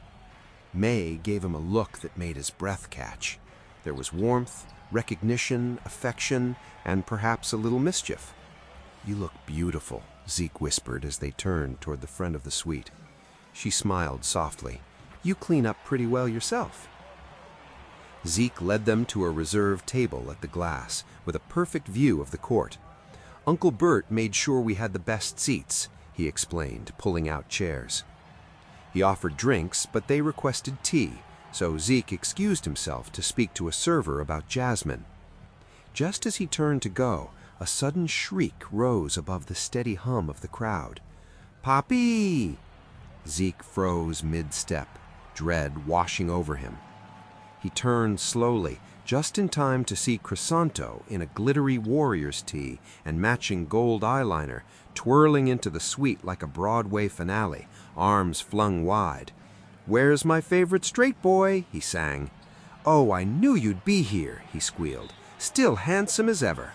Mei gave him a look that made his breath catch. There was warmth, recognition, affection, and perhaps a little mischief. "You look beautiful," Zeke whispered as they turned toward the front of the suite. She smiled softly. "You clean up pretty well yourself." Zeke led them to a reserved table at the glass, with a perfect view of the court. "Uncle Bert made sure we had the best seats," he explained, pulling out chairs. He offered drinks, but they requested tea, so Zeke excused himself to speak to a server about jasmine. Just as he turned to go, a sudden shriek rose above the steady hum of the crowd. "Papi!" Zeke froze mid-step, dread washing over him. He turned slowly, just in time to see Crisanto in a glittery warrior's tee and matching gold eyeliner, twirling into the suite like a Broadway finale, arms flung wide. "Where's my favorite straight boy?" he sang. "Oh, I knew you'd be here," he squealed. "Still handsome as ever."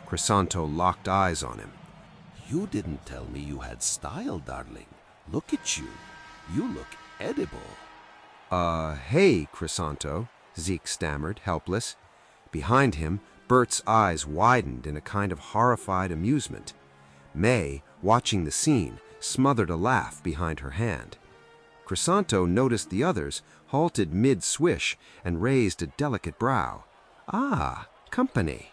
Crisanto locked eyes on him. You didn't tell me you had style, darling. Look at you. You look edible. Hey, Crisanto," Zeke stammered, helpless. Behind him, Bert's eyes widened in a kind of horrified amusement. Mei, watching the scene, smothered a laugh behind her hand. Crisanto noticed the others, halted mid-swish, and raised a delicate brow. "Ah, company."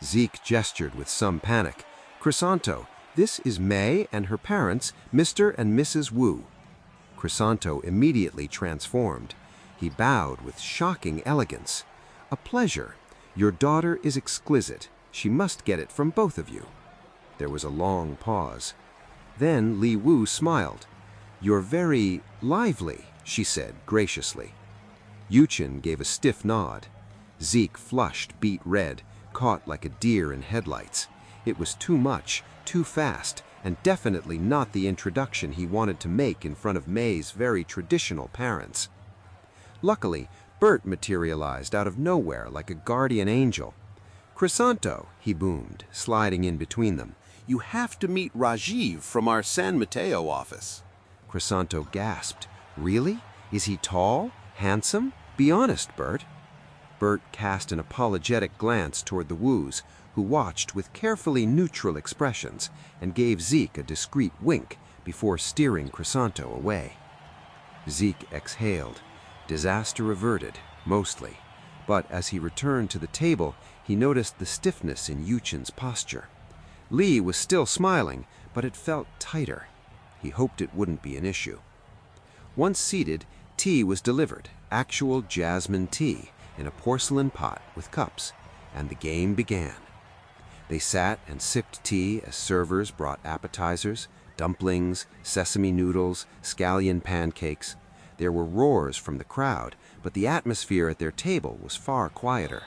Zeke gestured with some panic. "Crisanto, this is Mei and her parents, Mr. and Mrs. Wu." Crisanto immediately transformed. He bowed with shocking elegance. "A pleasure. Your daughter is exquisite. She must get it from both of you." There was a long pause. Then Li Wu smiled. "You're very lively," she said graciously. Yuchen gave a stiff nod. Zeke flushed beet red, caught like a deer in headlights. It was too much, too fast, and definitely not the introduction he wanted to make in front of Mei's very traditional parents. Luckily, Bert materialized out of nowhere like a guardian angel. "Crisanto," he boomed, sliding in between them. You have to meet Rajiv from our San Mateo office. Crisanto gasped. "Really? Is he tall? Handsome? Be honest, Bert." Bert cast an apologetic glance toward the Wus, who watched with carefully neutral expressions and gave Zeke a discreet wink before steering Crisanto away. Zeke exhaled. Disaster averted, mostly. But as he returned to the table, he noticed the stiffness in Yuchen's posture. Li was still smiling, but it felt tighter. He hoped it wouldn't be an issue. Once seated, tea was delivered, actual jasmine tea, in a porcelain pot with cups, and the game began. They sat and sipped tea as servers brought appetizers, dumplings, sesame noodles, scallion pancakes. There were roars from the crowd, but the atmosphere at their table was far quieter.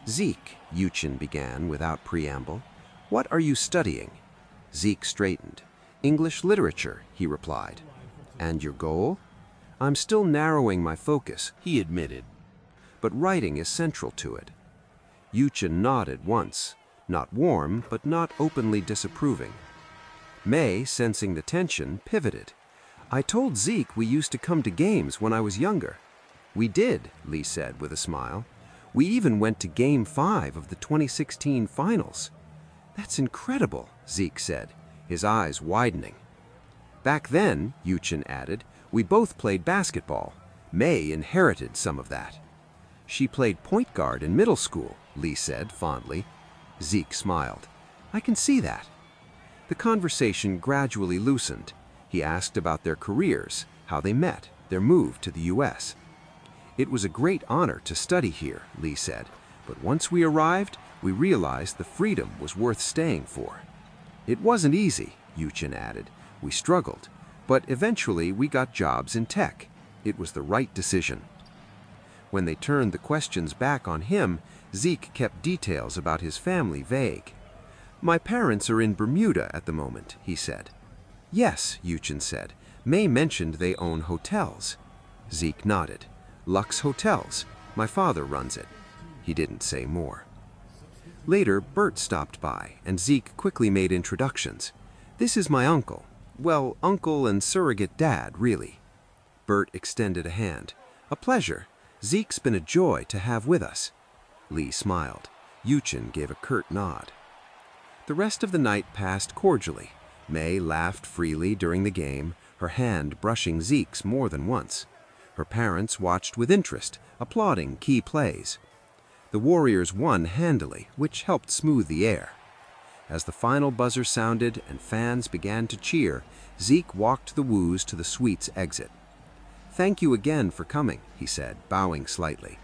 "Zeke," Yuchen began without preamble, "what are you studying?" Zeke straightened. "English literature," he replied. "And your goal?" "I'm still narrowing my focus," he admitted. "But writing is central to it." Yuchen nodded once, not warm, but not openly disapproving. Mei, sensing the tension, pivoted. "I told Zeke we used to come to games when I was younger." "We did," Li said with a smile. "We even went to Game 5 of the 2016 finals." "That's incredible," Zeke said, his eyes widening. "Back then," Yuchen added, "we both played basketball. Mei inherited some of that." "She played point guard in middle school," Li said fondly. Zeke smiled. "I can see that." The conversation gradually loosened. He asked about their careers, how they met, their move to the U.S. "It was a great honor to study here," Li said, "but once we arrived, we realized the freedom was worth staying for." "It wasn't easy," Yuchen added. "We struggled, but eventually we got jobs in tech. It was the right decision." When they turned the questions back on him, Zeke kept details about his family vague. "My parents are in Bermuda at the moment," he said. "Yes," Yuchen said. "Mei mentioned they own hotels." Zeke nodded. "Lux Hotels. My father runs it." He didn't say more. Later, Bert stopped by, and Zeke quickly made introductions. "This is my uncle. Well, uncle and surrogate dad, really." Bert extended a hand. "A pleasure. Zeke's been a joy to have with us." Lee smiled. Yuchen gave a curt nod. The rest of the night passed cordially. Mei laughed freely during the game, her hand brushing Zeke's more than once. Her parents watched with interest, applauding key plays. The Warriors won handily, which helped smooth the air. As the final buzzer sounded and fans began to cheer, Zeke walked the Wus to the suite's exit. "Thank you again for coming," he said, bowing slightly.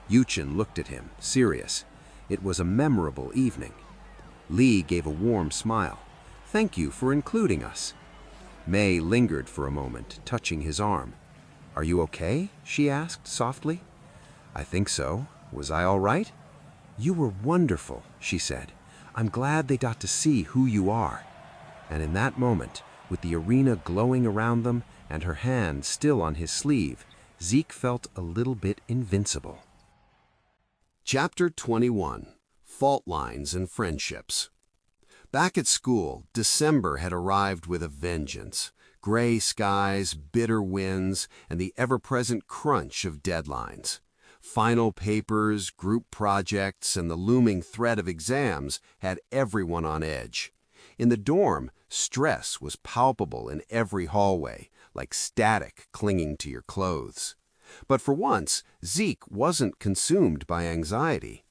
Yuchen looked at him, serious. It was a memorable evening. Lee gave a warm smile. "Thank you for including us." Mei lingered for a moment, touching his arm. "Are you okay?" she asked softly. "I think so. Was I all right?" "You were wonderful," she said. "I'm glad they got to see who you are." And in that moment, with the arena glowing around them and her hand still on his sleeve, Zeke felt a little bit invincible. Chapter 21. Fault Lines and Friendships. Back at school, December had arrived with a vengeance. Gray skies, bitter winds, and the ever-present crunch of deadlines. Final papers, group projects, and the looming threat of exams had everyone on edge. In the dorm, stress was palpable in every hallway, like static clinging to your clothes. But for once, Zeke wasn't consumed by anxiety.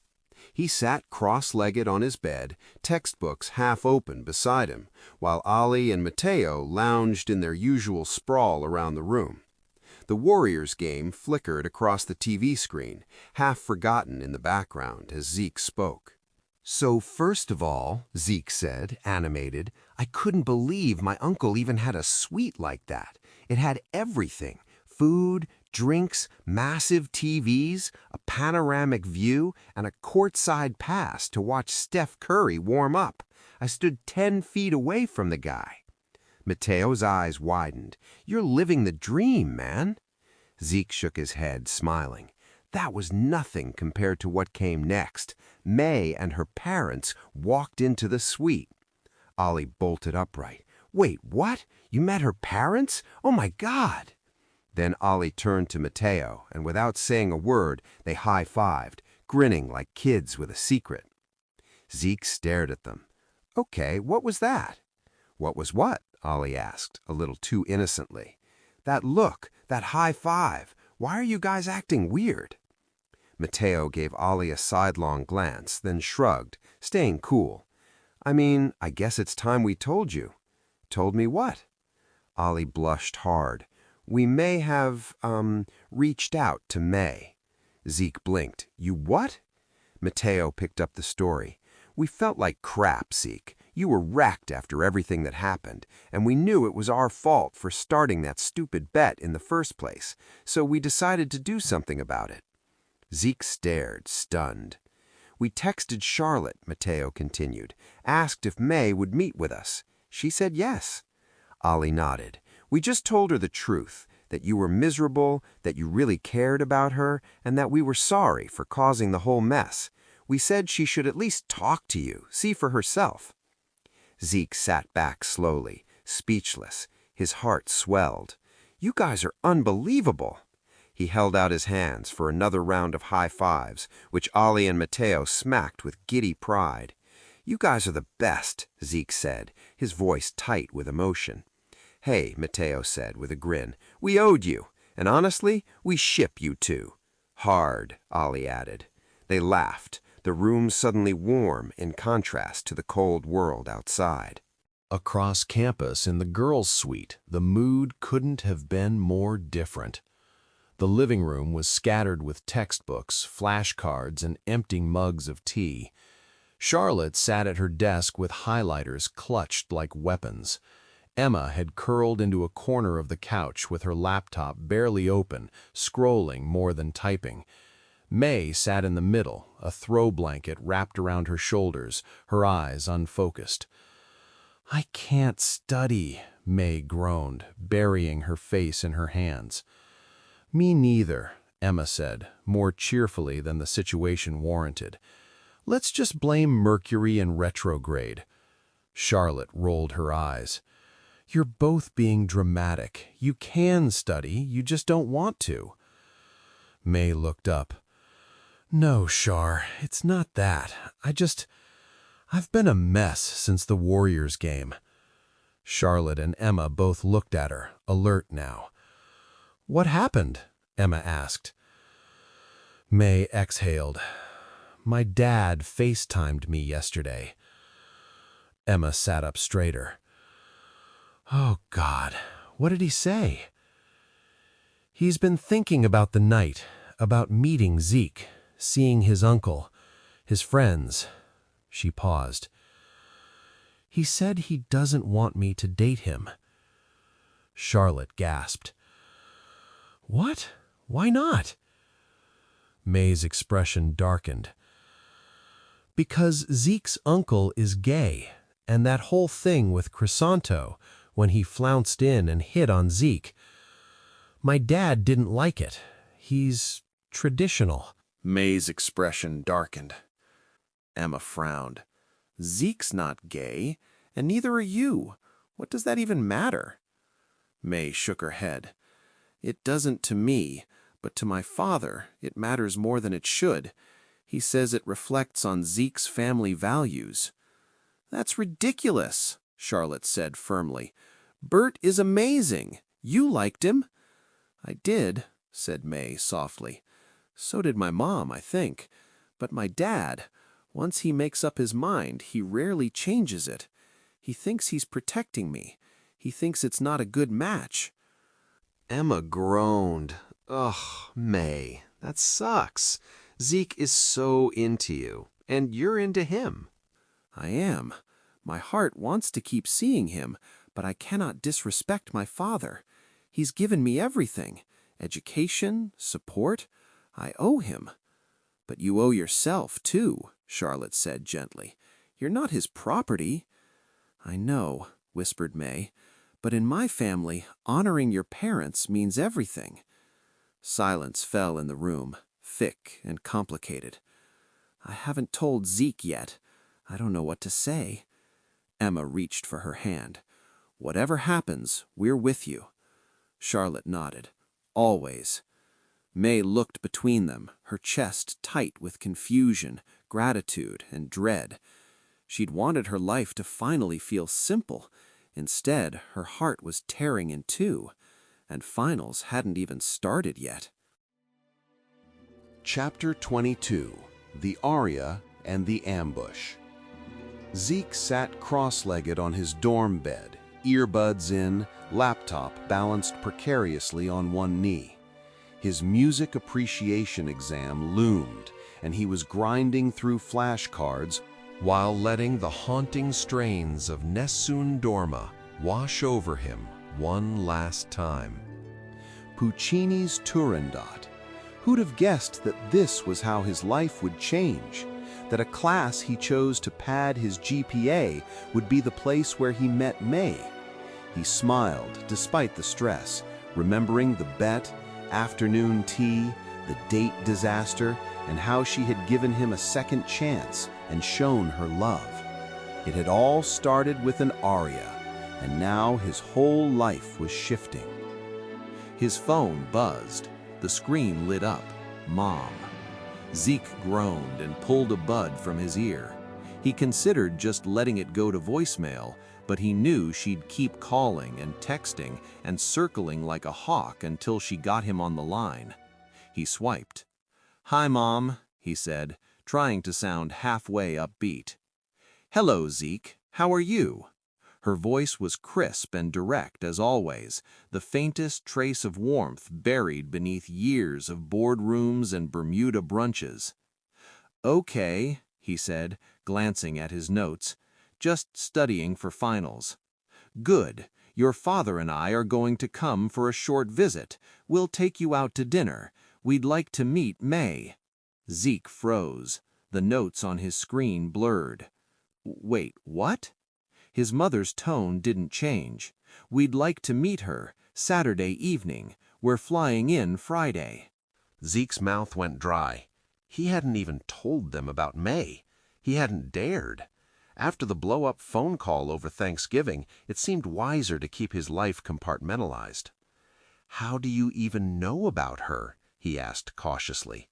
He sat cross-legged on his bed, textbooks half open beside him, while Ali and Mateo lounged in their usual sprawl around the room. The Warriors game flickered across the TV screen, half forgotten in the background as Zeke spoke. "So first of all," Zeke said, animated, "I couldn't believe my uncle even had a suite like that. It had everything: food, drinks, massive TVs, a panoramic view, and a courtside pass to watch Steph Curry warm up. I stood 10 feet away from the guy." Mateo's eyes widened. "You're living the dream, man." Zeke shook his head, smiling. That was nothing compared to what came next. Mei and her parents walked into the suite. Ollie bolted upright. "Wait, what? You met her parents? Oh my God!" Then Ollie turned to Mateo, and without saying a word, they high-fived, grinning like kids with a secret. Zeke stared at them. "Okay, what was that?" "What was what?" Ollie asked, a little too innocently. "That look, that high five. Why are you guys acting weird?" Mateo gave Ollie a sidelong glance, then shrugged, staying cool. "I mean, I guess it's time we told you." "Told me what?" Ollie blushed hard. "We may have, reached out to Mei." Zeke blinked. "You what?" Mateo picked up the story. "We felt like crap, Zeke. You were wrecked after everything that happened, and we knew it was our fault for starting that stupid bet in the first place, so we decided to do something about it." Zeke stared, stunned. "We texted Charlotte," Mateo continued, "asked if Mei would meet with us. She said yes." Ollie nodded. "We just told her the truth, that you were miserable, that you really cared about her, and that we were sorry for causing the whole mess. We said she should at least talk to you, see for herself." Zeke sat back slowly, speechless. His heart swelled. "You guys are unbelievable." He held out his hands for another round of high fives, which Ollie and Mateo smacked with giddy pride. "You guys are the best," Zeke said, his voice tight with emotion. "Hey," Mateo said with a grin, "we owed you, and honestly, we ship you two." "Hard," Ollie added. They laughed, the room suddenly warm in contrast to the cold world outside. Across campus in the girls' suite, the mood couldn't have been more different. The living room was scattered with textbooks, flashcards, and empty mugs of tea. Charlotte sat at her desk with highlighters clutched like weapons. Emma had curled into a corner of the couch with her laptop barely open, scrolling more than typing. Mei sat in the middle, a throw blanket wrapped around her shoulders, her eyes unfocused. "I can't study," Mei groaned, burying her face in her hands. "Me neither," Emma said, more cheerfully than the situation warranted. "Let's just blame Mercury in retrograde." Charlotte rolled her eyes. "You're both being dramatic. You can study, you just don't want to." Mei looked up. No, Char, it's not that. I've been a mess since the Warriors game. Charlotte and Emma both looked at her, alert now. What happened? Emma asked. Mei exhaled. My dad FaceTimed me yesterday. Emma sat up straighter. Oh, God, what did he say? He's been thinking about the night, about meeting Zeke, seeing his uncle, his friends. She paused. He said he doesn't want me to date him. Charlotte gasped. What? Why not? Mei's expression darkened. Because Zeke's uncle is gay, and that whole thing with Crisanto, when he flounced in and hit on Zeke. My dad didn't like it. He's traditional. Mei's expression darkened. Emma frowned. Zeke's not gay, and neither are you. What does that even matter? Mei shook her head. It doesn't to me, but to my father it matters more than it should. He says it reflects on Zeke's family values. That's ridiculous, Charlotte said firmly. Bert is amazing. You liked him. I did, said Mei softly. So did my mom, I think. But my dad, once he makes up his mind, he rarely changes it. He thinks he's protecting me. He thinks it's not a good match. Emma groaned. Ugh, Mei, that sucks. Zeke is so into you, and you're into him. I am. My heart wants to keep seeing him, but I cannot disrespect my father. He's given me everything. Education, support. I owe him. But you owe yourself, too, Charlotte said gently. You're not his property. I know, whispered Mei, but in my family, honoring your parents means everything. Silence fell in the room, thick and complicated. I haven't told Zeke yet. I don't know what to say. Emma reached for her hand. Whatever happens, we're with you. Charlotte nodded. Always. Mei looked between them, her chest tight with confusion, gratitude, and dread. She'd wanted her life to finally feel simple. Instead, her heart was tearing in two, and finals hadn't even started yet. Chapter 22, The Aria and the Ambush. Zeke sat cross-legged on his dorm bed, earbuds in, laptop balanced precariously on one knee. His music appreciation exam loomed, and he was grinding through flashcards while letting the haunting strains of Nessun Dorma wash over him one last time. Puccini's Turandot. Who'd have guessed that this was how his life would change? That a class he chose to pad his GPA would be the place where he met Mei? He smiled despite the stress, remembering the bet, afternoon tea, the date disaster, and how she had given him a second chance and shown her love. It had all started with an aria, and now his whole life was shifting. His phone buzzed. The screen lit up. Mom. Zeke groaned and pulled a bud from his ear. He considered just letting it go to voicemail, but he knew she'd keep calling and texting and circling like a hawk until she got him on the line. He swiped. "Hi, Mom," he said, trying to sound halfway upbeat. "Hello, Zeke. How are you?" Her voice was crisp and direct as always, the faintest trace of warmth buried beneath years of boardrooms and Bermuda brunches. "Okay," he said, glancing at his notes. "Just studying for finals." "Good. Your father and I are going to come for a short visit. We'll take you out to dinner. We'd like to meet Mei." Zeke froze. The notes on his screen blurred. "Wait, what?" His mother's tone didn't change. "We'd like to meet her, Saturday evening. We're flying in Friday." Zeke's mouth went dry. He hadn't even told them about Mei. He hadn't dared. After the blow-up phone call over Thanksgiving, it seemed wiser to keep his life compartmentalized. "How do you even know about her?" he asked cautiously.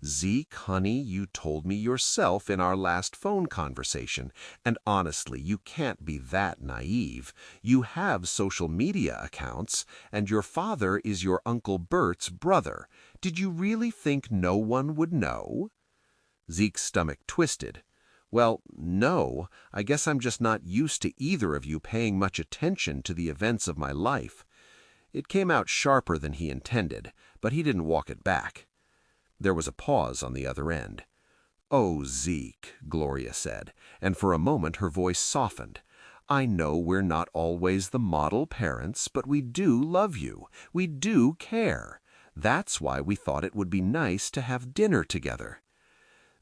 Zeke, honey, you told me yourself in our last phone conversation, and honestly, you can't be that naive. You have social media accounts, and your father is your Uncle Bert's brother. Did you really think no one would know? Zeke's stomach twisted. Well, no, I guess I'm just not used to either of you paying much attention to the events of my life. It came out sharper than he intended, but he didn't walk it back. There was a pause on the other end. "Oh, Zeke," Gloria said, and for a moment her voice softened. "I know we're not always the model parents, but we do love you. We do care. That's why we thought it would be nice to have dinner together."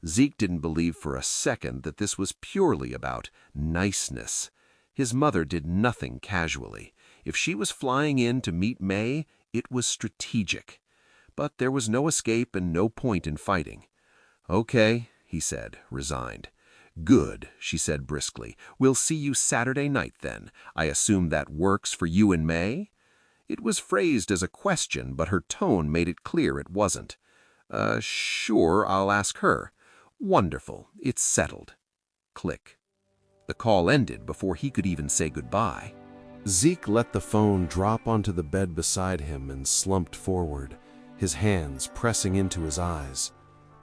Zeke didn't believe for a second that this was purely about niceness. His mother did nothing casually. If she was flying in to meet Mei, it was strategic. But there was no escape and no point in fighting. "Okay," he said, resigned. "Good," she said briskly. "We'll see you Saturday night then. I assume that works for you and Mei?" It was phrased as a question, but her tone made it clear it wasn't. Sure, I'll ask her." "Wonderful. It's settled." Click. The call ended before he could even say goodbye. Zeke let the phone drop onto the bed beside him and slumped forward, his hands pressing into his eyes.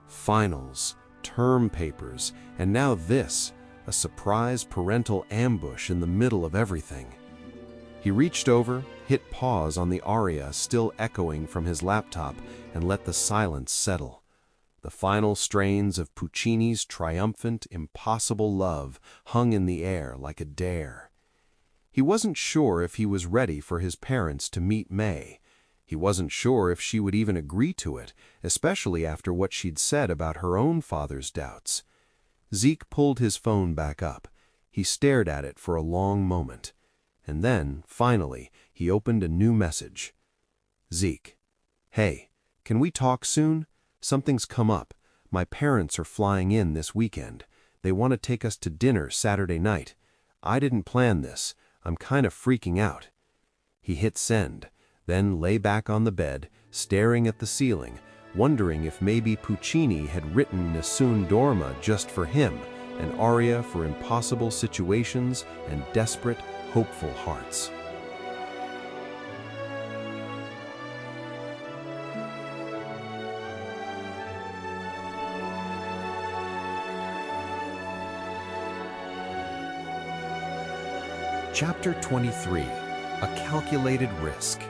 Finals, term papers, and now this, a surprise parental ambush in the middle of everything. He reached over, hit pause on the aria still echoing from his laptop, and let the silence settle. The final strains of Puccini's triumphant, impossible love hung in the air like a dare. He wasn't sure if he was ready for his parents to meet Mei. He wasn't sure if she would even agree to it, especially after what she'd said about her own father's doubts. Zeke pulled his phone back up. He stared at it for a long moment. And then, finally, he opened a new message. "Zeke, hey, can we talk soon? Something's come up. My parents are flying in this weekend. They want to take us to dinner Saturday night. I didn't plan this. I'm kind of freaking out." He hit send, then lay back on the bed, staring at the ceiling, wondering if maybe Puccini had written Nessun Dorma just for him, an aria for impossible situations and desperate, hopeful hearts. Chapter 23. A Calculated Risk.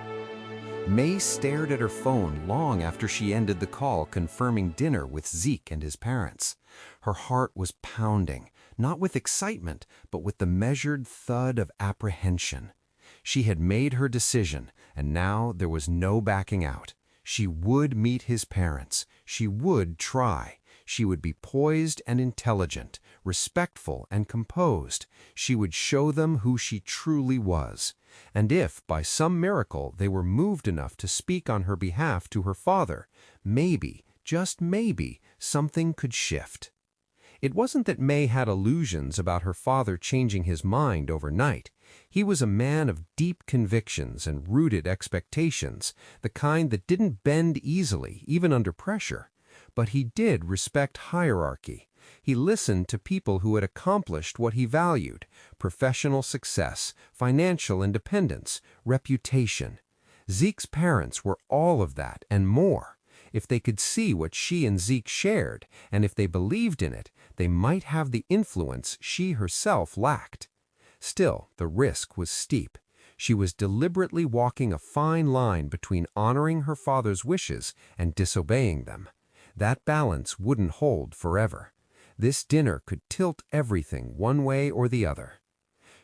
Mei stared at her phone long after she ended the call confirming dinner with Zeke and his parents. Her heart was pounding, not with excitement, but with the measured thud of apprehension. She had made her decision, and now there was no backing out. She would meet his parents. She would try. She would be poised and intelligent, respectful and composed. She would show them who she truly was. And if, by some miracle, they were moved enough to speak on her behalf to her father, maybe, just maybe, something could shift. It wasn't that Mei had illusions about her father changing his mind overnight. He was a man of deep convictions and rooted expectations, the kind that didn't bend easily, even under pressure. But he did respect hierarchy. He listened to people who had accomplished what he valued: professional success, financial independence, reputation. Zeke's parents were all of that and more. If they could see what she and Zeke shared, and if they believed in it, they might have the influence she herself lacked. Still, the risk was steep. She was deliberately walking a fine line between honoring her father's wishes and disobeying them. That balance wouldn't hold forever. This dinner could tilt everything one way or the other.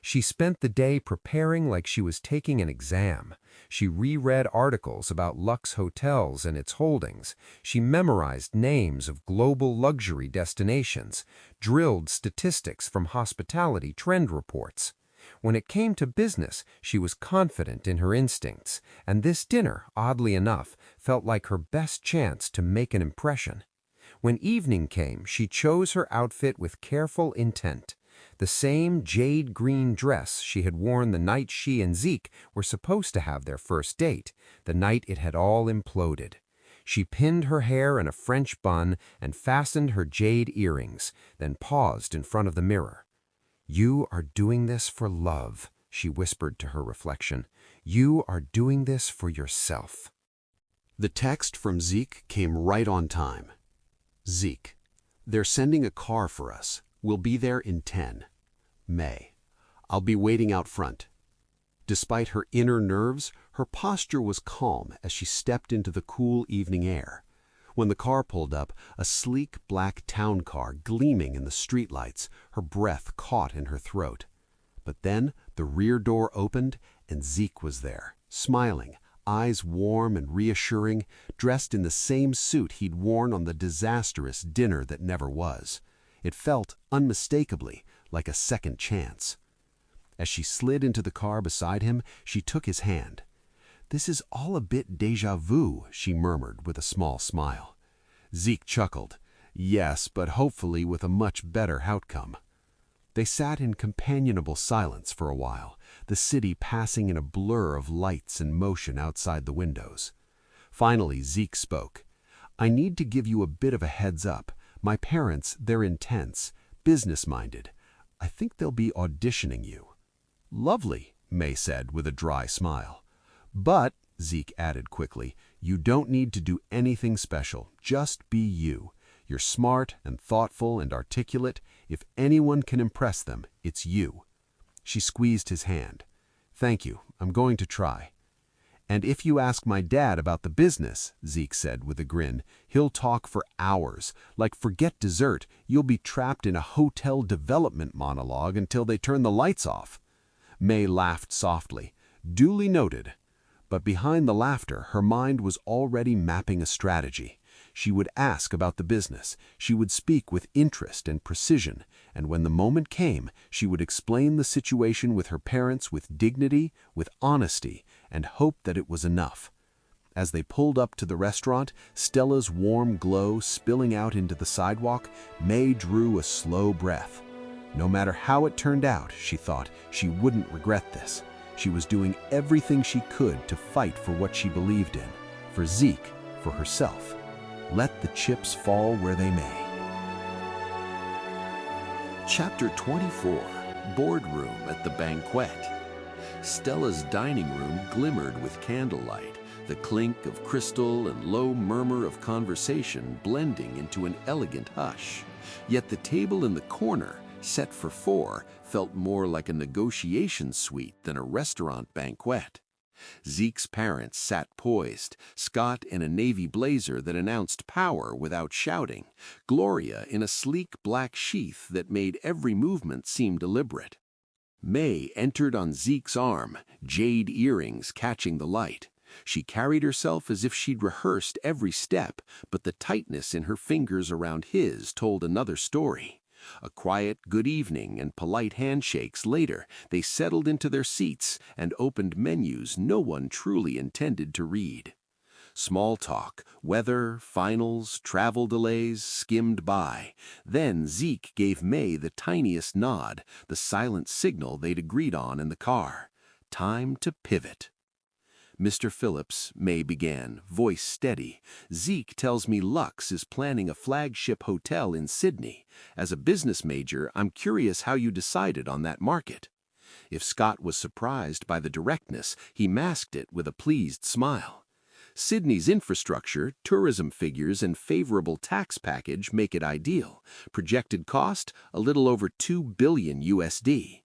She spent the day preparing like she was taking an exam. She reread articles about Lux Hotels and its holdings. She memorized names of global luxury destinations, drilled statistics from hospitality trend reports. When it came to business, she was confident in her instincts, and this dinner, oddly enough, felt like her best chance to make an impression. When evening came, she chose her outfit with careful intent. The same jade green dress she had worn the night she and Zeke were supposed to have their first date, the night it had all imploded. She pinned her hair in a French bun and fastened her jade earrings, then paused in front of the mirror. "You are doing this for love," she whispered to her reflection. "You are doing this for yourself." The text from Zeke came right on time. Zeke, they're sending a car for us. We'll be there in 10. Mei, I'll be waiting out front. Despite her inner nerves, her posture was calm as she stepped into the cool evening air. When the car pulled up, a sleek black town car gleaming in the streetlights, her breath caught in her throat. But then the rear door opened and Zeke was there, smiling, eyes warm and reassuring, dressed in the same suit he'd worn on the disastrous dinner that never was. It felt unmistakably like a second chance. As she slid into the car beside him, she took his hand. "This is all a bit déjà vu," she murmured with a small smile. Zeke chuckled. "Yes, but hopefully with a much better outcome." They sat in companionable silence for a while, the city passing in a blur of lights and motion outside the windows. Finally, Zeke spoke. "I need to give you a bit of a heads up. My parents, they're intense, business-minded. I think they'll be auditioning you." "Lovely," Mei said with a dry smile. "But," Zeke added quickly, "you don't need to do anything special. Just be you. You're smart and thoughtful and articulate. If anyone can impress them, it's you." She squeezed his hand. "Thank you. I'm going to try." "And if you ask my dad about the business," Zeke said with a grin, "he'll talk for hours. Like forget dessert, you'll be trapped in a hotel development monologue until they turn the lights off." Mei laughed softly. "Duly noted." But behind the laughter, her mind was already mapping a strategy. She would ask about the business, she would speak with interest and precision, and when the moment came, she would explain the situation with her parents with dignity, with honesty, and hope that it was enough. As they pulled up to the restaurant, Stella's warm glow spilling out into the sidewalk, Mei drew a slow breath. No matter how it turned out, she thought, she wouldn't regret this. She was doing everything she could to fight for what she believed in, for Zeke, for herself. Let the chips fall where they may. Chapter 24, Boardroom at the Banquet. Stella's dining room glimmered with candlelight, the clink of crystal and low murmur of conversation blending into an elegant hush. Yet the table in the corner, set for 4, felt more like a negotiation suite than a restaurant banquet. Zeke's parents sat poised, Scott in a navy blazer that announced power without shouting, Gloria in a sleek black sheath that made every movement seem deliberate. Mei entered on Zeke's arm, jade earrings catching the light. She carried herself as if she'd rehearsed every step, but the tightness in her fingers around his told another story. A quiet good evening and polite handshakes later, they settled into their seats and opened menus no one truly intended to read. Small talk, weather, finals, travel delays skimmed by. Then Zeke gave Mei the tiniest nod, the silent signal they'd agreed on in the car. Time to pivot. "Mr. Phillips," Mei began, voice steady, "Zeke tells me Lux is planning a flagship hotel in Sydney. As a business major, I'm curious how you decided on that market." If Scott was surprised by the directness, he masked it with a pleased smile. "Sydney's infrastructure, tourism figures, and favorable tax package make it ideal. Projected cost, a little over $2 billion USD.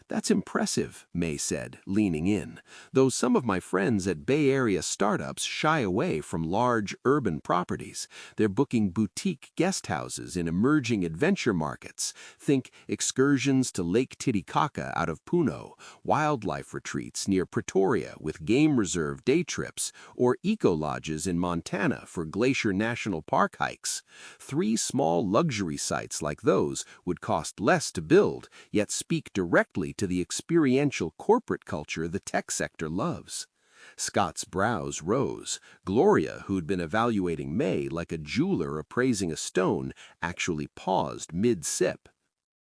"That's impressive," Mei said, leaning in, "though some of my friends at Bay Area startups shy away from large urban properties. They're booking boutique guest houses in emerging adventure markets. Think excursions to Lake Titicaca out of Puno, wildlife retreats near Pretoria with game reserve day trips, or eco-lodges in Montana for Glacier National Park hikes. 3 small luxury sites like those would cost less to build, yet speak directly to the experiential corporate culture the tech sector loves." Scott's brows rose. Gloria, who'd been evaluating Mei like a jeweler appraising a stone, actually paused mid-sip.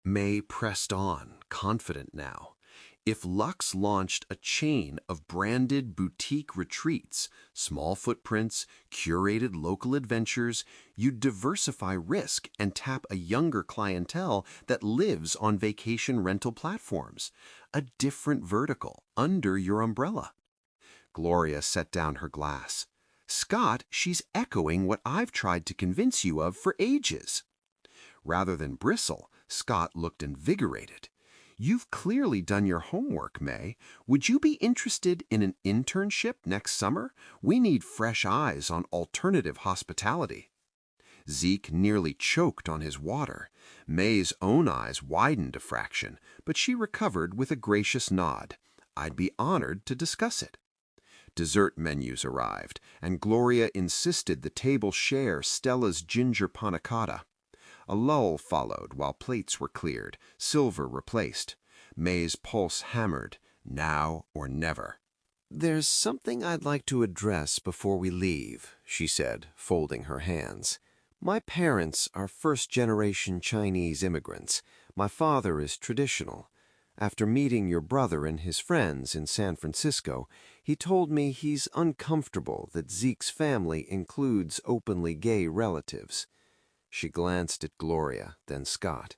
Mei pressed on, confident now. If Lux launched a chain of branded boutique retreats, small footprints, curated local adventures, you'd diversify risk and tap a younger clientele that lives on vacation rental platforms. A different vertical under your umbrella. Gloria set down her glass. Scott, she's echoing what I've tried to convince you of for ages. Rather than bristle, Scott looked invigorated. You've clearly done your homework, May. Would you be interested in an internship next summer? We need fresh eyes on alternative hospitality. Zeke nearly choked on his water. May's own eyes widened a fraction, but she recovered with a gracious nod. I'd be honored to discuss it. Dessert menus arrived, and Gloria insisted the table share Stella's ginger panna cotta. A lull followed while plates were cleared, silver replaced. May's pulse hammered, now or never. "There's something I'd like to address before we leave," she said, folding her hands. "My parents are first-generation Chinese immigrants. My father is traditional. After meeting your brother and his friends in San Francisco, he told me he's uncomfortable that Zeke's family includes openly gay relatives." She glanced at Gloria, then Scott.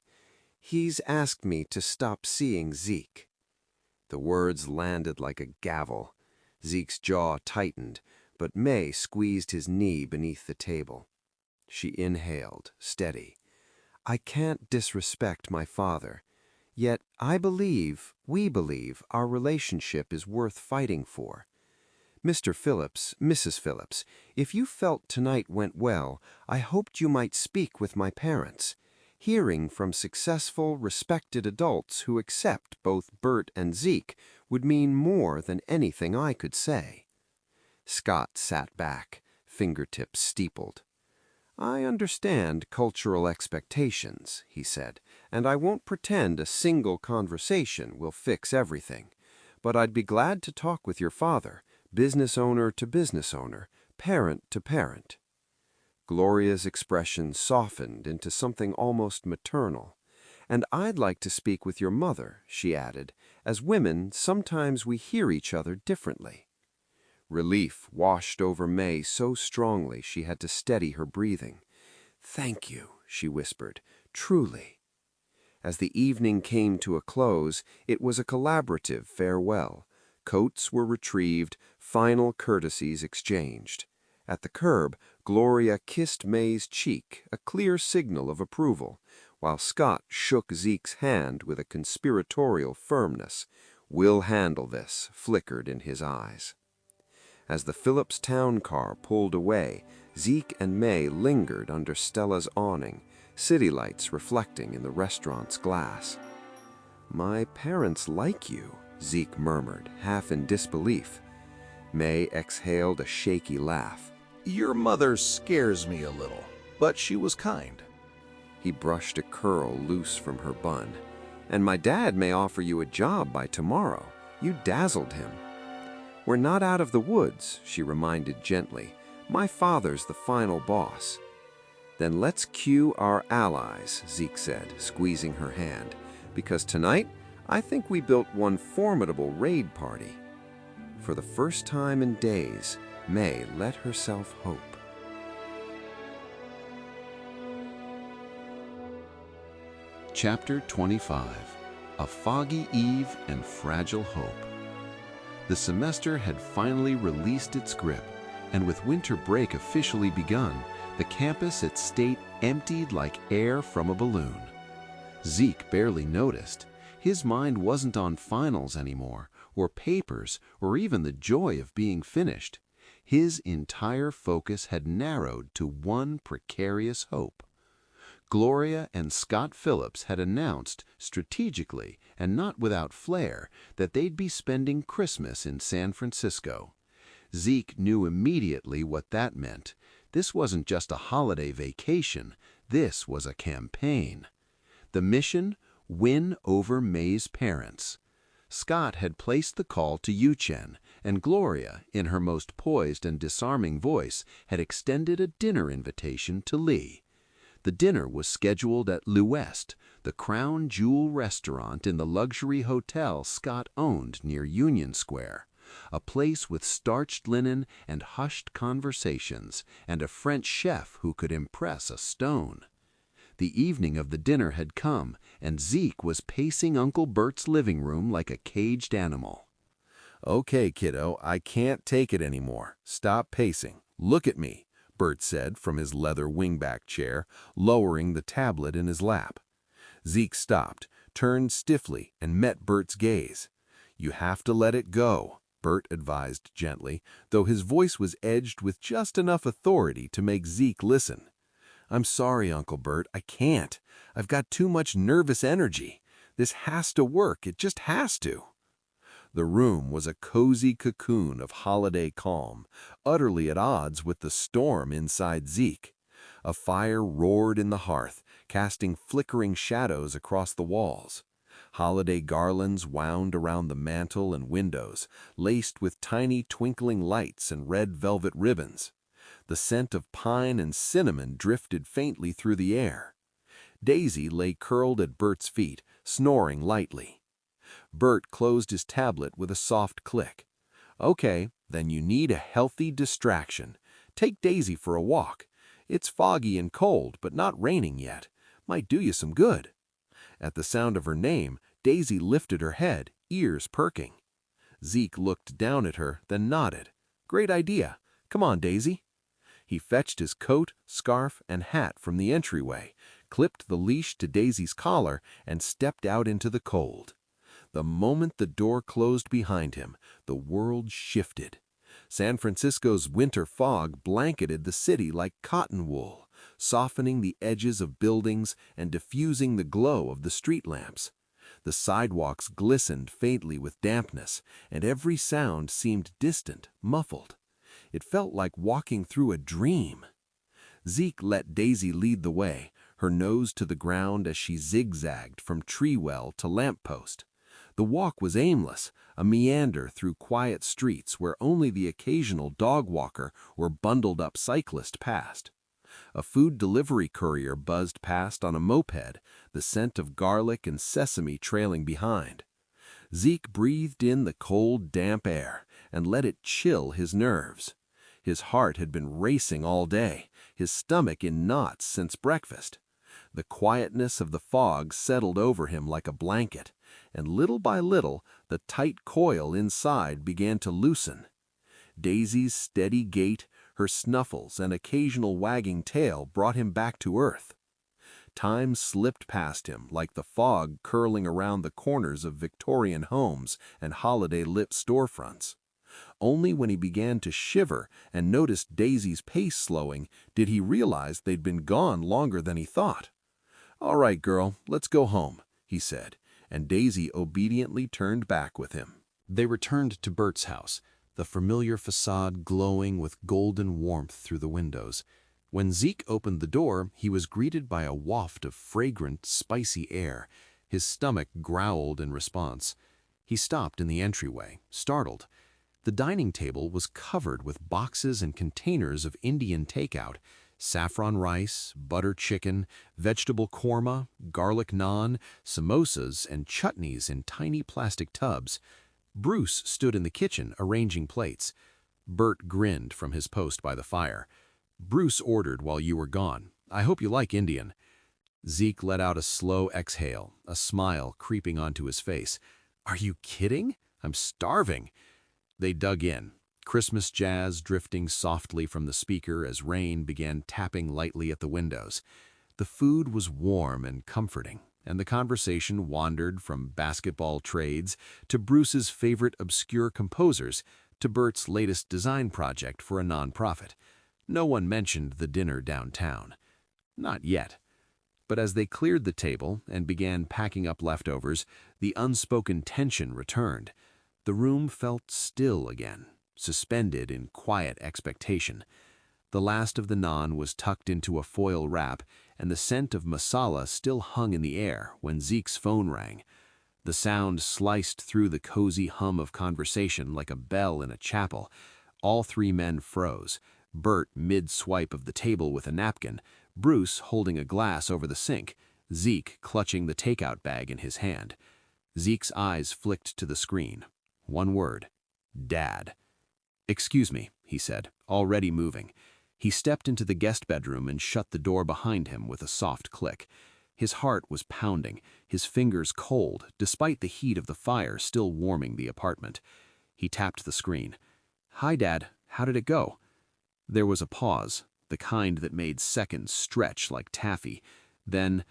"He's asked me to stop seeing Zeke." The words landed like a gavel. Zeke's jaw tightened, but Mei squeezed his knee beneath the table. She inhaled, steady. "I can't disrespect my father. Yet we believe, our relationship is worth fighting for. Mr. Phillips, Mrs. Phillips, if you felt tonight went well, I hoped you might speak with my parents. Hearing from successful, respected adults who accept both Bert and Zeke would mean more than anything I could say." Scott sat back, fingertips steepled. "I understand cultural expectations," he said, "and I won't pretend a single conversation will fix everything. But I'd be glad to talk with your father, business owner to business owner, parent to parent." Gloria's expression softened into something almost maternal. "And I'd like to speak with your mother," she added. "As women, sometimes we hear each other differently." Relief washed over May so strongly she had to steady her breathing. "Thank you," she whispered, "truly." As the evening came to a close, it was a collaborative farewell. Coats were retrieved, final courtesies exchanged. At the curb, Gloria kissed May's cheek, a clear signal of approval, while Scott shook Zeke's hand with a conspiratorial firmness. "We'll handle this," flickered in his eyes. As the Phillips town car pulled away, Zeke and May lingered under Stella's awning, city lights reflecting in the restaurant's glass. "My parents like you," Zeke murmured, half in disbelief. May exhaled a shaky laugh. Your mother scares me a little, but she was kind. He brushed a curl loose from her bun. "And my dad may offer you a job by tomorrow. You dazzled him." "We're not out of the woods," she reminded gently. "My father's the final boss." "Then let's cue our allies," Zeke said, squeezing her hand. "Because tonight, I think we built one formidable raid party." For the first time in days, May let herself hope. Chapter 25. A Foggy Eve and Fragile Hope. The semester had finally released its grip, and with winter break officially begun, the campus at State emptied like air from a balloon. Zeke barely noticed. His mind wasn't on finals anymore, or papers, or even the joy of being finished. His entire focus had narrowed to one precarious hope. Gloria and Scott Phillips had announced, strategically and not without flair, that they'd be spending Christmas in San Francisco. Zeke knew immediately what that meant. This wasn't just a holiday vacation, this was a campaign. The mission? Win over May's parents. Scott had placed the call to Yu-Chen, and Gloria, in her most poised and disarming voice, had extended a dinner invitation to Lee. The dinner was scheduled at L'Ouest, the crown jewel restaurant in the luxury hotel Scott owned near Union Square, a place with starched linen and hushed conversations, and a French chef who could impress a stone. The evening of the dinner had come, and Zeke was pacing Uncle Bert's living room like a caged animal. "Okay, kiddo, I can't take it anymore. Stop pacing. Look at me," Bert said from his leather wingback chair, lowering the tablet in his lap. Zeke stopped, turned stiffly, and met Bert's gaze. "You have to let it go," Bert advised gently, though his voice was edged with just enough authority to make Zeke listen. "I'm sorry, Uncle Bert, I can't. I've got too much nervous energy. This has to work, it just has to." The room was a cozy cocoon of holiday calm, utterly at odds with the storm inside Zeke. A fire roared in the hearth, casting flickering shadows across the walls. Holiday garlands wound around the mantel and windows, laced with tiny twinkling lights and red velvet ribbons. The scent of pine and cinnamon drifted faintly through the air. Daisy lay curled at Bert's feet, snoring lightly. Bert closed his tablet with a soft click. "Okay, then you need a healthy distraction. Take Daisy for a walk. It's foggy and cold, but not raining yet. Might do you some good." At the sound of her name, Daisy lifted her head, ears perking. Zeke looked down at her, then nodded. "Great idea. Come on, Daisy." He fetched his coat, scarf, and hat from the entryway, clipped the leash to Daisy's collar, and stepped out into the cold. The moment the door closed behind him, the world shifted. San Francisco's winter fog blanketed the city like cotton wool, softening the edges of buildings and diffusing the glow of the street lamps. The sidewalks glistened faintly with dampness, and every sound seemed distant, muffled. It felt like walking through a dream. Zeke let Daisy lead the way, her nose to the ground as she zigzagged from tree well to lamp post. The walk was aimless, a meander through quiet streets where only the occasional dog walker or bundled-up cyclist passed. A food delivery courier buzzed past on a moped, the scent of garlic and sesame trailing behind. Zeke breathed in the cold, damp air and let it chill his nerves. His heart had been racing all day, his stomach in knots since breakfast. The quietness of the fog settled over him like a blanket, and little by little the tight coil inside began to loosen. Daisy's steady gait, her snuffles, and occasional wagging tail brought him back to earth. Time slipped past him like the fog curling around the corners of Victorian homes and holiday-lit storefronts. Only when he began to shiver and noticed Daisy's pace slowing did he realize they'd been gone longer than he thought. "All right, girl, let's go home," he said, and Daisy obediently turned back with him. They returned to Bert's house, the familiar facade glowing with golden warmth through the windows. When Zeke opened the door, he was greeted by a waft of fragrant, spicy air. His stomach growled in response. He stopped in the entryway, startled. The dining table was covered with boxes and containers of Indian takeout: saffron rice, butter chicken, vegetable korma, garlic naan, samosas, and chutneys in tiny plastic tubs. Bruce stood in the kitchen arranging plates. Bert grinned from his post by the fire. "Bruce ordered while you were gone. I hope you like Indian." Zeke let out a slow exhale, a smile creeping onto his face. "Are you kidding? I'm starving." They dug in, Christmas jazz drifting softly from the speaker as rain began tapping lightly at the windows. The food was warm and comforting, and the conversation wandered from basketball trades to Bruce's favorite obscure composers to Bert's latest design project for a nonprofit. No one mentioned the dinner downtown. Not yet. But as they cleared the table and began packing up leftovers, the unspoken tension returned. The room felt still again, suspended in quiet expectation. The last of the naan was tucked into a foil wrap, and the scent of masala still hung in the air when Zeke's phone rang. The sound sliced through the cozy hum of conversation like a bell in a chapel. All three men froze, Bert mid-swipe of the table with a napkin, Bruce holding a glass over the sink, Zeke clutching the takeout bag in his hand. Zeke's eyes flicked to the screen. One word. Dad. "Excuse me," he said, already moving. He stepped into the guest bedroom and shut the door behind him with a soft click. His heart was pounding, his fingers cold, despite the heat of the fire still warming the apartment. He tapped the screen. "Hi, Dad. How did it go?" There was a pause, the kind that made seconds stretch like taffy. Then,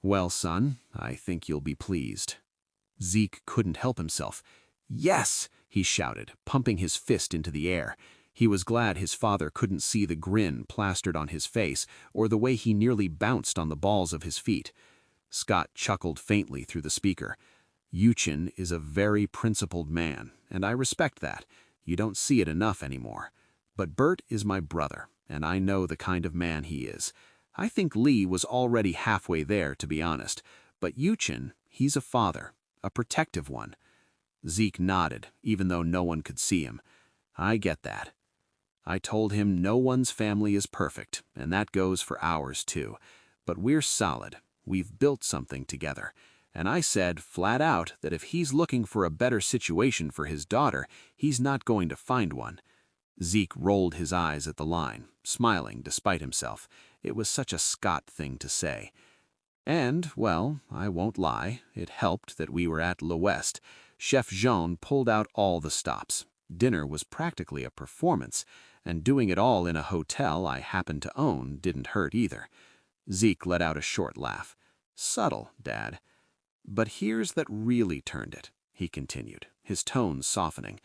"Well, son, I think you'll be pleased." Zeke couldn't help himself. "Yes!" he shouted, pumping his fist into the air. He was glad his father couldn't see the grin plastered on his face or the way he nearly bounced on the balls of his feet. Scott chuckled faintly through the speaker. "Yuchin is a very principled man, and I respect that. You don't see it enough anymore. But Bert is my brother, and I know the kind of man he is. I think Lee was already halfway there, to be honest. But Yuchin, he's a father, a protective one." Zeke nodded, even though no one could see him. "I get that. I told him no one's family is perfect, and that goes for ours too. But we're solid. We've built something together. And I said flat out that if he's looking for a better situation for his daughter, he's not going to find one." Zeke rolled his eyes at the line, smiling despite himself. It was such a Scott thing to say. "And, well, I won't lie, it helped that we were at l'Ouest. Chef Jean pulled out all the stops. Dinner was practically a performance, and doing it all in a hotel I happened to own didn't hurt either." Zeke let out a short laugh. "Subtle, Dad. But here's that really turned it," he continued, his tone softening.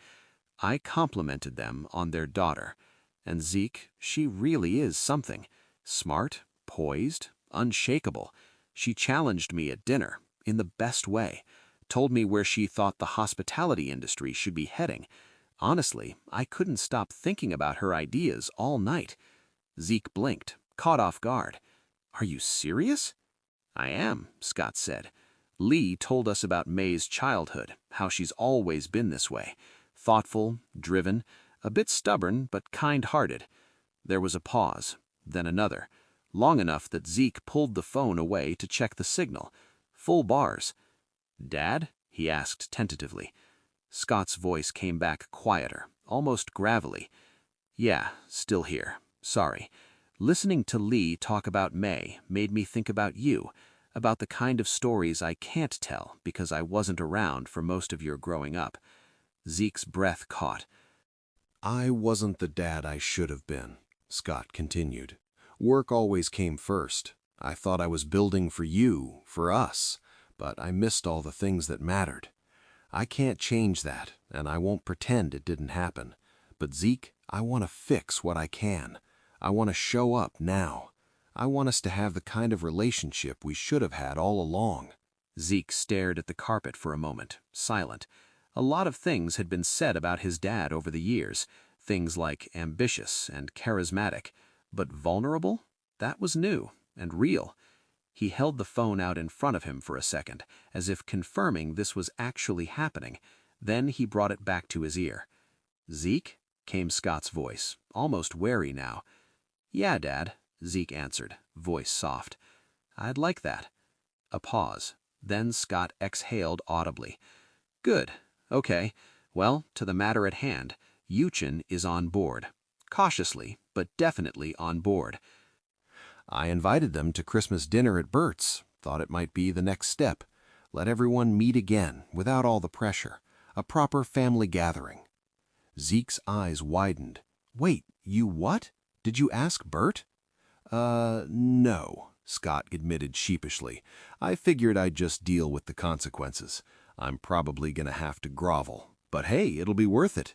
"I complimented them on their daughter. And Zeke, she really is something. Smart, poised, unshakable. She challenged me at dinner, in the best way. Told me where she thought the hospitality industry should be heading. Honestly, I couldn't stop thinking about her ideas all night." Zeke blinked, caught off guard. "Are you serious?" "I am," Scott said. "Lee told us about Mei's childhood, how she's always been this way. Thoughtful, driven, a bit stubborn, but kind-hearted." There was a pause, then another, long enough that Zeke pulled the phone away to check the signal. Full bars. "Dad?" he asked tentatively. Scott's voice came back quieter, almost gravelly. "Yeah, still here. Sorry. Listening to Lee talk about Mei made me think about you, about the kind of stories I can't tell because I wasn't around for most of your growing up." Zeke's breath caught. "I wasn't the dad I should have been," Scott continued. "Work always came first. I thought I was building for you, for us, but I missed all the things that mattered. I can't change that, and I won't pretend it didn't happen. But Zeke, I want to fix what I can. I want to show up now. I want us to have the kind of relationship we should have had all along." Zeke stared at the carpet for a moment, silent. A lot of things had been said about his dad over the years, things like ambitious and charismatic. But vulnerable? That was new and real. He held the phone out in front of him for a second, as if confirming this was actually happening. Then he brought it back to his ear. "Zeke?" came Scott's voice, almost wary now. "Yeah, Dad," Zeke answered, voice soft. "I'd like that." A pause. Then Scott exhaled audibly. "Good. Okay. Well, to the matter at hand, Yuchin is on board. Cautiously, but definitely on board." "I invited them to Christmas dinner at Bert's. Thought it might be the next step. Let everyone meet again, without all the pressure. A proper family gathering." Zeke's eyes widened. "Wait, you what? Did you ask Bert?" No," Scott admitted sheepishly. "I figured I'd just deal with the consequences. I'm probably gonna have to grovel. But hey, it'll be worth it."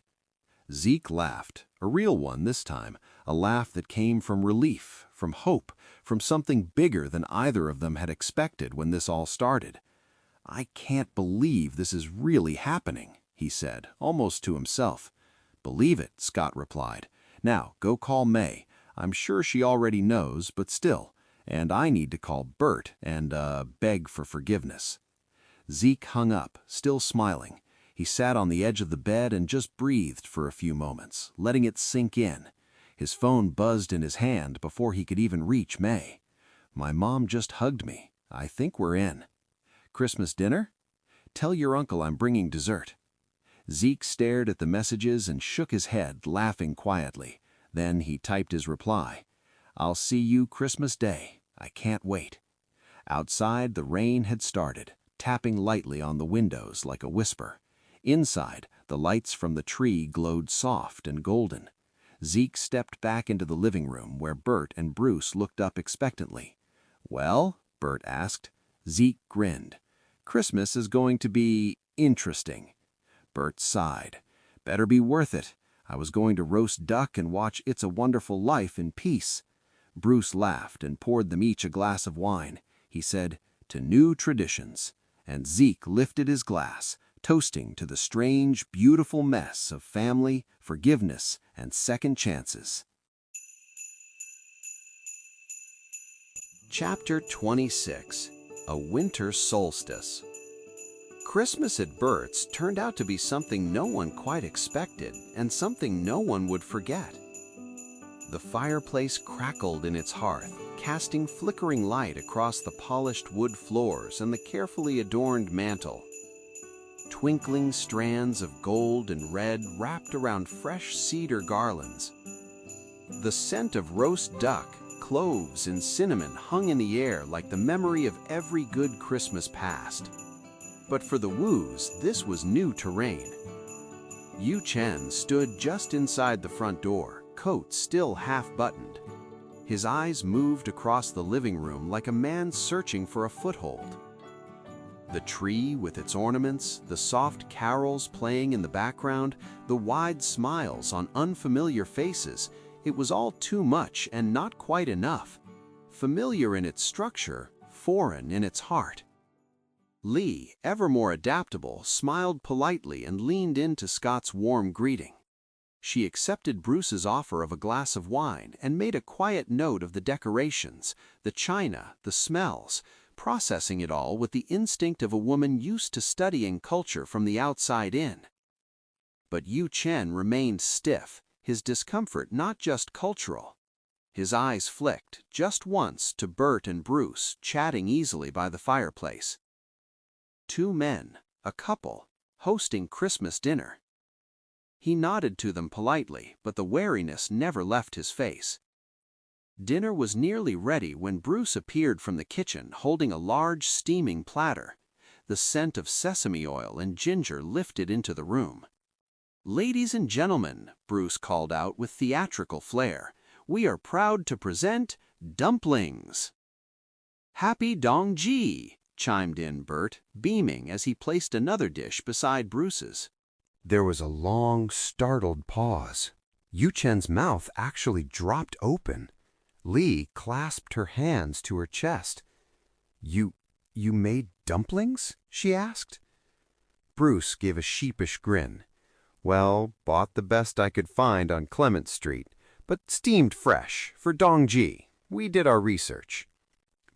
Zeke laughed, a real one this time, a laugh that came from relief, from hope, from something bigger than either of them had expected when this all started. "I can't believe this is really happening," he said, almost to himself. "Believe it," Scott replied. "Now, go call Mei. I'm sure she already knows, but still. And I need to call Bert and, beg for forgiveness." Zeke hung up, still smiling. He sat on the edge of the bed and just breathed for a few moments, letting it sink in. His phone buzzed in his hand before he could even reach Mei. My mom just hugged me. I think we're in. Christmas dinner? Tell your uncle I'm bringing dessert. Zeke stared at the messages and shook his head, laughing quietly. Then he typed his reply. I'll see you Christmas Day. I can't wait. Outside, the rain had started, tapping lightly on the windows like a whisper. Inside, the lights from the tree glowed soft and golden. Zeke stepped back into the living room where Bert and Bruce looked up expectantly. Well? Bert asked. Zeke grinned. Christmas is going to be interesting. Bert sighed. Better be worth it. I was going to roast duck and watch It's a Wonderful Life in peace. Bruce laughed and poured them each a glass of wine. He said, to new traditions. And Zeke lifted his glass, toasting to the strange, beautiful mess of family, forgiveness, and second chances. Chapter 26. A Winter Solstice. Christmas at Bert's turned out to be something no one quite expected and something no one would forget. The fireplace crackled in its hearth, casting flickering light across the polished wood floors and the carefully adorned mantel. Twinkling strands of gold and red wrapped around fresh cedar garlands. The scent of roast duck, cloves, and cinnamon hung in the air like the memory of every good Christmas past. But for the Wus, this was new terrain. Yu Chen stood just inside the front door, coat still half-buttoned. His eyes moved across the living room like a man searching for a foothold. The tree with its ornaments, the soft carols playing in the background, the wide smiles on unfamiliar faces, it was all too much and not quite enough. Familiar in its structure, foreign in its heart. Lee, ever more adaptable, smiled politely and leaned into Scott's warm greeting. She accepted Bruce's offer of a glass of wine and made a quiet note of the decorations, the china, the smells, processing it all with the instinct of a woman used to studying culture from the outside in. But Yu Chen remained stiff, his discomfort not just cultural. His eyes flicked, just once, to Bert and Bruce, chatting easily by the fireplace. Two men, a couple, hosting Christmas dinner. He nodded to them politely, but the wariness never left his face. Dinner was nearly ready when Bruce appeared from the kitchen holding a large steaming platter. The scent of sesame oil and ginger lifted into the room. Ladies and gentlemen, Bruce called out with theatrical flair, we are proud to present dumplings. Happy Dongji, chimed in Bert, beaming as he placed another dish beside Bruce's. There was a long, startled pause. Yu Chen's mouth actually dropped open. Lee clasped her hands to her chest. You made dumplings?" she asked. Bruce gave a sheepish grin. Well, bought the best I could find on Clement Street, but steamed fresh for Dongji. We did our research.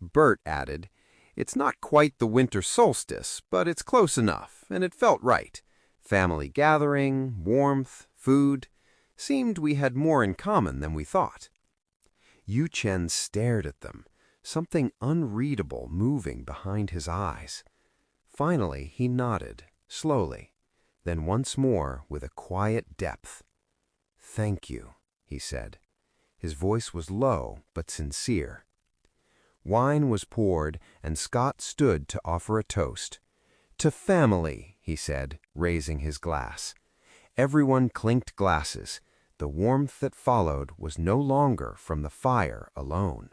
Bert added, it's not quite the winter solstice, but it's close enough, and it felt right. Family gathering, warmth, food. Seemed we had more in common than we thought. Yu Chen stared at them, something unreadable moving behind his eyes. Finally, he nodded, slowly, then once more with a quiet depth. Thank you, he said. His voice was low but sincere. Wine was poured, and Scott stood to offer a toast. To family, he said, raising his glass. Everyone clinked glasses. The warmth that followed was no longer from the fire alone.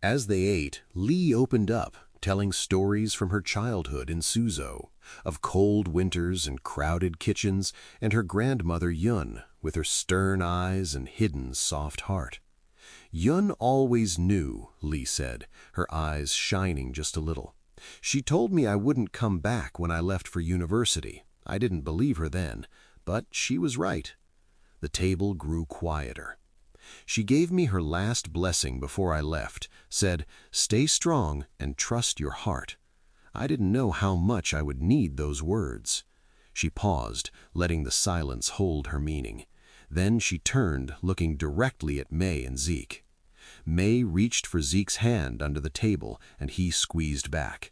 As they ate, Lee opened up, telling stories from her childhood in Suzhou, of cold winters and crowded kitchens, and her grandmother Yun, with her stern eyes and hidden soft heart. Yun always knew, Lee said, her eyes shining just a little. She told me I wouldn't come back when I left for university. I didn't believe her then, but she was right. The table grew quieter. She gave me her last blessing before I left, said, stay strong and trust your heart. I didn't know how much I would need those words. She paused, letting the silence hold her meaning. Then she turned, looking directly at Mei and Zeke. Mei reached for Zeke's hand under the table, and he squeezed back.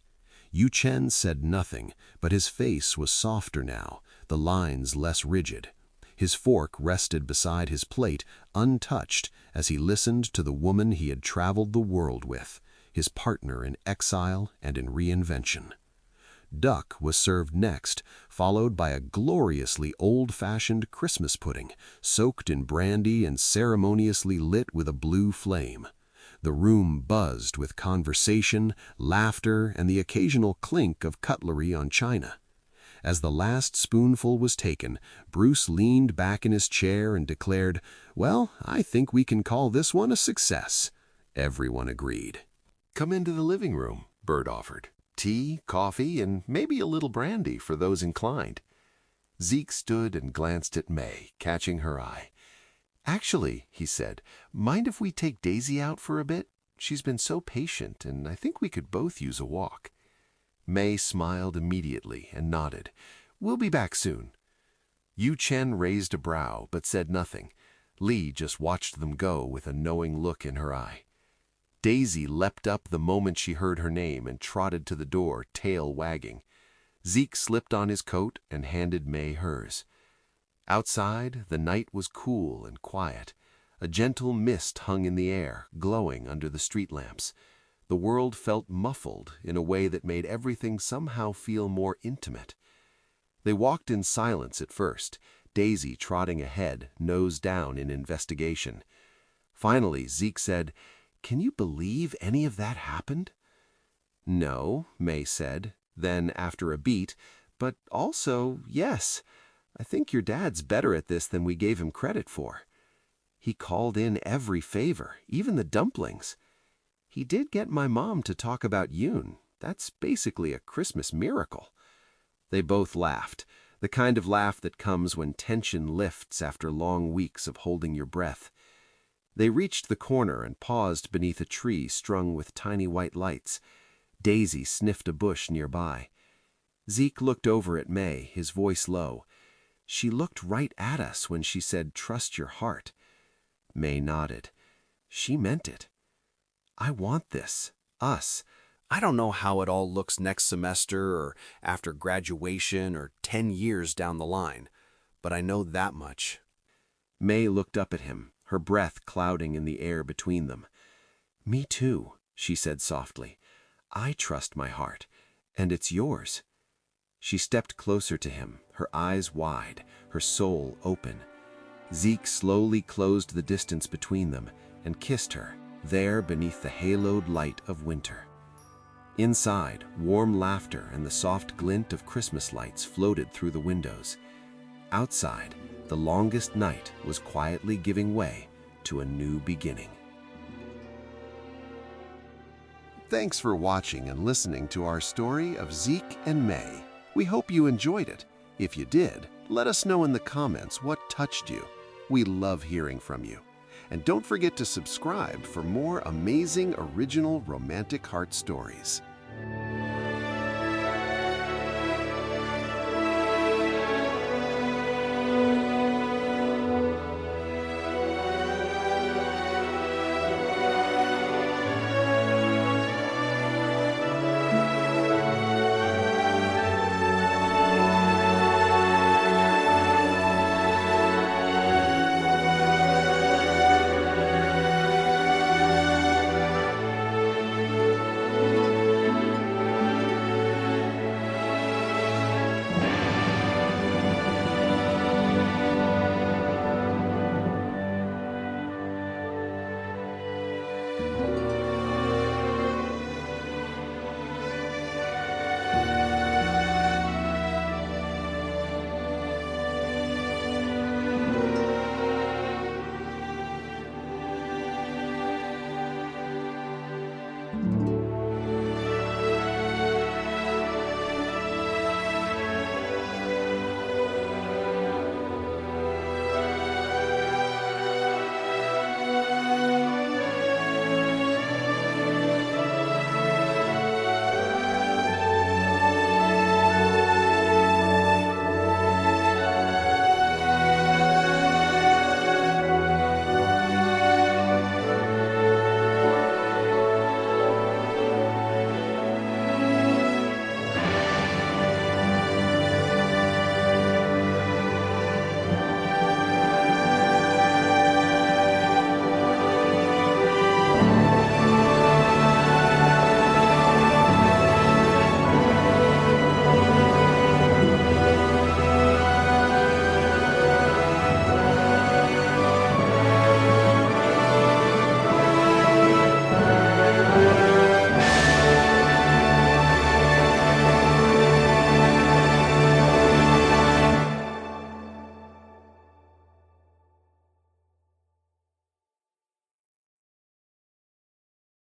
Yu Chen said nothing, but his face was softer now, the lines less rigid. His fork rested beside his plate, untouched, as he listened to the woman he had traveled the world with, his partner in exile and in reinvention. Duck was served next, followed by a gloriously old-fashioned Christmas pudding, soaked in brandy and ceremoniously lit with a blue flame. The room buzzed with conversation, laughter, and the occasional clink of cutlery on china. As the last spoonful was taken, Bruce leaned back in his chair and declared, "Well, I think we can call this one a success." Everyone agreed. "Come into the living room," Bert offered. "Tea, coffee, and maybe a little brandy for those inclined." Zeke stood and glanced at Mei, catching her eye. "Actually," he said, "mind if we take Daisy out for a bit? She's been so patient, and I think we could both use a walk." Mei smiled immediately and nodded. "We'll be back soon." Yu Chen raised a brow but said nothing. Li just watched them go with a knowing look in her eye. Daisy leapt up the moment she heard her name and trotted to the door, tail wagging. Zeke slipped on his coat and handed Mei hers. Outside, the night was cool and quiet. A gentle mist hung in the air, glowing under the street lamps. The world felt muffled in a way that made everything somehow feel more intimate. They walked in silence at first, Daisy trotting ahead, nose down in investigation. Finally, Zeke said, "Can you believe any of that happened?" "No," Mei said. Then, after a beat, "But also, yes. I think your dad's better at this than we gave him credit for. He called in every favor, even the dumplings. He did get my mom to talk about Yoon. That's basically a Christmas miracle." They both laughed, the kind of laugh that comes when tension lifts after long weeks of holding your breath. They reached the corner and paused beneath a tree strung with tiny white lights. Daisy sniffed a bush nearby. Zeke looked over at Mei, his voice low. "She looked right at us when she said, 'Trust your heart.'" Mei nodded. "She meant it. I want this, us. I don't know how it all looks next semester or after graduation or 10 years down the line, but I know that much." Mei looked up at him, her breath clouding in the air between them. "Me too," she said softly. "I trust my heart, and it's yours." She stepped closer to him, her eyes wide, her soul open. Zeke slowly closed the distance between them and kissed her, there beneath the haloed light of winter. Inside, warm laughter and the soft glint of Christmas lights floated through the windows. Outside, the longest night was quietly giving way to a new beginning. Thanks for watching and listening to our story of Zeke and Mei. We hope you enjoyed it. If you did, let us know in the comments what touched you. We love hearing from you. And don't forget to subscribe for more amazing original romantic heart stories.